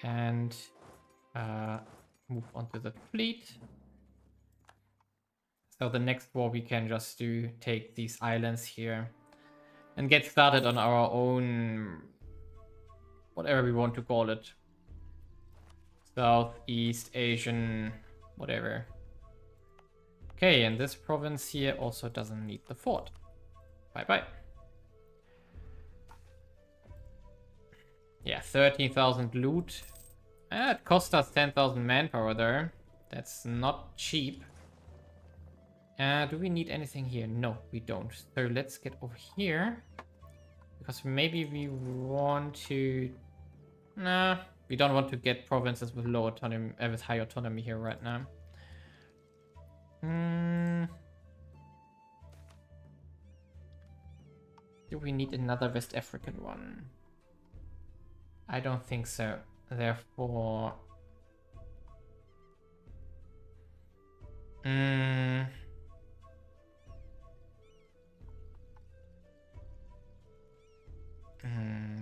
And move on to the fleet. So the next war we can just take these islands here and get started on our own, whatever we want to call it. Southeast Asian, whatever. Okay, and this province here also doesn't need the fort. Bye-bye. Yeah, 13,000 loot. It cost us 10,000 manpower though. That's not cheap. Do we need anything here? No, we don't. So let's get over here. Because maybe we want to... Nah, we don't want to get provinces with low autonomy, with high autonomy here right now. Do we need another West African one? I don't think so. Therefore...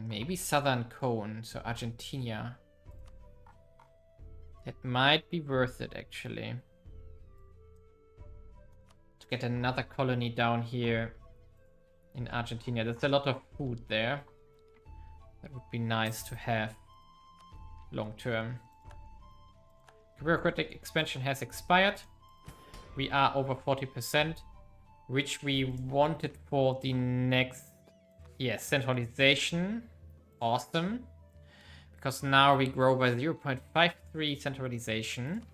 maybe Southern Cone, so Argentina. That might be worth it, actually. To get another colony down here in Argentina. There's a lot of food there. That would be nice to have long term. Bureaucratic expansion has expired. We are over 40%, which we wanted for the next... Yes, centralization. Awesome. Because now we grow by 0.53 centralization.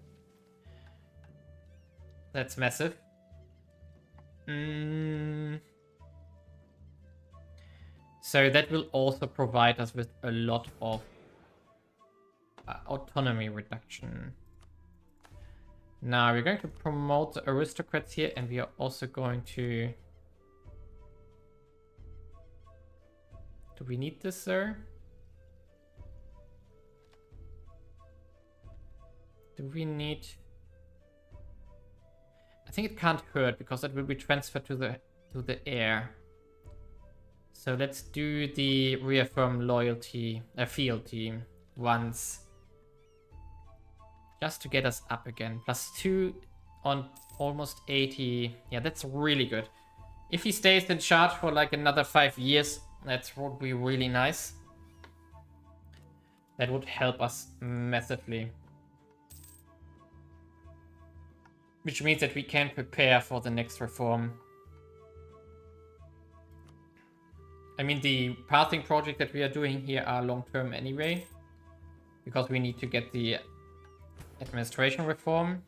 That's massive. So that will also provide us with a lot of autonomy reduction. Now we're going to promote the aristocrats here, and we are also going to... Do we need this, sir? Do we need... I think it can't hurt because it will be transferred to the heir. So let's do the reaffirm loyalty, fealty once. Just to get us up again. +2 on almost 80. Yeah, that's really good. If he stays in charge for like another 5 years, that would be really nice. That would help us massively. Which means that we can prepare for the next reform. I mean, the pathing project that we are doing here are long-term anyway. Because we need to get the administration reform.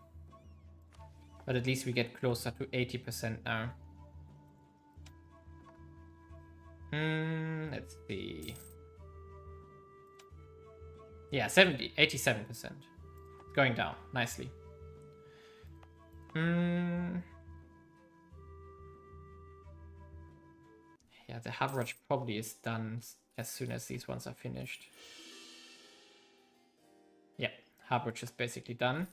But at least we get closer to 80% now. Let's see. Yeah, 87%. It's going down nicely. Yeah, the Harvard probably is done as soon as these ones are finished. Yeah, Harvard is basically done.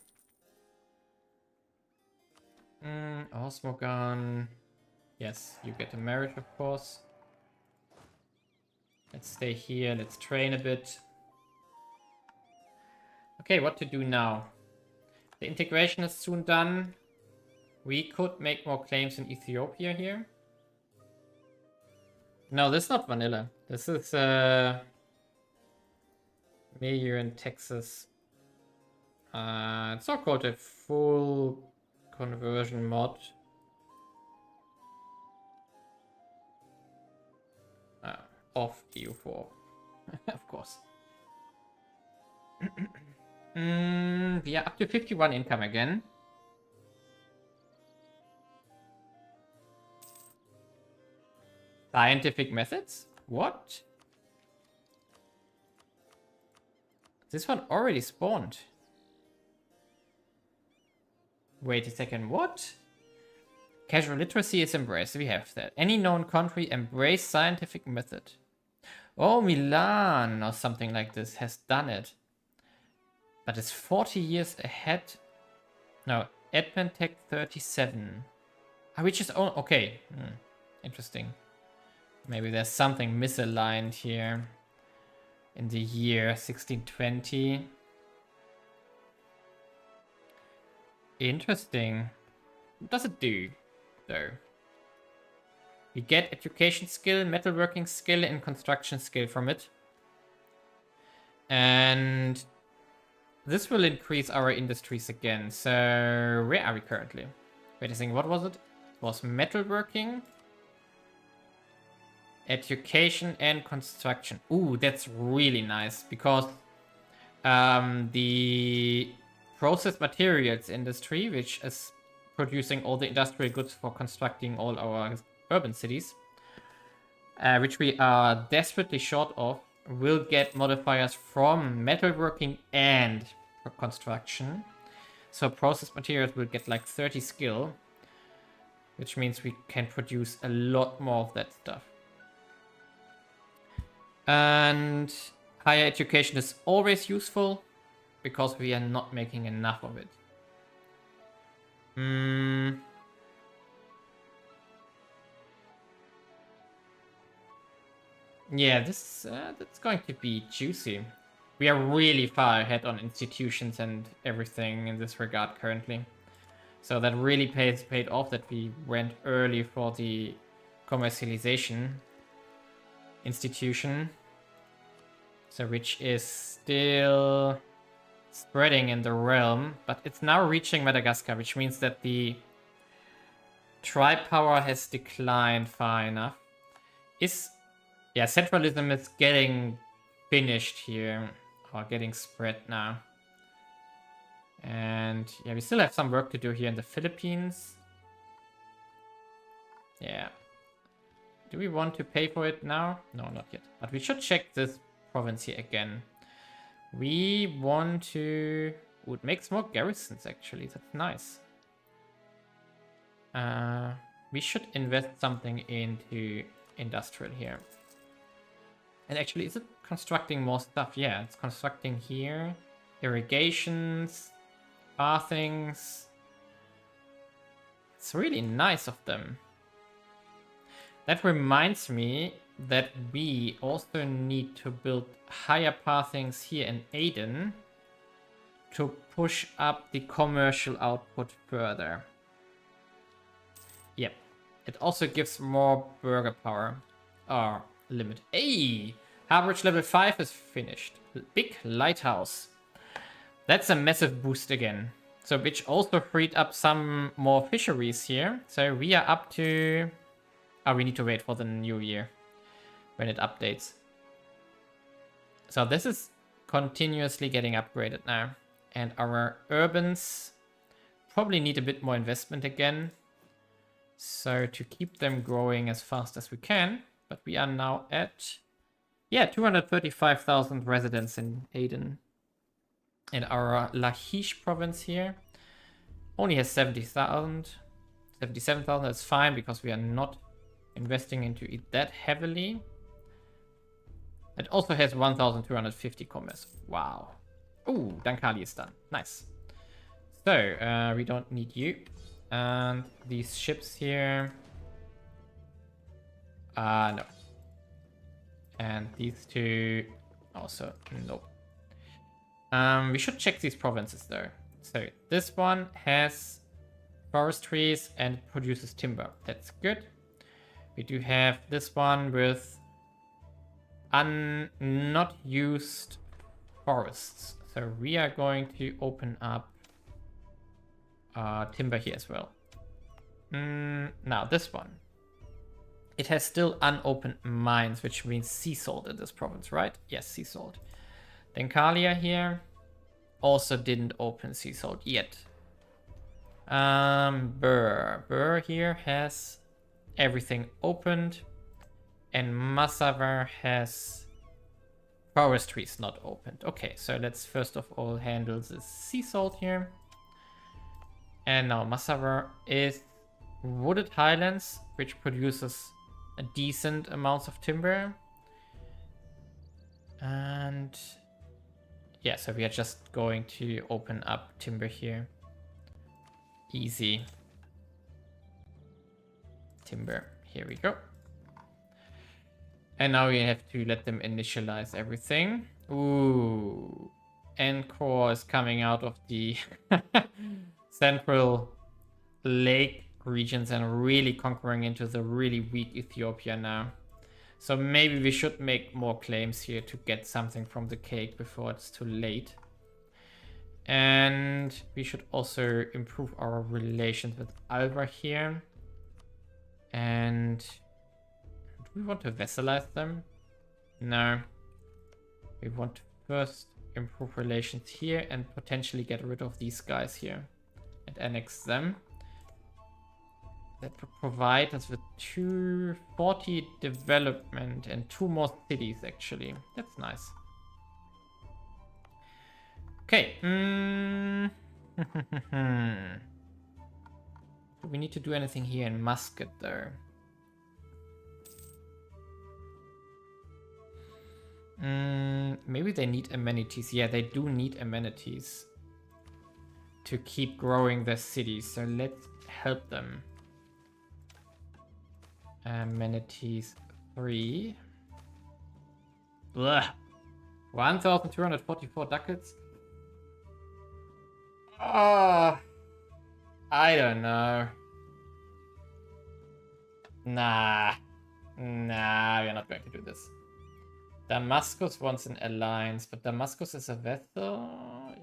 Osmogon. Yes, you get a marriage, of course. Let's stay here. Let's train a bit. Okay, what to do now? The integration is soon done. We could make more claims in Ethiopia here. No, this is not vanilla. This is MEIOU and Taxes. It's not called a full conversion mod. Of EU4. Of course. We are up to 51 income again. Scientific methods? What? This one already spawned. Wait a second, what? Casual literacy is embraced. We have that. Any known country embrace scientific method. Oh, Milan or something like this has done it. But it's 40 years ahead. No, Adventech 37. Which is... Oh, okay. Interesting. Maybe there's something misaligned here. In the year 1620. Interesting. What does it do, though? We get education skill, metalworking skill, and construction skill from it. And this will increase our industries again. So, where are we currently? Wait a second, what was it? It was metalworking. Education and construction. Ooh, that's really nice because the processed materials industry, which is producing all the industrial goods for constructing all our urban cities, which we are desperately short of, will get modifiers from metalworking and construction. So processed materials will get like 30 skill, which means we can produce a lot more of that stuff. And higher education is always useful because we are not making enough of it. Yeah, that's going to be juicy. We are really far ahead on institutions and everything in this regard currently. So that really paid off that we went early for the commercialization institution. So which is still spreading in the realm, but it's now reaching Madagascar, which means that the tribe power has declined far enough. Yeah, centralism is getting finished here, or getting spread now. And yeah, we still have some work to do here in the Philippines. Yeah. Do we want to pay for it now? No, not yet. But we should check this province here again. We want to... Ooh, it makes more garrisons, actually. That's nice. We should invest something into industrial here. And actually, is it constructing more stuff? Yeah, it's constructing here. Irrigations. Bathings. It's really nice of them. That reminds me that we also need to build higher pathings here in Aden to push up the commercial output further. Yep. It also gives more burger power. Limit. Hey! Harborage level 5 is finished. Big lighthouse. That's a massive boost again. So which also freed up some more fisheries here. So we are up to... we need to wait for the new year when it updates. So this is continuously getting upgraded now. And our urbans probably need a bit more investment again. So to keep them growing as fast as we can. But we are now at, 235,000 residents in Aden. And our Lahish province here only has 70,000. 77,000, that's fine because we are not investing into it that heavily. It also has 1,250 commerce. Wow. Ooh, Dankali is done. Nice. So, we don't need you. And these ships here... no. And these two... also, nope. We should check these provinces though. So, this one has forestries and produces timber. That's good. We do have this one with not used forests. So we are going to open up timber here as well. Now this one. It has still unopened mines, which means sea salt in this province, right? Yes, sea salt. Then Kalia here also didn't open sea salt yet. Burr here has everything opened, and Massavar has forestries not opened. Okay, so let's first of all handle the sea salt here. And now Massavar is wooded highlands, which produces a decent amount of timber. And yeah, so we are just going to open up timber here. Easy. Timber. Here we go. And now we have to let them initialize everything. Ooh. Encore is coming out of the central lake regions and really conquering into the really weak Ethiopia now. So maybe we should make more claims here to get something from the cake before it's too late. And we should also improve our relations with Alva here. And we want to vassalize them? No. We want to first improve relations here and potentially get rid of these guys here and annex them. That would provide us with 240 development and 2 more cities, actually. That's nice. Okay. Do we need to do anything here in Muscat, though? Maybe they need amenities. Yeah, they do need amenities to keep growing their cities. So let's help them. Amenities 3. Ugh. 1,244 ducats. I don't know. Nah, we're not going to do this. Damascus wants an alliance, but Damascus is a vassal.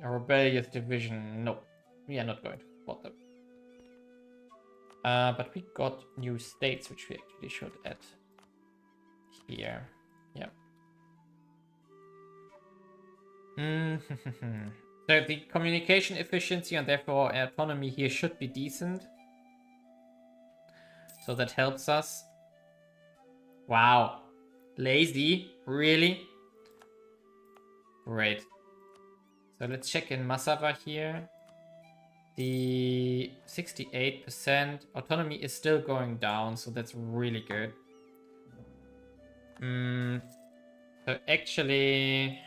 A rebellious division. No, we are not going to support them. But we got new states, which we actually should add here. Yeah. So the communication efficiency and therefore autonomy here should be decent. So that helps us. Wow. Lazy? Really? Great. So let's check in Massawa here. The 68% autonomy is still going down, so that's really good. So actually...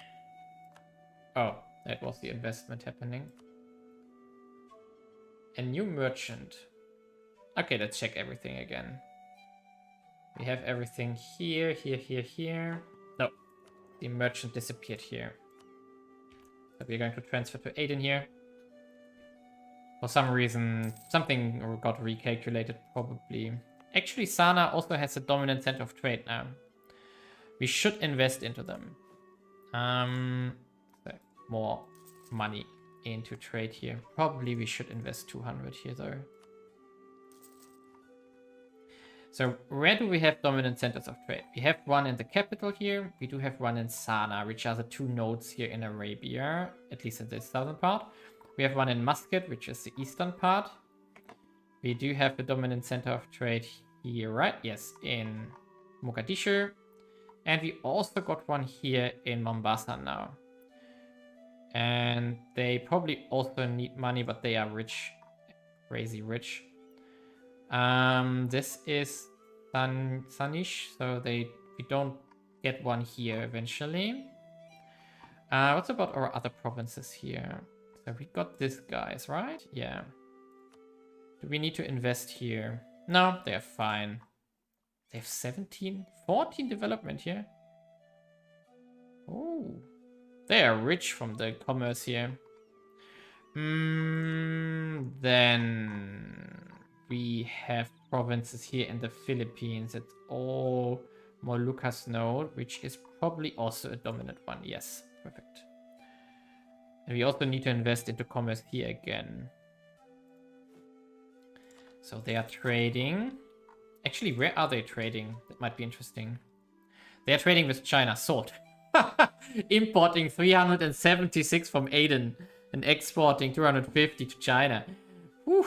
Oh, that was the investment happening. A new merchant. Okay, let's check everything again. We have everything here, here. No, the merchant disappeared here. So we're going to transfer to Aden here. For some reason, something got recalculated, probably. Actually, Sana also has a dominant center of trade now. We should invest into them. So more money into trade here. Probably we should invest 200 here, though. So where do we have dominant centers of trade? We have one in the capital here. We do have one in Sana, which are the 2 nodes here in Arabia, at least in the southern part. We have one in Muscat, which is the eastern part. We do have the dominant center of trade here, right? Yes, in Mogadishu. And we also got one here in Mombasa now. And they probably also need money, but they are rich. Crazy rich. This is Sanish, so we don't get one here eventually. What about our other provinces here? So we got these guys, right? Yeah. Do we need to invest here? No, they are fine. They have 14 development here. Oh, they are rich from the commerce here. Then we have provinces here in the Philippines. It's all Moluccas node, which is probably also a dominant one. Yes, perfect. And we also need to invest into commerce here again. So they are trading. Actually, where are they trading? That might be interesting. They are trading with China. Salt. Importing 376 from Aden and exporting 250 to China. Whew.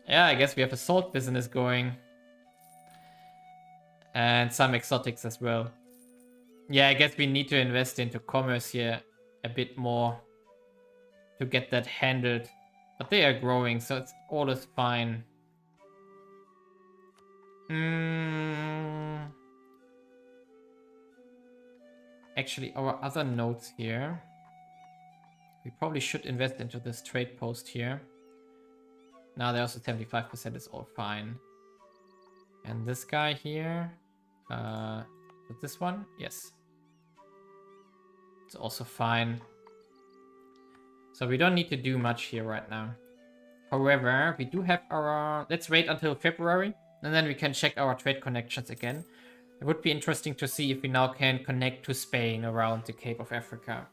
Yeah, I guess we have a salt business going. And some exotics as well. Yeah, I guess we need to invest into commerce here a bit more to get that handled. But they are growing, so it's all is fine. Actually, our other nodes here. We probably should invest into this trade post here. Now they're also 75% is all fine. And this guy here. With this one? Yes. It's also fine. So we don't need to do much here right now. However, we do have our... Let's wait until February. And then we can check our trade connections again. It would be interesting to see if we now can connect to Spain around the Cape of Africa.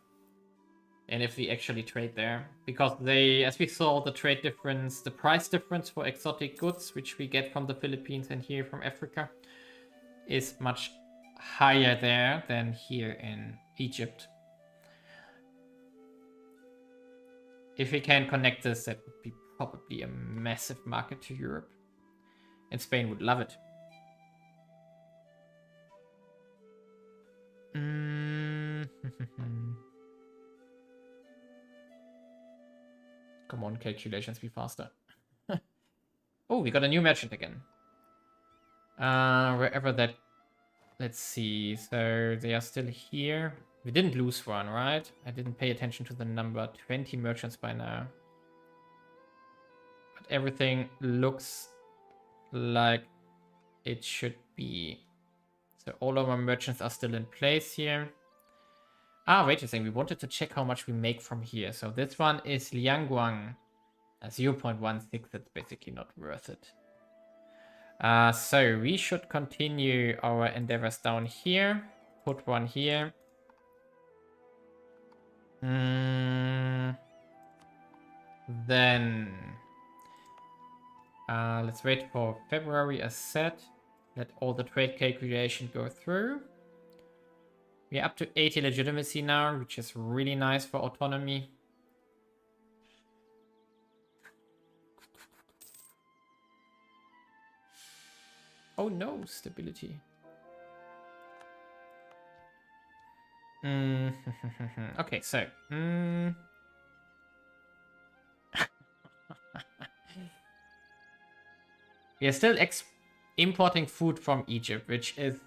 And if we actually trade there. Because they, as we saw, the trade difference, the price difference for exotic goods, which we get from the Philippines and here from Africa, is much higher there than here in Egypt. If we can connect this, that would be probably a massive market to Europe. And Spain would love it. Come on, calculations, be faster. Oh, we got a new merchant again. Wherever that... Let's see. So they are still here. We didn't lose one, right? I didn't pay attention to the number. 20 merchants by now. But everything looks like it should be. So all of our merchants are still in place here. Ah, wait a second. We wanted to check how much we make from here. So this one is Liangguang. 0.16. That's basically not worth it. So we should continue our endeavors down here. Put one here. Then let's wait for February as set. Let all the trade calculation go through. We're up to 80 legitimacy now, which is really nice for autonomy. Oh no, stability. Okay, so. We are still importing food from Egypt, which is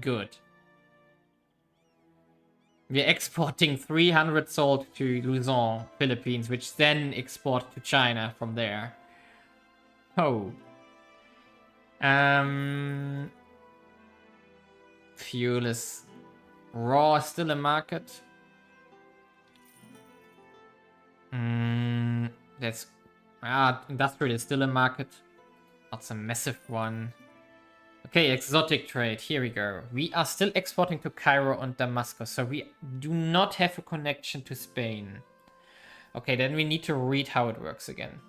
good. We're exporting 300 salt to Luzon, Philippines, which then export to China from there. Oh. Fuel is raw, still a market. That's industrial is still a market. Not a massive one. Okay, exotic trade. Here we go. We are still exporting to Cairo and Damascus, so we do not have a connection to Spain. Okay, then we need to read how it works again.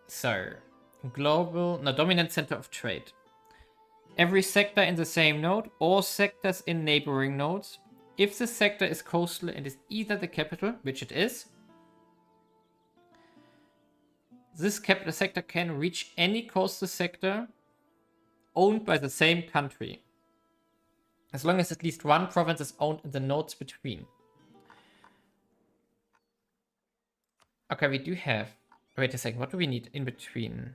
So, dominant center of trade. Every sector in the same node, or sectors in neighboring nodes. If the sector is coastal and is either the capital, which it is, this capital sector can reach any coastal sector owned by the same country, as long as at least one province is owned in the nodes between. Okay, we do have... Wait a second, what do we need in between?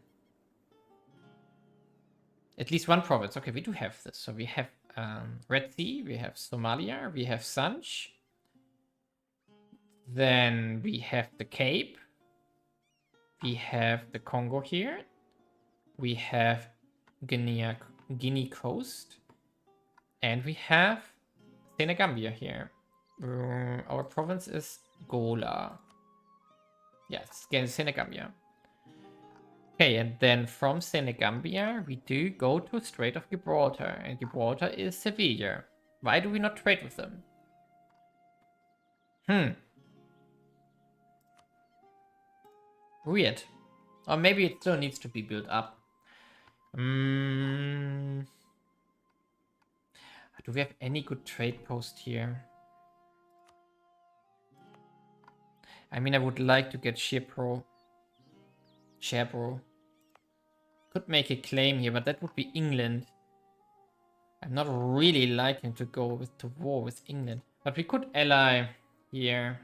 At least one province. Okay, we do have this. So we have Red Sea, we have Somalia, we have Sanj. Then we have the Cape. We have the Congo here. We have Guinea Coast. And we have Senegambia here. Our province is Gola. Yes, Senegambia. Okay, and then from Senegambia, we do go to Strait of Gibraltar. And Gibraltar is Sevilla. Why do we not trade with them? Weird. Or maybe it still needs to be built up. Do we have any good trade post here? I mean, I would like to get Cherbourg. Could make a claim here, but that would be England. I'm not really liking to go to war with England. But we could ally here.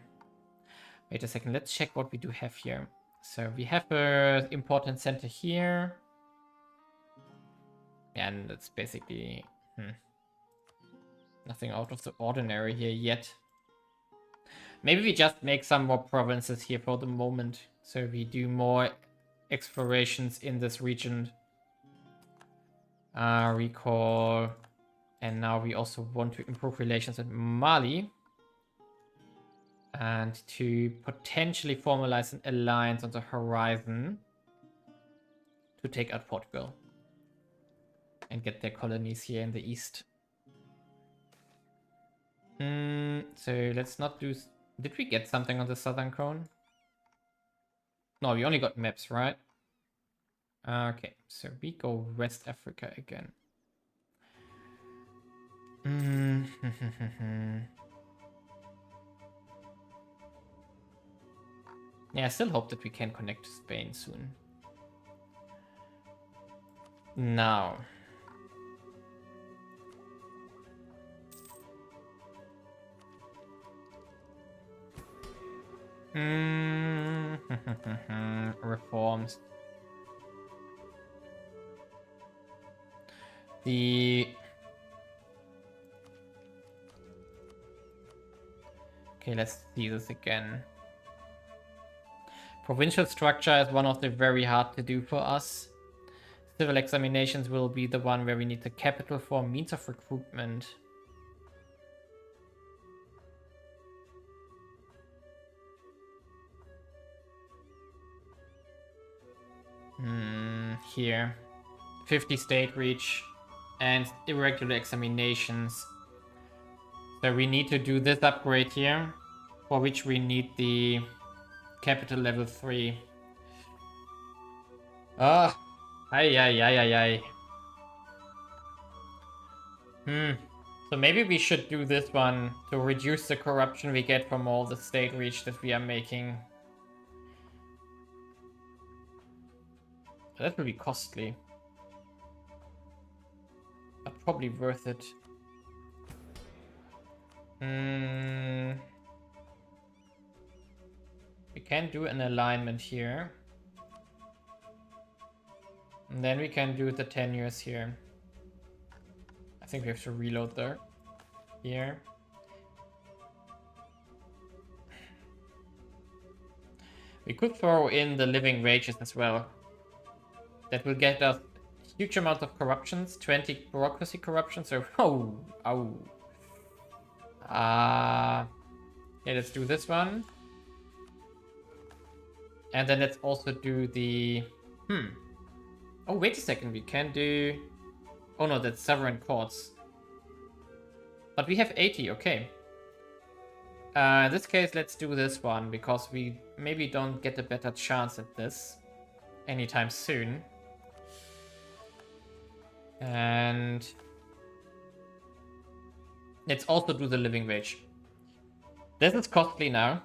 Wait a second, let's check what we do have here. So we have an important center here. And it's basically nothing out of the ordinary here yet. Maybe we just make some more provinces here for the moment. So we do more explorations in this region. Recall. And now we also want to improve relations with Mali. And to potentially formalize an alliance on the horizon. To take out Portugal. And get their colonies here in the east. So let's not do... Did we get something on the southern cone? No, we only got maps, right? Okay, so we go West Africa again. Yeah, I still hope that we can connect to Spain soon. Now. Reforms. Okay, let's see this again. Provincial structure is one of the very hard to do for us. Civil examinations will be the one where we need the capital for means of recruitment. Here. 50 state reach and irregular examinations. So we need to do this upgrade here, for which we need the capital level 3. Ah, ay. So maybe we should do this one to reduce the corruption we get from all the state reach that we are making. That will be costly, but probably worth it. We can do an alignment here. And then we can do the tenures here. I think we have to reload there. Here. We could throw in the living wages as well. That will get us a huge amount of corruptions. 20 bureaucracy corruption. So, yeah, let's do this one. And then let's also do the... Oh, wait a second. We can do... Oh no, that's sovereign courts. But we have 80, okay. In this case, let's do this one, because we maybe don't get a better chance at this anytime soon. And let's also do the living wage. This is costly now.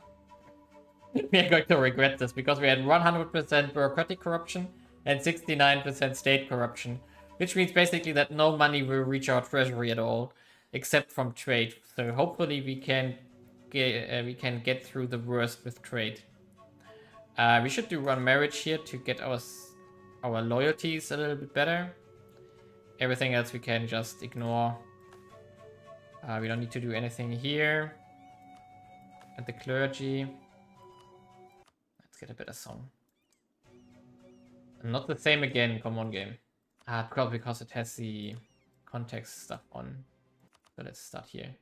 We are going to regret this, because we had 100% bureaucratic corruption and 69% state corruption. Which means basically that no money will reach our treasury at all, except from trade. So hopefully we can get through the worst with trade. We should do one marriage here to get our loyalties a little bit better. Everything else we can just ignore. We don't need to do anything here. And the clergy. Let's get a better song. Not the same again, come on game. Probably because it has the context stuff on. So let's start here.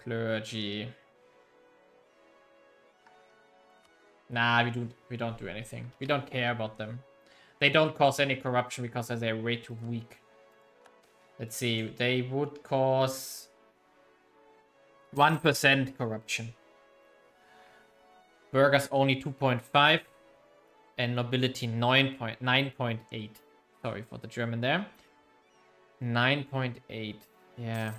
Clergy. Nah, we don't do anything. We don't care about them. They don't cause any corruption because they're way too weak. Let's see, they would cause 1% corruption. Burghers only 2.5 and nobility 9.8. Sorry for the German there. 9.8. Yeah.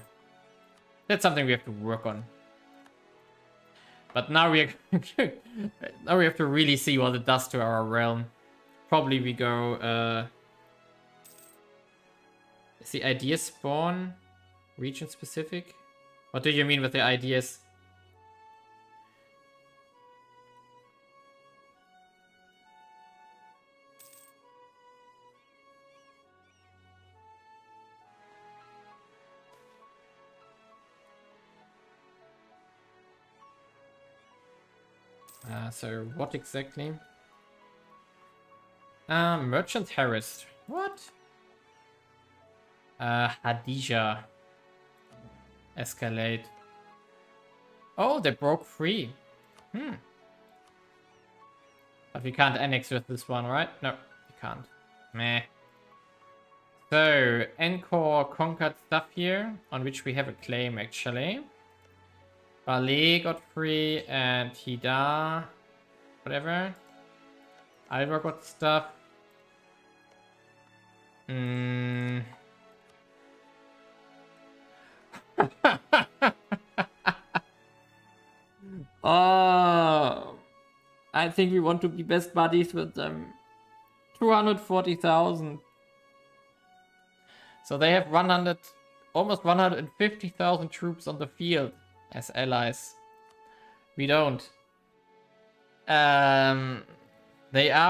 That's something we have to work on. But now we have to really see what it does to our realm. Probably we go is the idea spawn region specific? What do you mean with the ideas? So what exactly? Merchant harassed. What? Hadija. Escalate. Oh, they broke free. But we can't annex with this one, right? No, we can't. Meh. So, Encore conquered stuff here, on which we have a claim, actually. Ballet got free and Hida, whatever. Alva got stuff. Oh, I think we want to be best buddies with them. 240,000. So they have 100, almost 150,000 troops on the field as allies. We don't. They are,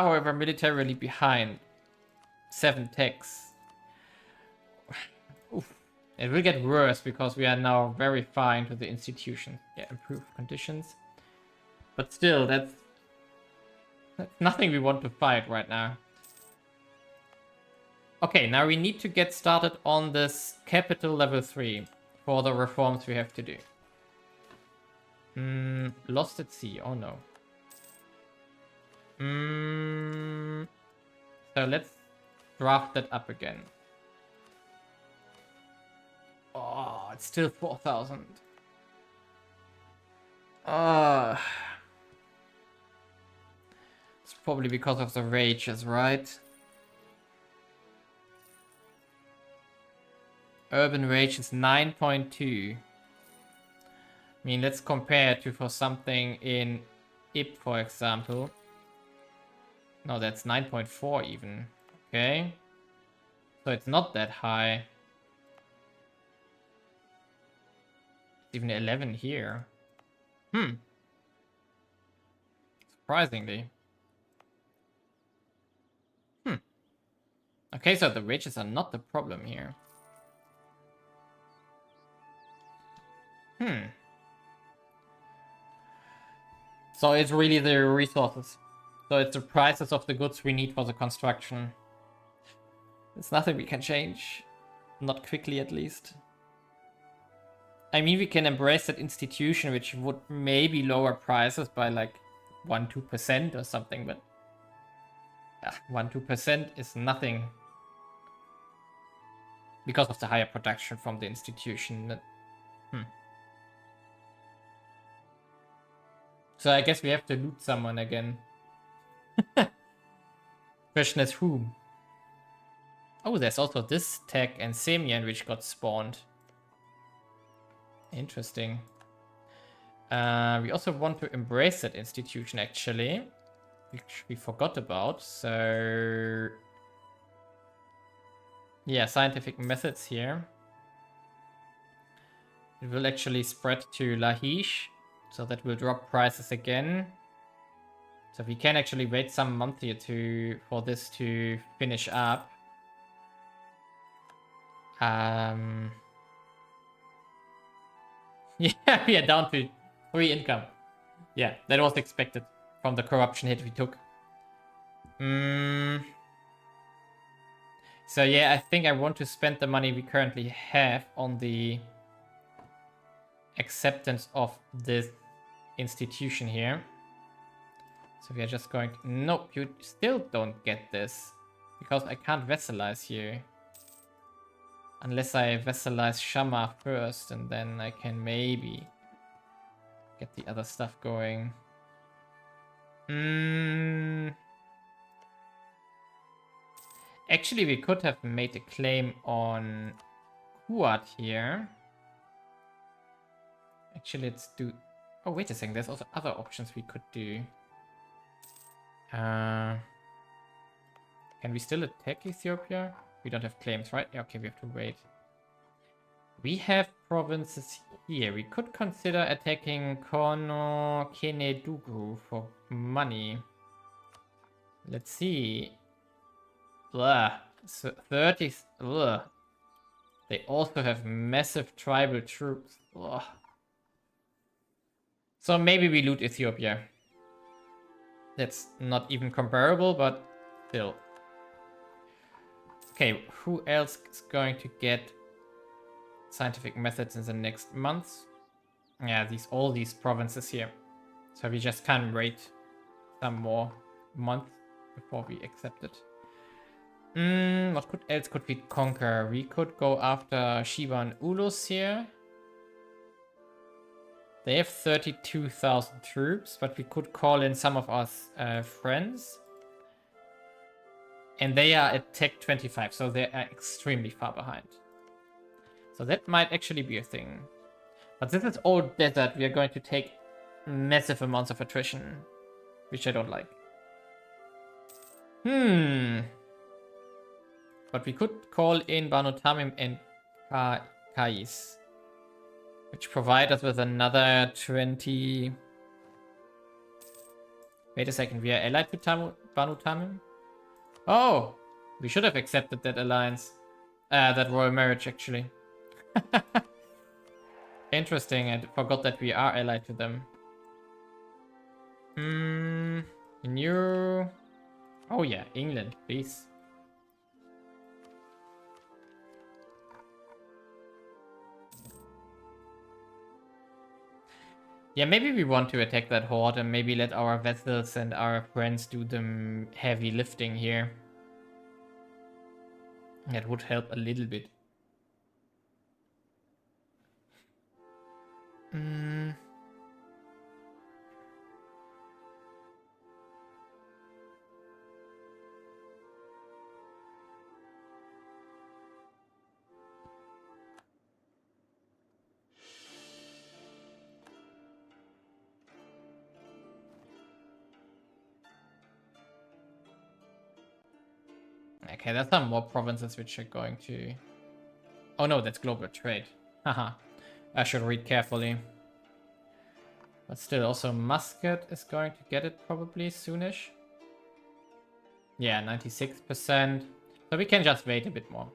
however, militarily behind. 7 techs. Oof. It will get worse because we are now very far into the institution. Yeah, improved conditions. But still, that's nothing we want to fight right now. Okay, now we need to get started on this capital level 3 for the reforms we have to do. Lost at sea, oh no. So let's draft that up again. Oh, it's still 4,000. It's probably because of the rages, right? Urban rage is 9.2. I mean, let's compare to for something in IP, for example. No, that's 9.4 even. Okay. So it's not that high. It's even 11 here. Surprisingly. Okay, so the rages are not the problem here. So it's really the resources. So it's the prices of the goods we need for the construction. It's nothing we can change. Not quickly, at least. I mean, we can embrace that institution, which would maybe lower prices by like 1-2% or something, but 1-2% is nothing because of the higher production from the institution. So I guess we have to loot someone again. Question is whom? Oh, there's also this tech and Semian which got spawned. Interesting. We also want to embrace that institution actually, which we forgot about. So yeah, scientific methods here. It will actually spread to Lahish, so that will drop prices again. So we can actually wait some month here for this to finish up. Yeah, we are down to 3 income. Yeah, that was expected from the corruption hit we took. So yeah, I think I want to spend the money we currently have on the acceptance of this institution here. So we are just going to... Nope, you still don't get this. Because I can't vassalize you. Unless I vassalize Shama first, and then I can maybe get the other stuff going. Actually, we could have made a claim on Kuat here. Actually, let's do... Oh, wait a second. There's also other options we could do. Can we still attack Ethiopia? We don't have claims, right? Okay, we have to wait. We have provinces here. We could consider attacking Kono Kenedugu for money. Let's see. Blah. So 30... Ugh. They also have massive tribal troops. Ugh. So maybe we loot Ethiopia. That's not even comparable, but still. Okay, who else is going to get scientific methods in the next month? Yeah, all these provinces here. So we just can't wait some more months before we accept it. What else could we conquer? We could go after Shiva and Ulus here. They have 32,000 troops, but we could call in some of our friends. And they are at Tech 25, so they are extremely far behind. So that might actually be a thing. But this is all desert. We are going to take massive amounts of attrition, which I don't like. But we could call in Banu Tamim and Kais, which provide us with another 20. Wait a second, we are allied to Banu Tamim? Oh, we should have accepted that alliance. That royal marriage, actually. Interesting, I forgot that we are allied to them. New... Oh yeah, England, please. Yeah, maybe we want to attack that horde and maybe let our vessels and our friends do the heavy lifting here. That would help a little bit. Okay, there's some more provinces which are going to... Oh no, that's global trade. Haha. I should read carefully. But still, also Muscat is going to get it probably soonish. Yeah, 96%. So we can just wait a bit more.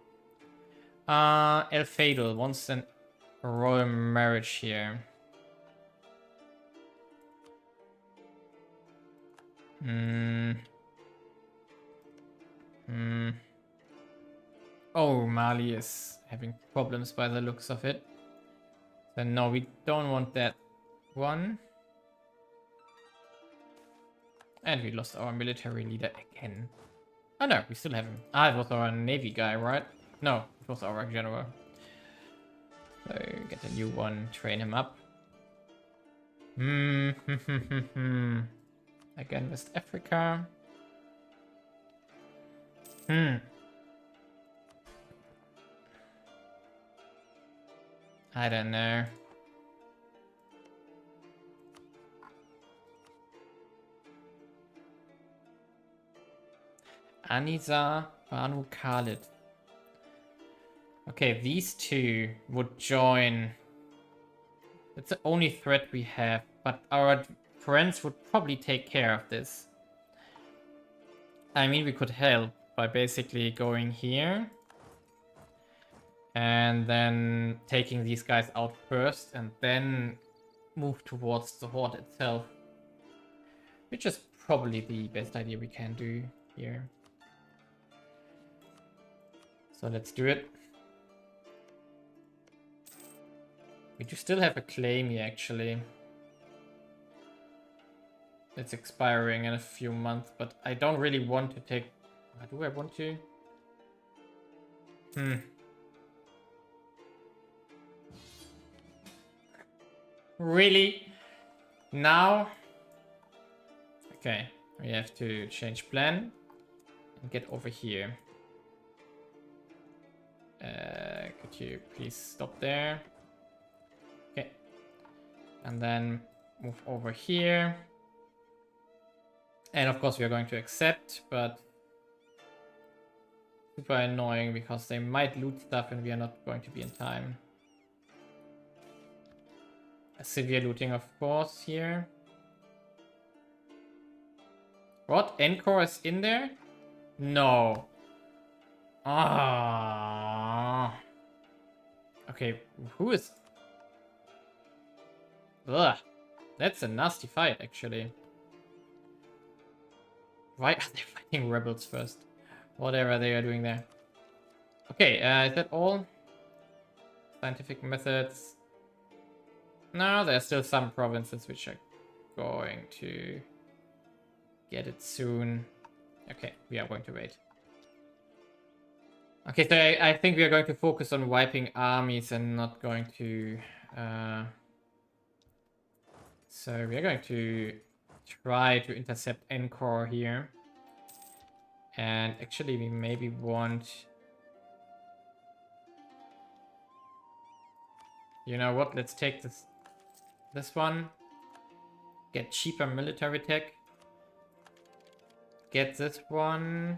El Fadel wants a royal marriage here. Oh, Mali is having problems by the looks of it. So no, we don't want that one. And we lost our military leader again. Oh no, we still have him. Ah, it was our navy guy, right? No, it was our general. So get a new one, train him up. Again, West Africa. I don't know. Anisa, Banu Khalid. Okay, these two would join. That's the only threat we have, but our friends would probably take care of this. I mean, we could help by basically going here and then taking these guys out first and then move towards the horde itself, which is probably the best idea we can do here. So let's do it. We do still have a claim here, actually. It's expiring in a few months, but I don't really want to take... Do I want to? Really? Now? Okay, we have to change plan and get over here. Could you please stop there? Okay. And then move over here. And of course we are going to accept, but super annoying because they might loot stuff and we are not going to be in time. A severe looting, of course, here. What? Encore is in there? No. Ah. Okay, who is... Ugh. That's a nasty fight, actually. Why are they fighting rebels first? Whatever they are doing there. Okay, is that all? Scientific methods. No, there are still some provinces which are going to get it soon. Okay, we are going to wait. Okay, so I think we are going to focus on wiping armies and not going to So we are going to try to intercept Encore here. And actually we maybe want... You know what? Let's take this one. Get cheaper military tech. Get this one.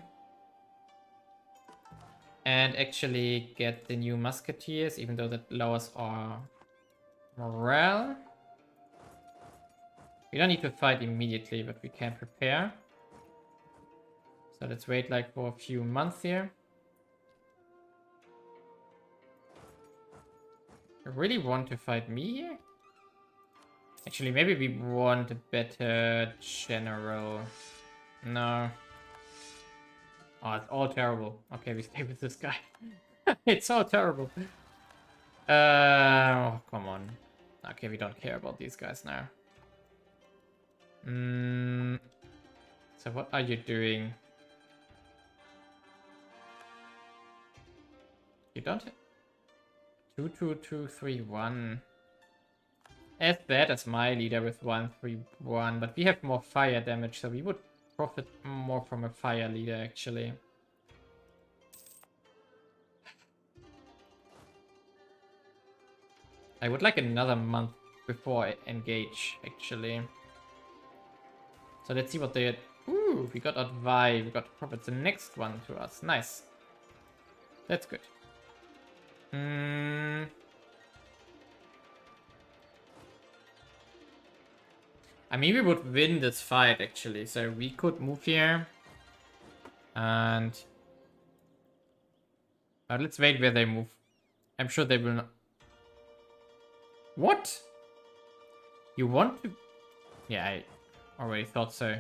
And actually get the new musketeers, even though that lowers our morale. We don't need to fight immediately, but we can prepare. So let's wait like for a few months here. I really want to fight me here? Actually, maybe we want a better general. No. Oh, it's all terrible. Okay, we stay with this guy. It's so terrible. Oh, come on. Okay, we don't care about these guys now. So what are you doing? You don't... 22231. As bad as my leader with 131, but we have more fire damage, so we would profit more from a fire leader actually. I would like another month before I engage actually. So let's see what they... Ooh, we got Advai, we got profit the next one to us. Nice. That's good. I mean, we would win this fight, actually. So we could move here. And... let's wait where they move. I'm sure they will not... What? You want to... Yeah, I already thought so.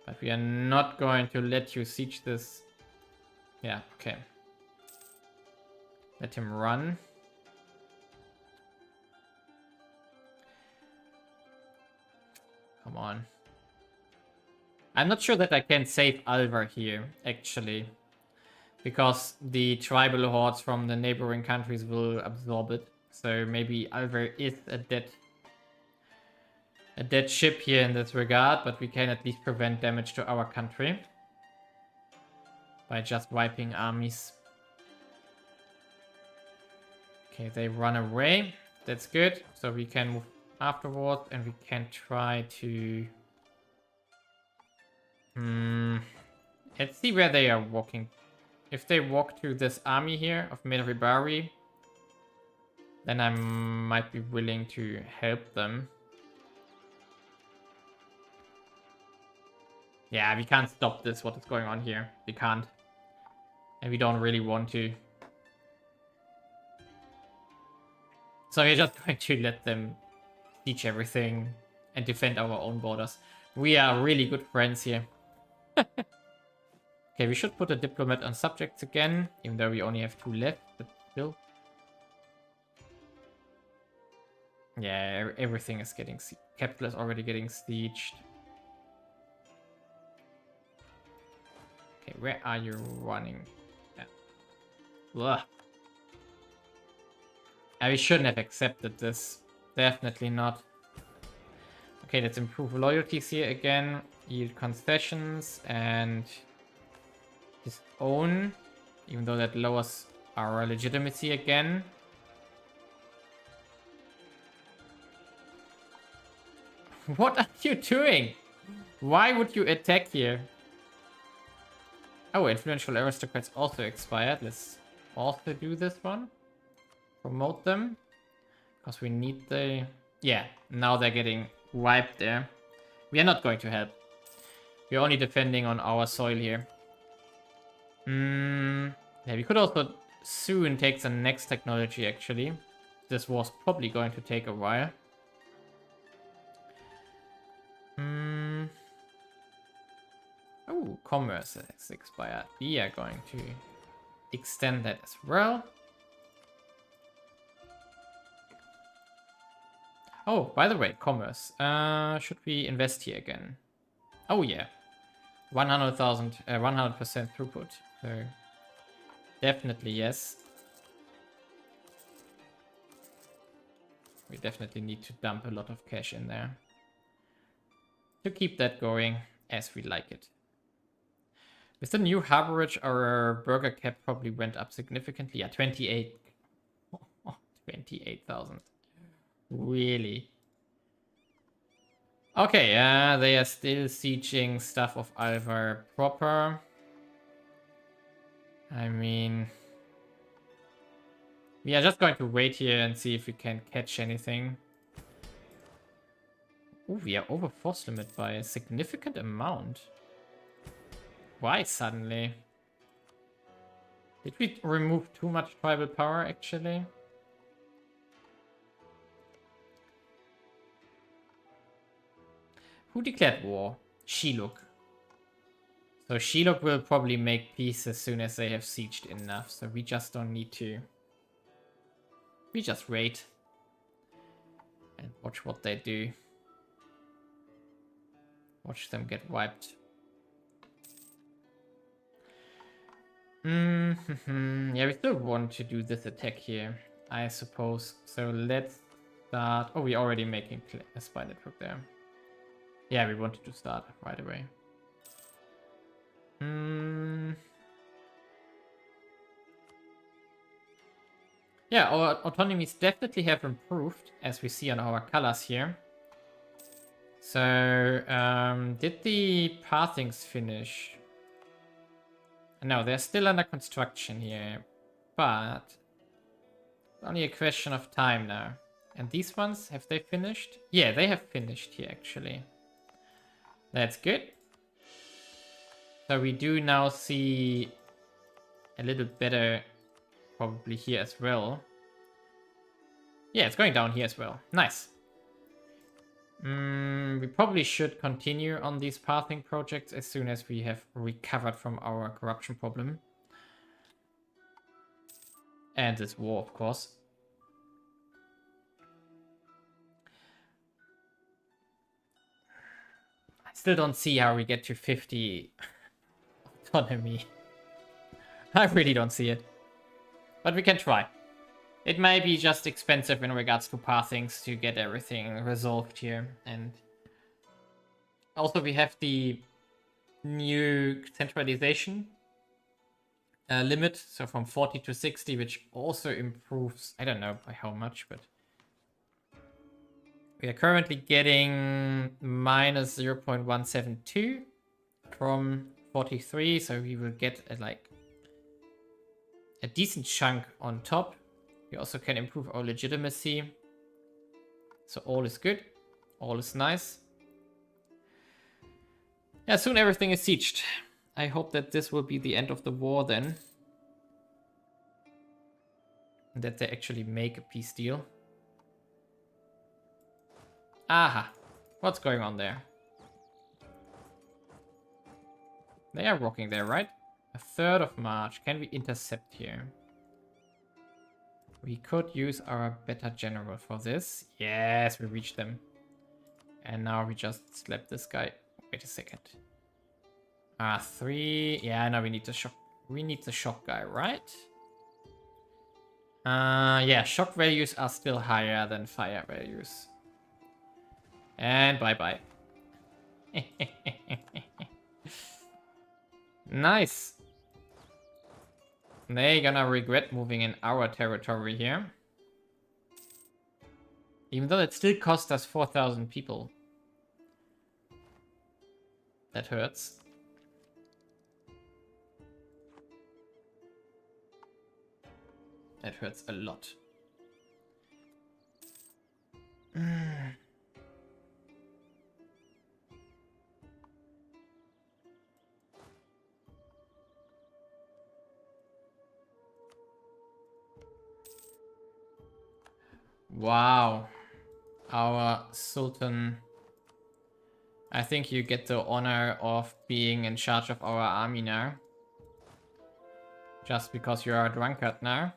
But we are not going to let you siege this. Yeah, okay. Let him run. Come on. I'm not sure that I can save Alvar here, actually. Because the tribal hordes from the neighboring countries will absorb it. So maybe Alvar is a dead ship here in this regard, but we can at least prevent damage to our country. By just wiping armies. Okay, they run away. That's good. So we can move afterwards and we can try to... Let's see where they are walking. If they walk to this army here of Meribari, then I might be willing to help them. Yeah, we can't stop this, what is going on here. We can't. And we don't really want to. So we're just going to let them teach everything and defend our own borders. We are really good friends here. Okay, we should put a diplomat on subjects again, even though we only have 2 left, but still. Yeah, everything is getting... Capital is already getting sieged. Okay, where are you running? Yeah. We shouldn't have accepted this. Definitely not. Okay, let's improve loyalties here again. Yield concessions and disown. Even though that lowers our legitimacy again. What are you doing? Why would you attack here? Oh, influential aristocrats also expired. Let's also do this one. Promote them. Because we need the... Yeah, now they're getting wiped there. We are not going to help. We're only defending on our soil here. Yeah, we could also soon take the next technology, actually. This was probably going to take a while. Oh, commerce has expired. We are going to extend that as well. Oh, by the way, commerce. Should we invest here again? Oh yeah, 100,000, 100% throughput. So definitely yes. We definitely need to dump a lot of cash in there to keep that going as we like it. With the new harborage, our burger cap probably went up significantly. Yeah, 28. 28,000. Really? Okay, they are still sieging stuff of Alvar proper. I mean, we are just going to wait here and see if we can catch anything. Ooh, we are over force limit by a significant amount. Why suddenly? Did we remove too much tribal power, actually? Who declared war? Shiluk. So Shiluk will probably make peace as soon as they have sieged enough, so we just don't need to. We just wait. And watch what they do. Watch them get wiped. Yeah, we still want to do this attack here, I suppose. So let's start. Oh, we're already making a spy network there. Yeah, we wanted to start right away. Yeah, our autonomies definitely have improved, as we see on our colors here. So, did the pathings finish? No, they're still under construction here, but only a question of time now. And these ones, have they finished? Yeah, they have finished here, actually. That's good. So we do now see a little better probably here as well. Yeah, it's going down here as well. Nice. We probably should continue on these pathing projects as soon as we have recovered from our corruption problem. And this war, of course. I still don't see how we get to 50 autonomy. I really don't see it. But we can try. It may be just expensive in regards to pathings to get everything resolved here. And also we have the new centralization limit. So from 40 to 60, which also improves, I don't know by how much, but we are currently getting minus 0.172 from 43. So we will get a decent chunk on top. We also can improve our legitimacy. So all is good. All is nice. Yeah, soon everything is sieged. I hope that this will be the end of the war then. And that they actually make a peace deal. Aha. What's going on there? They are walking there, right? A 3rd of March. Can we intercept here? We could use our beta general for this. Yes, we reached them. And now we just slap this guy. Wait a second. 3. Yeah, now we need the shock. We need the shock guy, right? Yeah, shock values are still higher than fire values. And bye-bye. Nice. They're gonna regret moving in our territory here. Even though it still cost us 4,000 people. That hurts. That hurts a lot. Wow. Our Sultan. I think you get the honor of being in charge of our army now. Just because you are a drunkard now.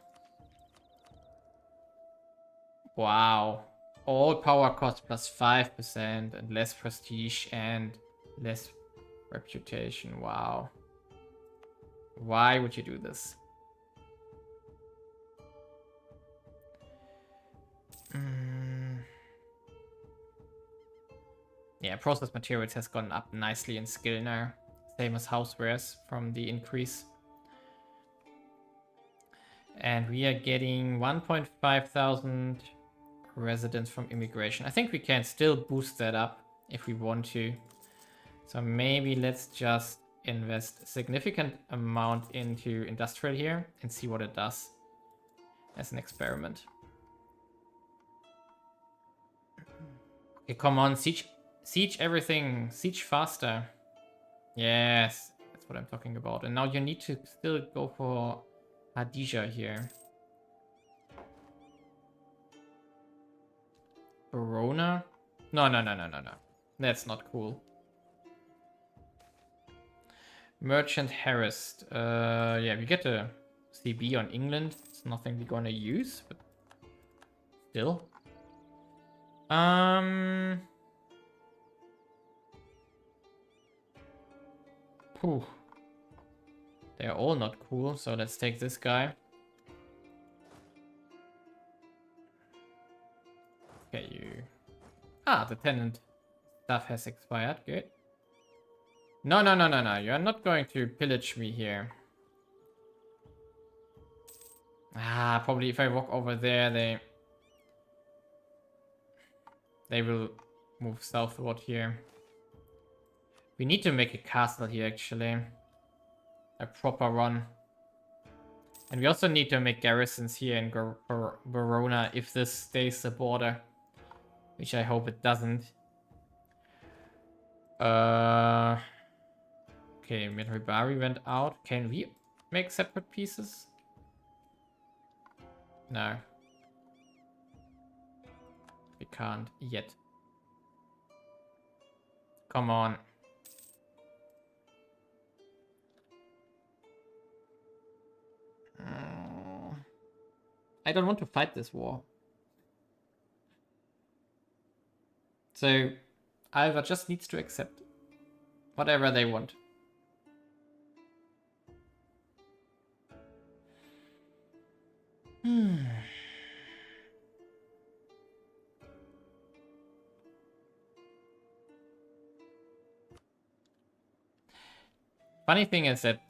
Wow. All power cost plus 5% and less prestige and less reputation. Wow. Why would you do this? Yeah, processed materials has gone up nicely in skill now. Same as housewares from the increase. And we are getting 1.5 thousand residents from immigration. I think we can still boost that up if we want to. So maybe let's just invest a significant amount into industrial here and see what it does as an experiment. Okay, come on, siege everything, siege faster. Yes, that's what I'm talking about. And now you need to still go for Hadija here. Verona? No. That's not cool. Merchant harassed. Yeah, we get a CB on England. It's nothing we're gonna use, but still. Phew. They're all not cool, so let's take this guy. Okay, you... Ah, the tenant stuff has expired. Good. No. You're not going to pillage me here. Ah, probably if I walk over there, they will move southward here. We need to make a castle here, actually. A proper run. And we also need to make garrisons here in Verona if this stays the border. Which I hope it doesn't. Okay, Midribari went out. Can we make separate pieces? No. We can't yet. Come on. I don't want to fight this war. So, Alva just needs to accept whatever they want. Funny thing is that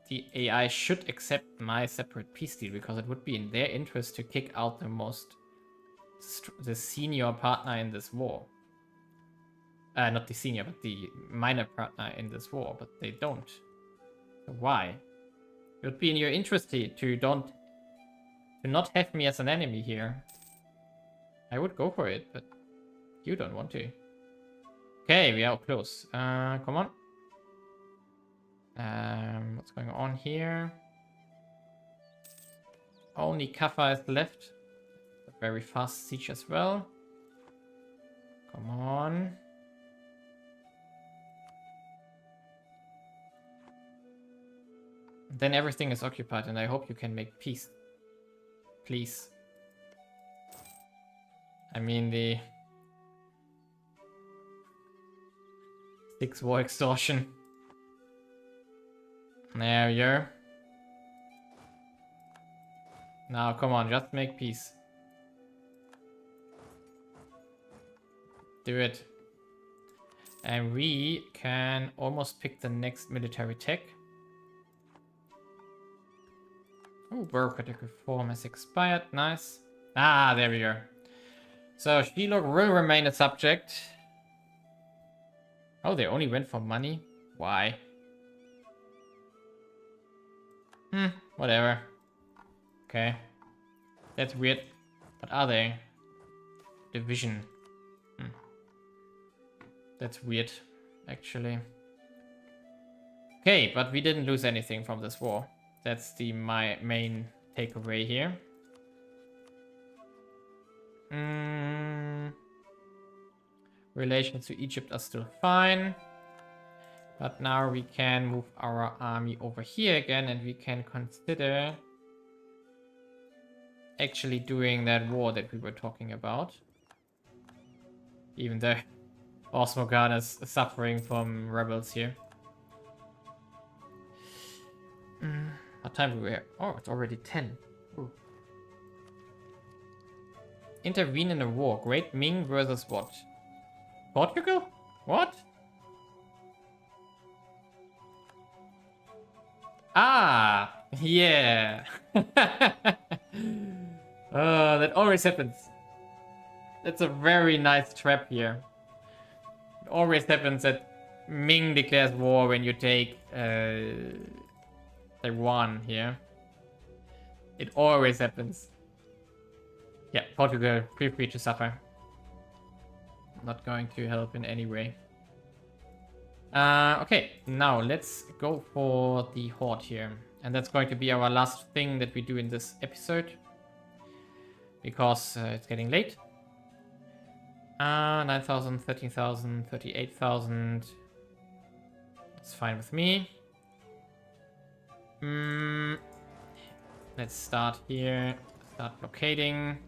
the AI should accept my separate peace deal because it would be in their interest to kick out the senior partner in this war. Not the senior, but the minor partner in this war, but they don't. So why? It would be in your interest to not have me as an enemy here. I would go for it, but you don't want to. Okay, we are close. Come on. What's going on here? Only Kaffa is left. A very fast siege as well. Come on. Then everything is occupied and I hope you can make peace. Please. I mean the 6 war extortion. There we go. Now, come on, just make peace. Do it. And we can almost pick the next military tech. Oh, bureaucratic reform has expired. Nice. Ah, there we go. So, Shilog will remain a subject. Oh, they only went for money? Why? Whatever. Okay. That's weird. What are they? Division. That's weird, actually. Okay, but we didn't lose anything from this war. That's my main takeaway here. Relations to Egypt are still fine. But now we can move our army over here again and we can consider actually doing that war that we were talking about. Even though Osmogan is suffering from rebels here. What time do we have? Oh, it's already 10. Ooh. Intervene in a war. Great Ming versus what? Portugal? What? Ah, yeah. That always happens. That's a very nice trap here. It always happens that Ming declares war when you take Taiwan here. It always happens. Yeah, Portugal, feel free to suffer. Not going to help in any way. Okay, now let's go for the horde here. And that's going to be our last thing that we do in this episode. Because it's getting late. 9,000, 13,000, 38,000. That's fine with me. Let's start here. Start blockading.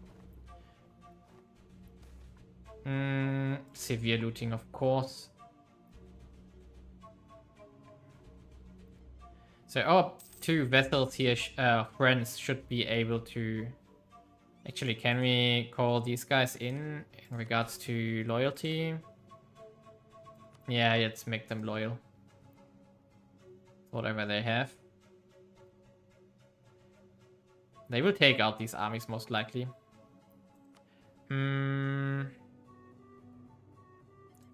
Severe looting, of course. So our two vessels here, friends, should be able to... Actually, can we call these guys in regards to loyalty? Yeah, let's make them loyal. Whatever they have. They will take out these armies most likely.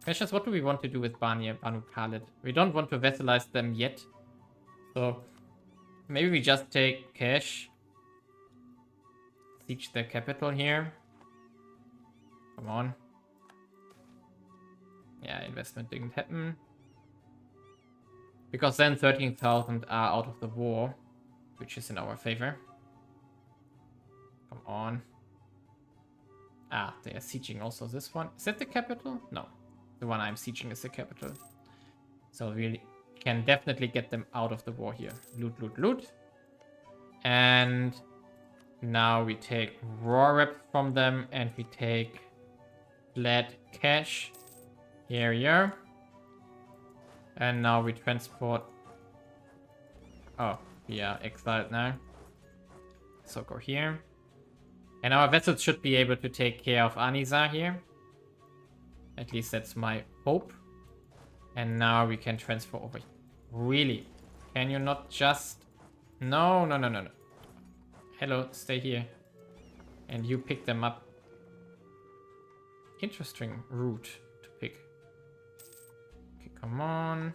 Question is, what do we want to do with Banu Khalid? We don't want to vassalize them yet. So maybe we just take cash. Siege their capital here. Come on. Yeah, investment didn't happen. Because then 13,000 are out of the war, which is in our favor. Come on. Ah, they are sieging also this one. Is that the capital? No. The one I'm sieging is the capital. So we can definitely get them out of the war here. Loot, loot, loot. And now we take raw reps from them and we take flat cash. Here we are. And now we transport... Oh, we are exiled now. So go here. And our vessels should be able to take care of Anisa here. At least that's my hope. And now we can transfer over. Really? Can you not just... No, no, no, no, no. Hello, stay here. And you pick them up. Interesting route to pick. Okay, come on.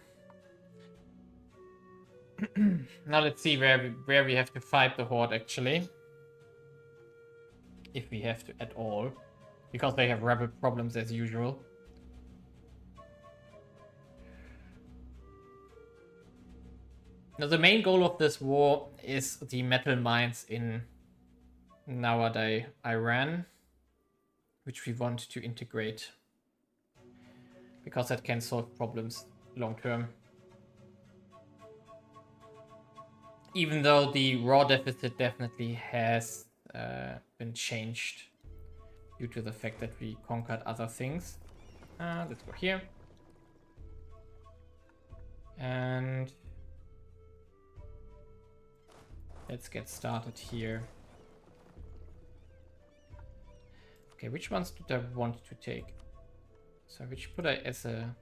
Now let's see where we have to fight the horde actually. If we have to at all. Because they have rebel problems as usual. Now the main goal of this war is the metal mines in nowadays Iran, which we want to integrate. Because that can solve problems long term. Even though the raw deficit definitely has been changed due to the fact that we conquered other things. Let's go here. And let's get started here. Okay, which ones do I want to take? So which put I as a...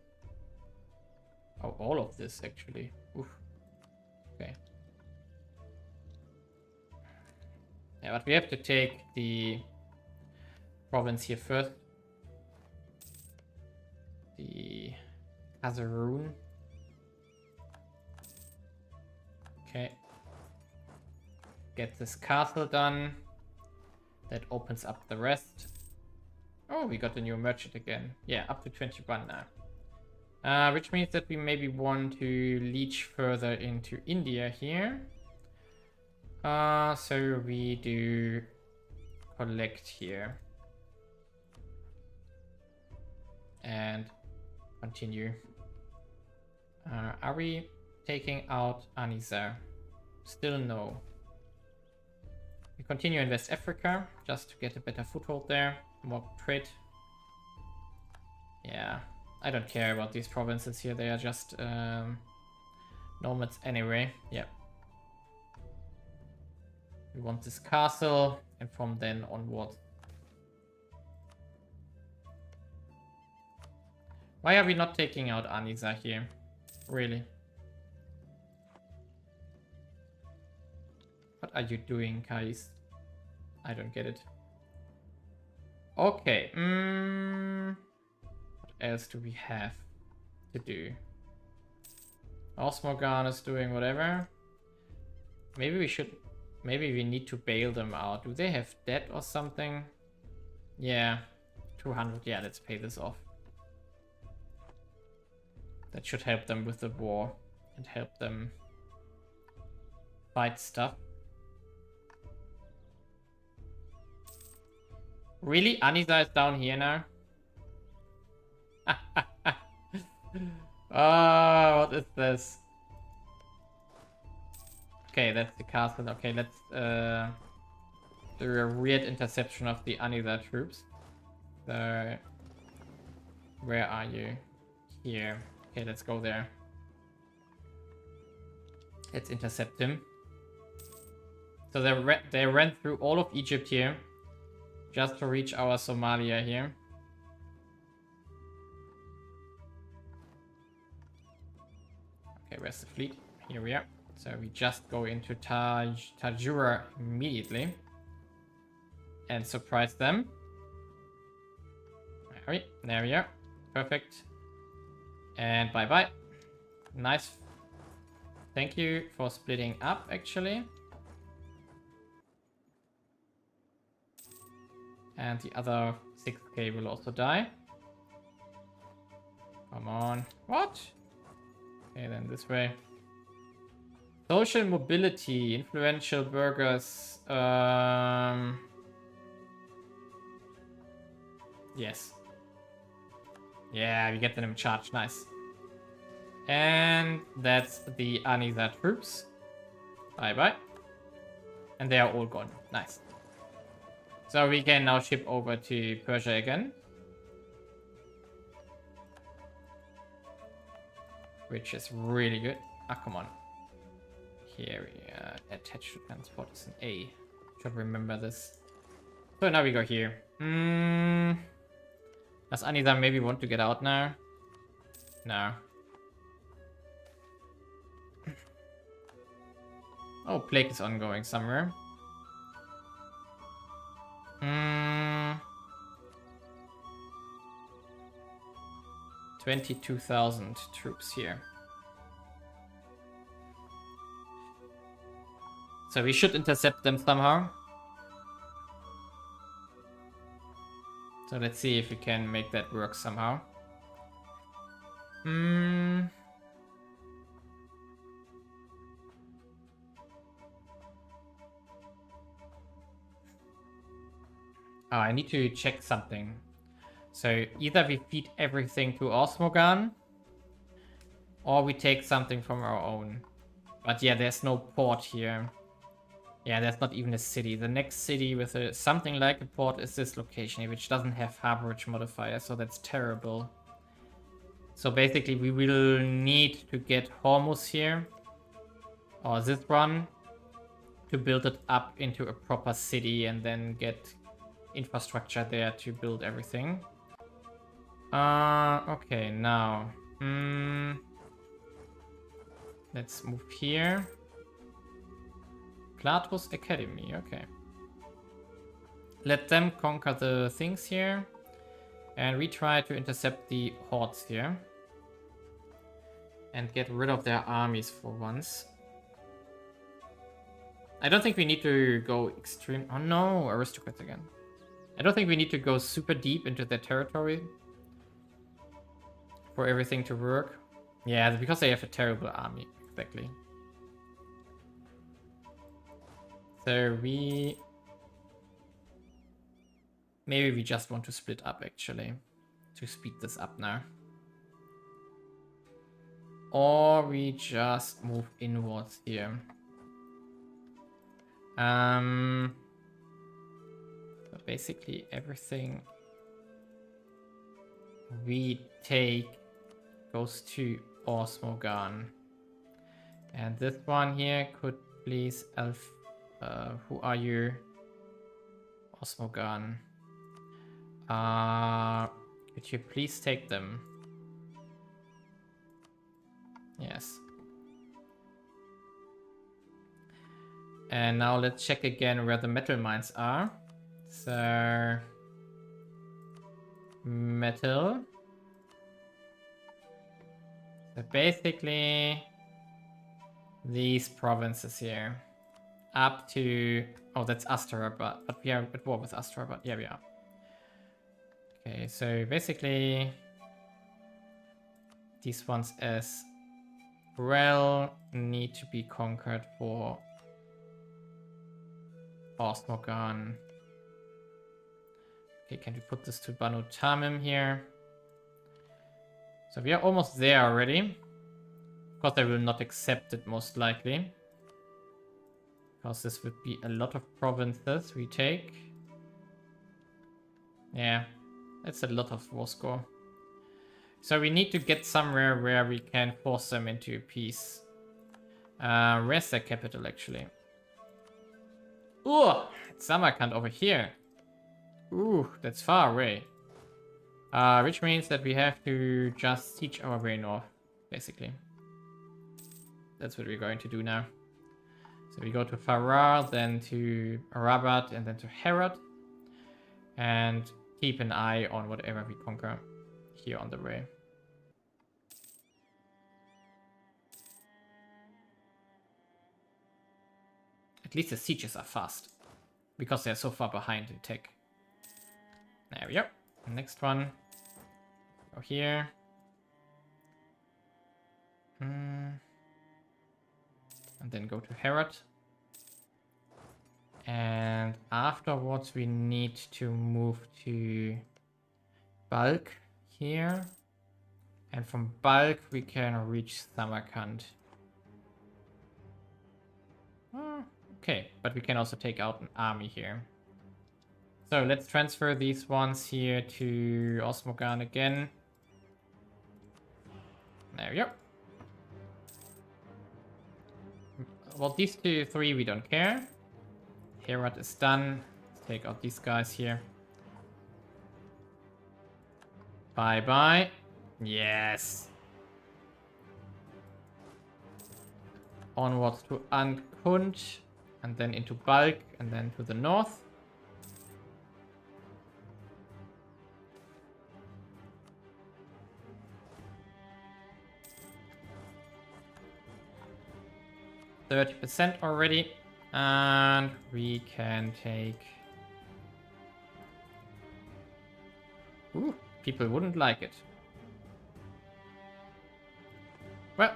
Oh, all of this actually. Oof. Okay. Yeah, but we have to take the province here first. The Kazaroon. Okay. Get this castle done. That opens up the rest. Oh, we got a new merchant again. Yeah, up to 21 now. Which means that we maybe want to leech further into India here. So we do collect here. And continue. Are we taking out Anisa? Still no. We continue in West Africa just to get a better foothold there. More trade. Yeah, I don't care about these provinces here. They are just nomads anyway. Yeah. We want this castle, and from then onwards. Why are we not taking out Anisa here? Really? What are you doing, Kais? I don't get it. Okay. What else do we have to do? Osmogan is doing whatever. Maybe we should... Maybe we need to bail them out. Do they have debt or something? Yeah. 200. Yeah, let's pay this off. That should help them with the war. And help them fight stuff. Really? Anisa is down here now? Oh, what is this? Okay, that's the castle. Okay, let's do a weird interception of the Anisa troops. So, where are you? Here. Okay, let's go there. Let's intercept him. So they ran through all of Egypt here, just to reach our Somalia here. Okay, where's the fleet? Here we are. So we just go into Tajura immediately and surprise them. There we are. Perfect. And bye-bye. Nice. Thank you for splitting up, actually. And the other 6k will also die. Come on. What? Okay, then this way. Social mobility, influential burgers. Yes. Yeah, we get them in charge. Nice. And that's the Anisa troops. Bye-bye. And they are all gone. Nice. So we can now ship over to Persia again. Which is really good. Ah, come on. Here we attach to transport is an A. Should remember this. So now we go here. Does Anisa maybe want to get out now? No. Oh, plague is ongoing somewhere. 22,000 troops here. So we should intercept them somehow. So let's see if we can make that work somehow. Oh, I need to check something. So either we feed everything to Osmogan, or we take something from our own. But yeah, there's no port here. Yeah, there's not even a city. The next city with something like a port is this location, which doesn't have harborage modifier, so that's terrible. So basically we will need to get Hormuz here, or this one, to build it up into a proper city and then get infrastructure there to build everything. Okay, now. Let's move here. Platos Academy, okay. Let them conquer the things here. And we try to intercept the hordes here. And get rid of their armies for once. I don't think we need to go extreme... Oh no, aristocrats again. I don't think we need to go super deep into their territory for everything to work. Yeah, because they have a terrible army, exactly. So maybe we just want to split up, actually, to speed this up now. Or we just move inwards here. So basically everything we take goes to Osmogan. And this one here could please who are you? Osmogan. Could you please take them? Yes. And now let's check again where the metal mines are. So... metal. So basically... these provinces here. Up to... oh, that's Astrabad. But we are at war with Astrabad. Yeah, we are. Okay, so basically... these ones as well need to be conquered for Osmogan. Okay, can we put this to Banu Tamim here? So we are almost there already. Of course, I will not accept it most likely. Because this would be a lot of provinces we take. Yeah, that's a lot of war score. So we need to get somewhere where we can force them into peace. Where's their capital actually? Ooh, it's Samarkand over here. Ooh, that's far away. Which means that we have to just siege our way north, basically. That's what we're going to do now. So we go to Farrar, then to Rabat, and then to Herat. And keep an eye on whatever we conquer here on the way. At least the sieges are fast. Because they're so far behind in tech. There we go. Next one. Go here. And then go to Herat. And afterwards we need to move to Balk here. And from Balk we can reach Samarkand. Okay, but we can also take out an army here. So let's transfer these ones here to Osmogan again. There we go. Well, these three we don't care. Herat is done. Let's take out these guys here. Bye-bye. Yes. Onwards to Ankund. And then into Balk. And then to the north. %30 already. And we can take... ooh, people wouldn't like it. Well,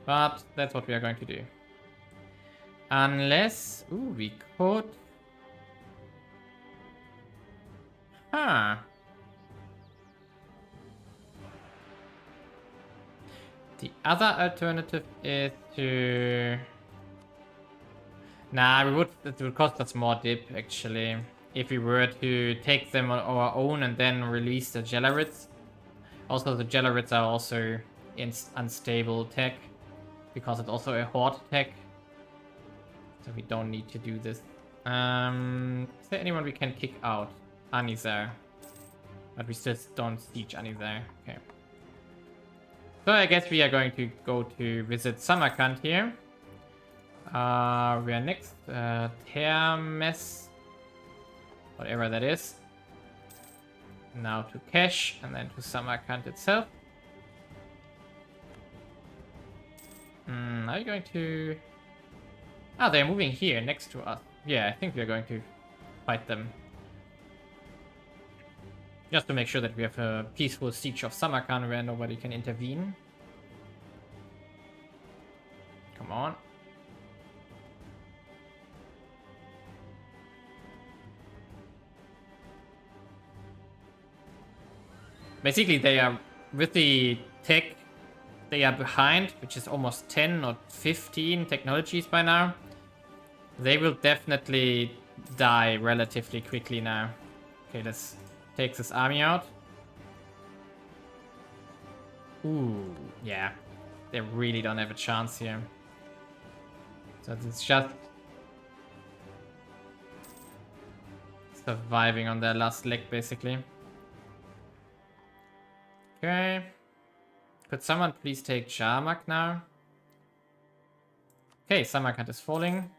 but that's what we are going to do. Unless... ooh, we could... huh. The other alternative is to... nah, it would cost us more dip, actually. If we were to take them on our own and then release the Jelarids. Also, the Jelarids are also in unstable tech. Because it's also a horde tech. So we don't need to do this. Is there anyone we can kick out? Anizar. But we still don't siege Anizar. Okay. So I guess we are going to go to visit Samarkand here. We are next. Termes. Whatever that is. Now to Kesh and then to Samarkand itself. Are you going to... ah, they're moving here next to us. Yeah, I think we're going to fight them. Just to make sure that we have a peaceful siege of Samarkand where nobody can intervene. Come on. Basically, they are, with the tech, they are behind, which is almost 10 or 15 technologies by now. They will definitely die relatively quickly now. Okay, let's take this army out. Ooh, yeah. They really don't have a chance here. So it's just surviving on their last leg, basically. Okay. Could someone please take Jarmak now? Okay, Samarkand is falling.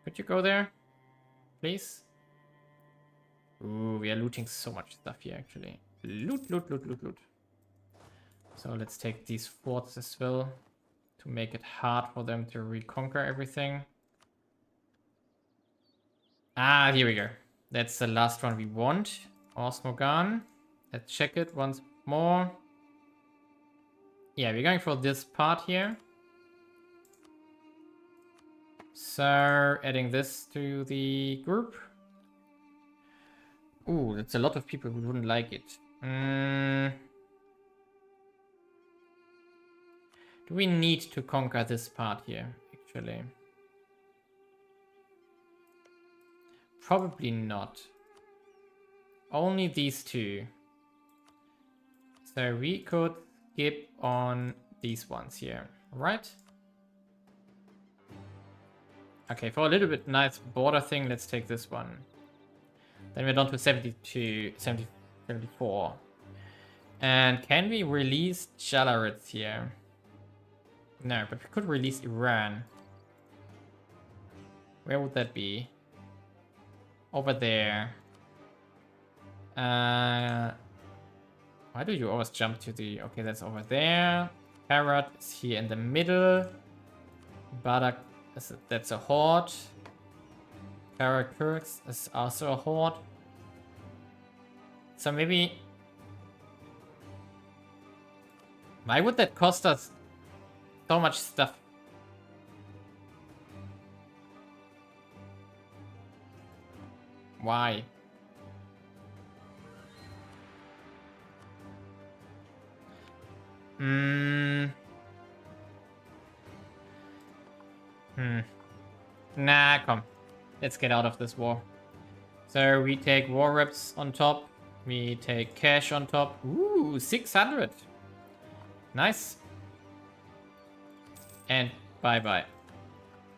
Could you go there? Please? Ooh, we are looting so much stuff here, actually. Loot, loot, loot, loot, loot. So let's take these forts as well to make it hard for them to reconquer everything. Ah, here we go. That's the last one we want. Osmogan. Let's check it once more. Yeah, we're going for this part here. So, adding this to the group. Ooh, that's a lot of people who wouldn't like it. Do we need to conquer this part here, actually? Probably not. Only these two. So we could skip on these ones here, right? Okay, for a little bit nice border thing, let's take this one. Then we're down to 72, 70, 74. And can we release Jalarits here? No, but we could release Iran. Where would that be? Over there. Why do you always jump to the... Okay, that's over there. Parrot is here in the middle. Badak, that's a horde. Karakurks is also a horde. So maybe... Why would that cost us so much stuff? Why? Nah, come. Let's get out of this war. So we take war reps on top. We take cash on top. Ooh, 600. Nice. And bye-bye.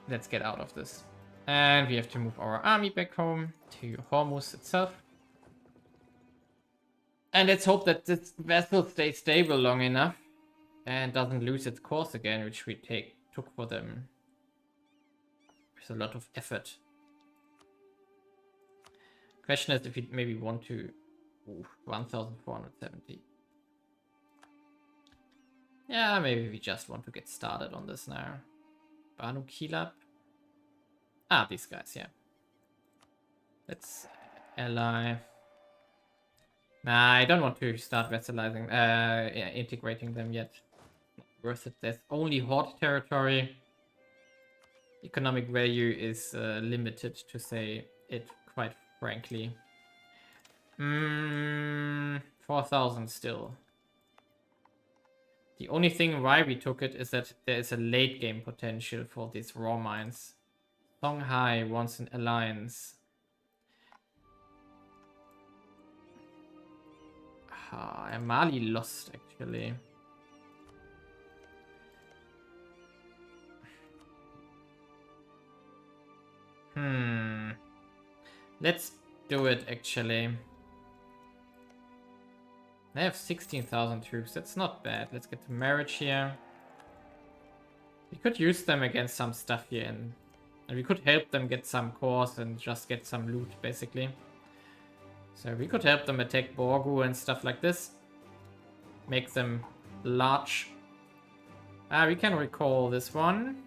Let's get out of this. And we have to move our army back home to Hormuz itself. And let's hope that this vessel stays stable long enough and doesn't lose its course again, which we took for them. There's a lot of effort. Question is if we maybe want to... Ooh, 1,470. Yeah, maybe we just want to get started on this now. Banu Kilab. Ah, these guys, yeah. Let's ally. Nah, I don't want to start vassalizing, yeah, integrating them yet. Not worth it. There's only horde territory. Economic value is limited, to say it quite frankly. 4,000 still. The only thing why we took it is that there is a late game potential for these raw mines. Songhai wants an alliance. Mali lost, actually. Let's do it, actually. They have 16,000 troops. That's not bad. Let's get to marriage here. We could use them against some stuff here, and we could help them get some cores and just get some loot, basically. So we could help them attack Borgu and stuff like this. Make them large. We can recall this one.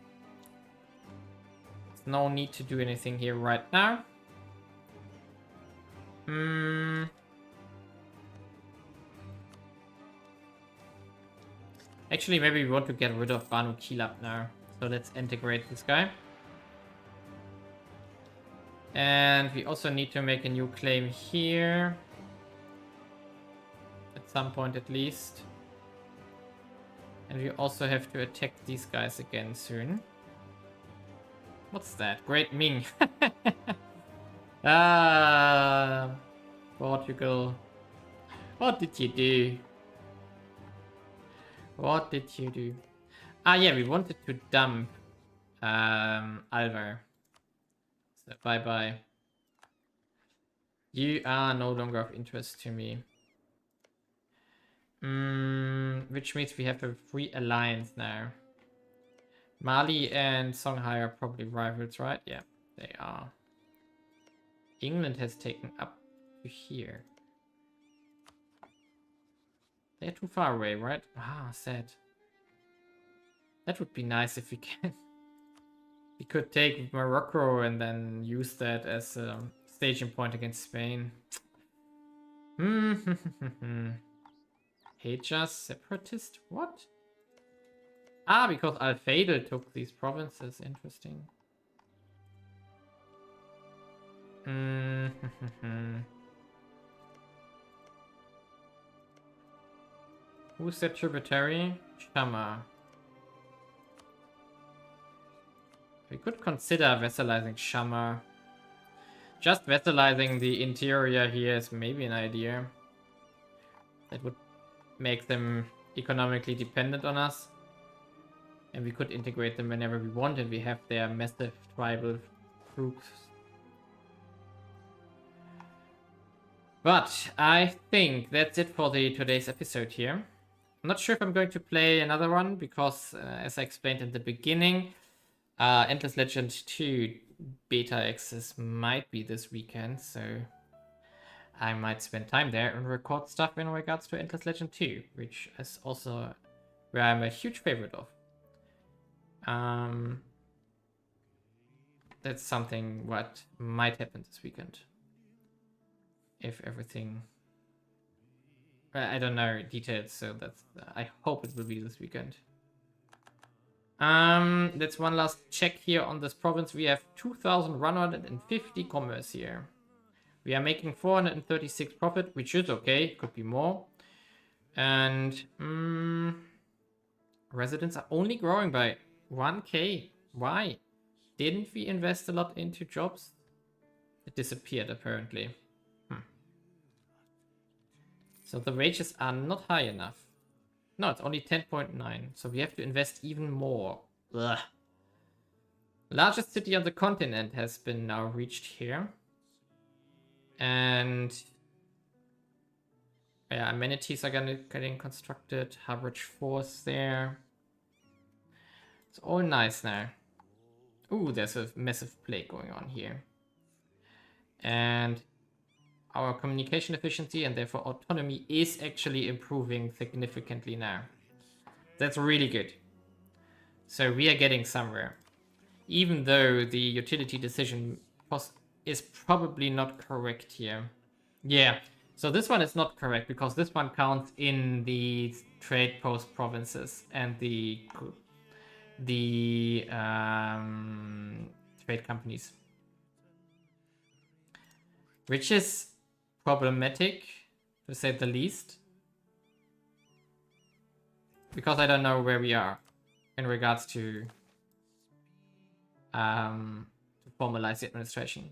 There's no need to do anything here right now. Actually, maybe we want to get rid of Banu Kilab now. So let's integrate this guy. And we also need to make a new claim here. At some point at least. And we also have to attack these guys again soon. What's that? Great Ming. Portugal. What did you do? What did you do? Yeah, we wanted to dump Alvar. So bye-bye. You are no longer of interest to me. Which means we have a free alliance now. Mali and Songhai are probably rivals, right? Yeah, they are. England has taken up to here. They're too far away, right? Ah, sad. That would be nice if we can. We could take Morocco and then use that as a staging point against Spain. Hejaz separatist? What? Ah, because Al-Fadl took these provinces. Interesting. Who's that tributary? Shama. We could consider vassalizing Shama. Just vassalizing the interior here is maybe an idea. That would make them economically dependent on us. And we could integrate them whenever we want, and we have their massive tribal troops. But I think that's it for today's episode here. I'm not sure if I'm going to play another one, because as I explained in the beginning, Endless Legend 2 beta access might be this weekend, so I might spend time there and record stuff in regards to Endless Legend 2, which is also where I'm a huge favorite of. That's something what might happen this weekend. If everything... I don't know details, so that's... I hope it will be this weekend. That's one last check here on this province. We have 2,150 commerce here. We are making 436 profit, which is okay. Could be more. And residents are only growing by 1k. Why? Didn't we invest a lot into jobs? It disappeared apparently. So the wages are not high enough. No, it's only 10.9. So we have to invest even more. Ugh. Largest city on the continent has been now reached here. And yeah, amenities are getting constructed. Harwich Force there. It's all nice now. Ooh, there's a massive plague going on here. And our communication efficiency and therefore autonomy is actually improving significantly now. That's really good. So we are getting somewhere. Even though the utility decision is probably not correct here. Yeah, so this one is not correct because this one counts in the trade post provinces and the trade companies. Which is problematic, to say the least. Because I don't know where we are in regards to formalize the administration.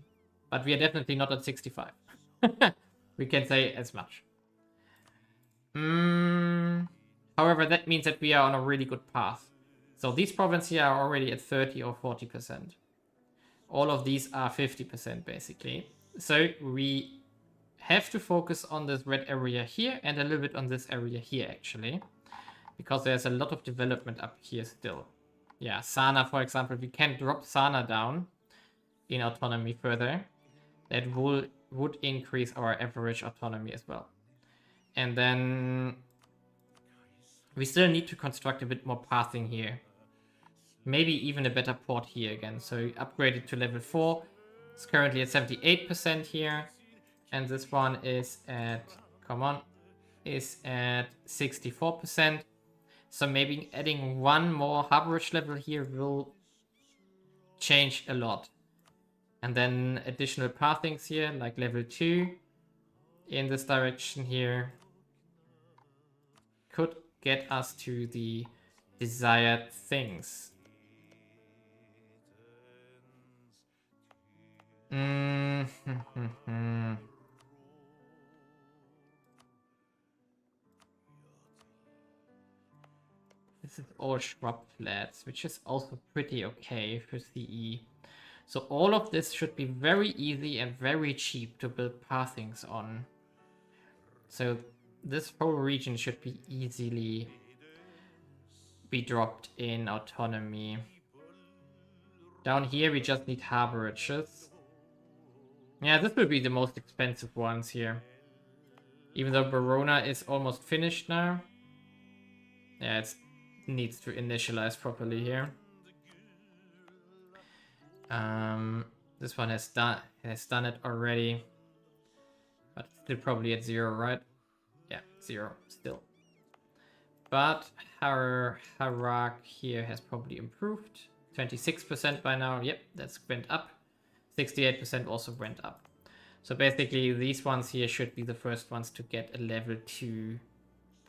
But we are definitely not at 65. We can say as much. However, that means that we are on a really good path. So these provinces here are already at 30 or 40%. All of these are 50% basically. So we have to focus on this red area here and a little bit on this area here actually. Because there's a lot of development up here still. Yeah, Sana, for example, we can drop Sana down in autonomy further. That would increase our average autonomy as well. And then we still need to construct a bit more pathing here. Maybe even a better port here again. So upgrade it to level 4. It's currently at 78% here. And this one is at, come on, is at 64%. So maybe adding one more harborage level here will change a lot. And then additional pathings here, like level 2 in this direction here, could get us to the desired things. This is all shrub flats, which is also pretty okay for CE. So all of this should be very easy and very cheap to build pathings on. So this whole region should be easily be dropped in autonomy. Down here, we just need harbораges. Yeah, this will be the most expensive ones here. Even though Verona is almost finished now. Yeah, it needs to initialize properly here. This one has done it already. But it's still probably at 0, right? Yeah, 0 still. But Harak here has probably improved. 26% by now. Yep, that's went up. 68% also went up. So basically these ones here should be the first ones to get a level 2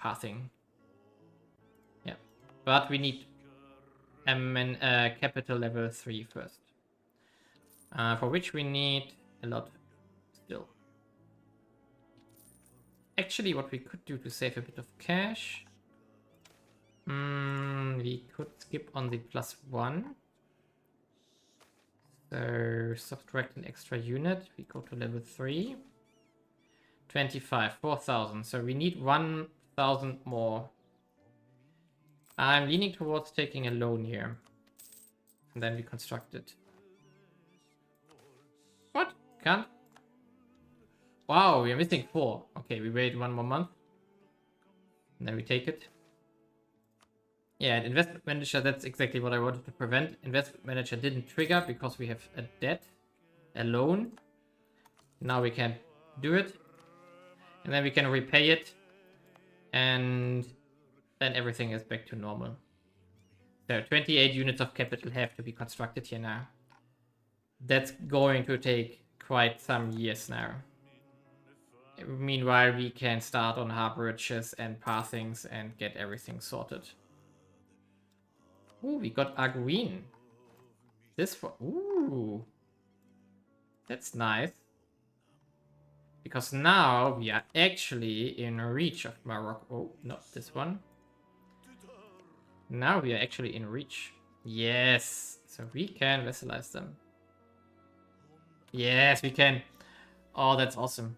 pathing. Yeah, but we need capital level 3 first. For which we need a lot still. Actually, what we could do to save a bit of cash, we could skip on the +1. So subtract an extra unit. We go to level 3. 25, 4,000. So we need 1,000 more. I'm leaning towards taking a loan here. And then we construct it. What? Can't? Wow, we are missing 4. Okay, we wait 1 more month. And then we take it. Yeah, investment manager, that's exactly what I wanted to prevent. Investment manager didn't trigger because we have a debt, a loan. Now we can do it. And then we can repay it. And then everything is back to normal. So 28 units of capital have to be constructed here now. That's going to take quite some years now. Meanwhile, we can start on harbораges and pathings and get everything sorted. Ooh, we got Arguin. This one. Ooh. That's nice. Because now we are actually in reach of Morocco. Oh, not this one. Now we are actually in reach. Yes. So we can vassalize them. Yes, we can. Oh, that's awesome.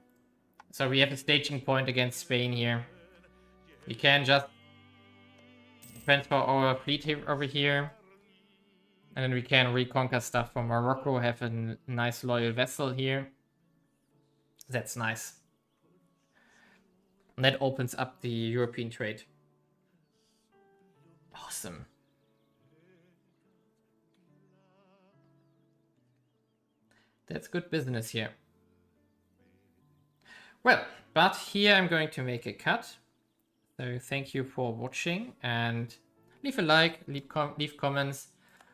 So we have a staging point against Spain here. We can just transfer our fleet here over here. And then we can reconquer stuff from Morocco, have a nice loyal vessel here. That's nice. And that opens up the European trade. Awesome. That's good business here. Well, but here I'm going to make a cut. So thank you for watching and leave a like, leave comments,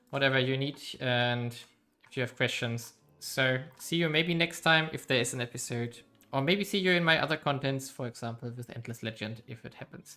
whatever you need, and if you have questions. So see you maybe next time if there is an episode, or maybe see you in my other contents, for example with Endless Legend if it happens.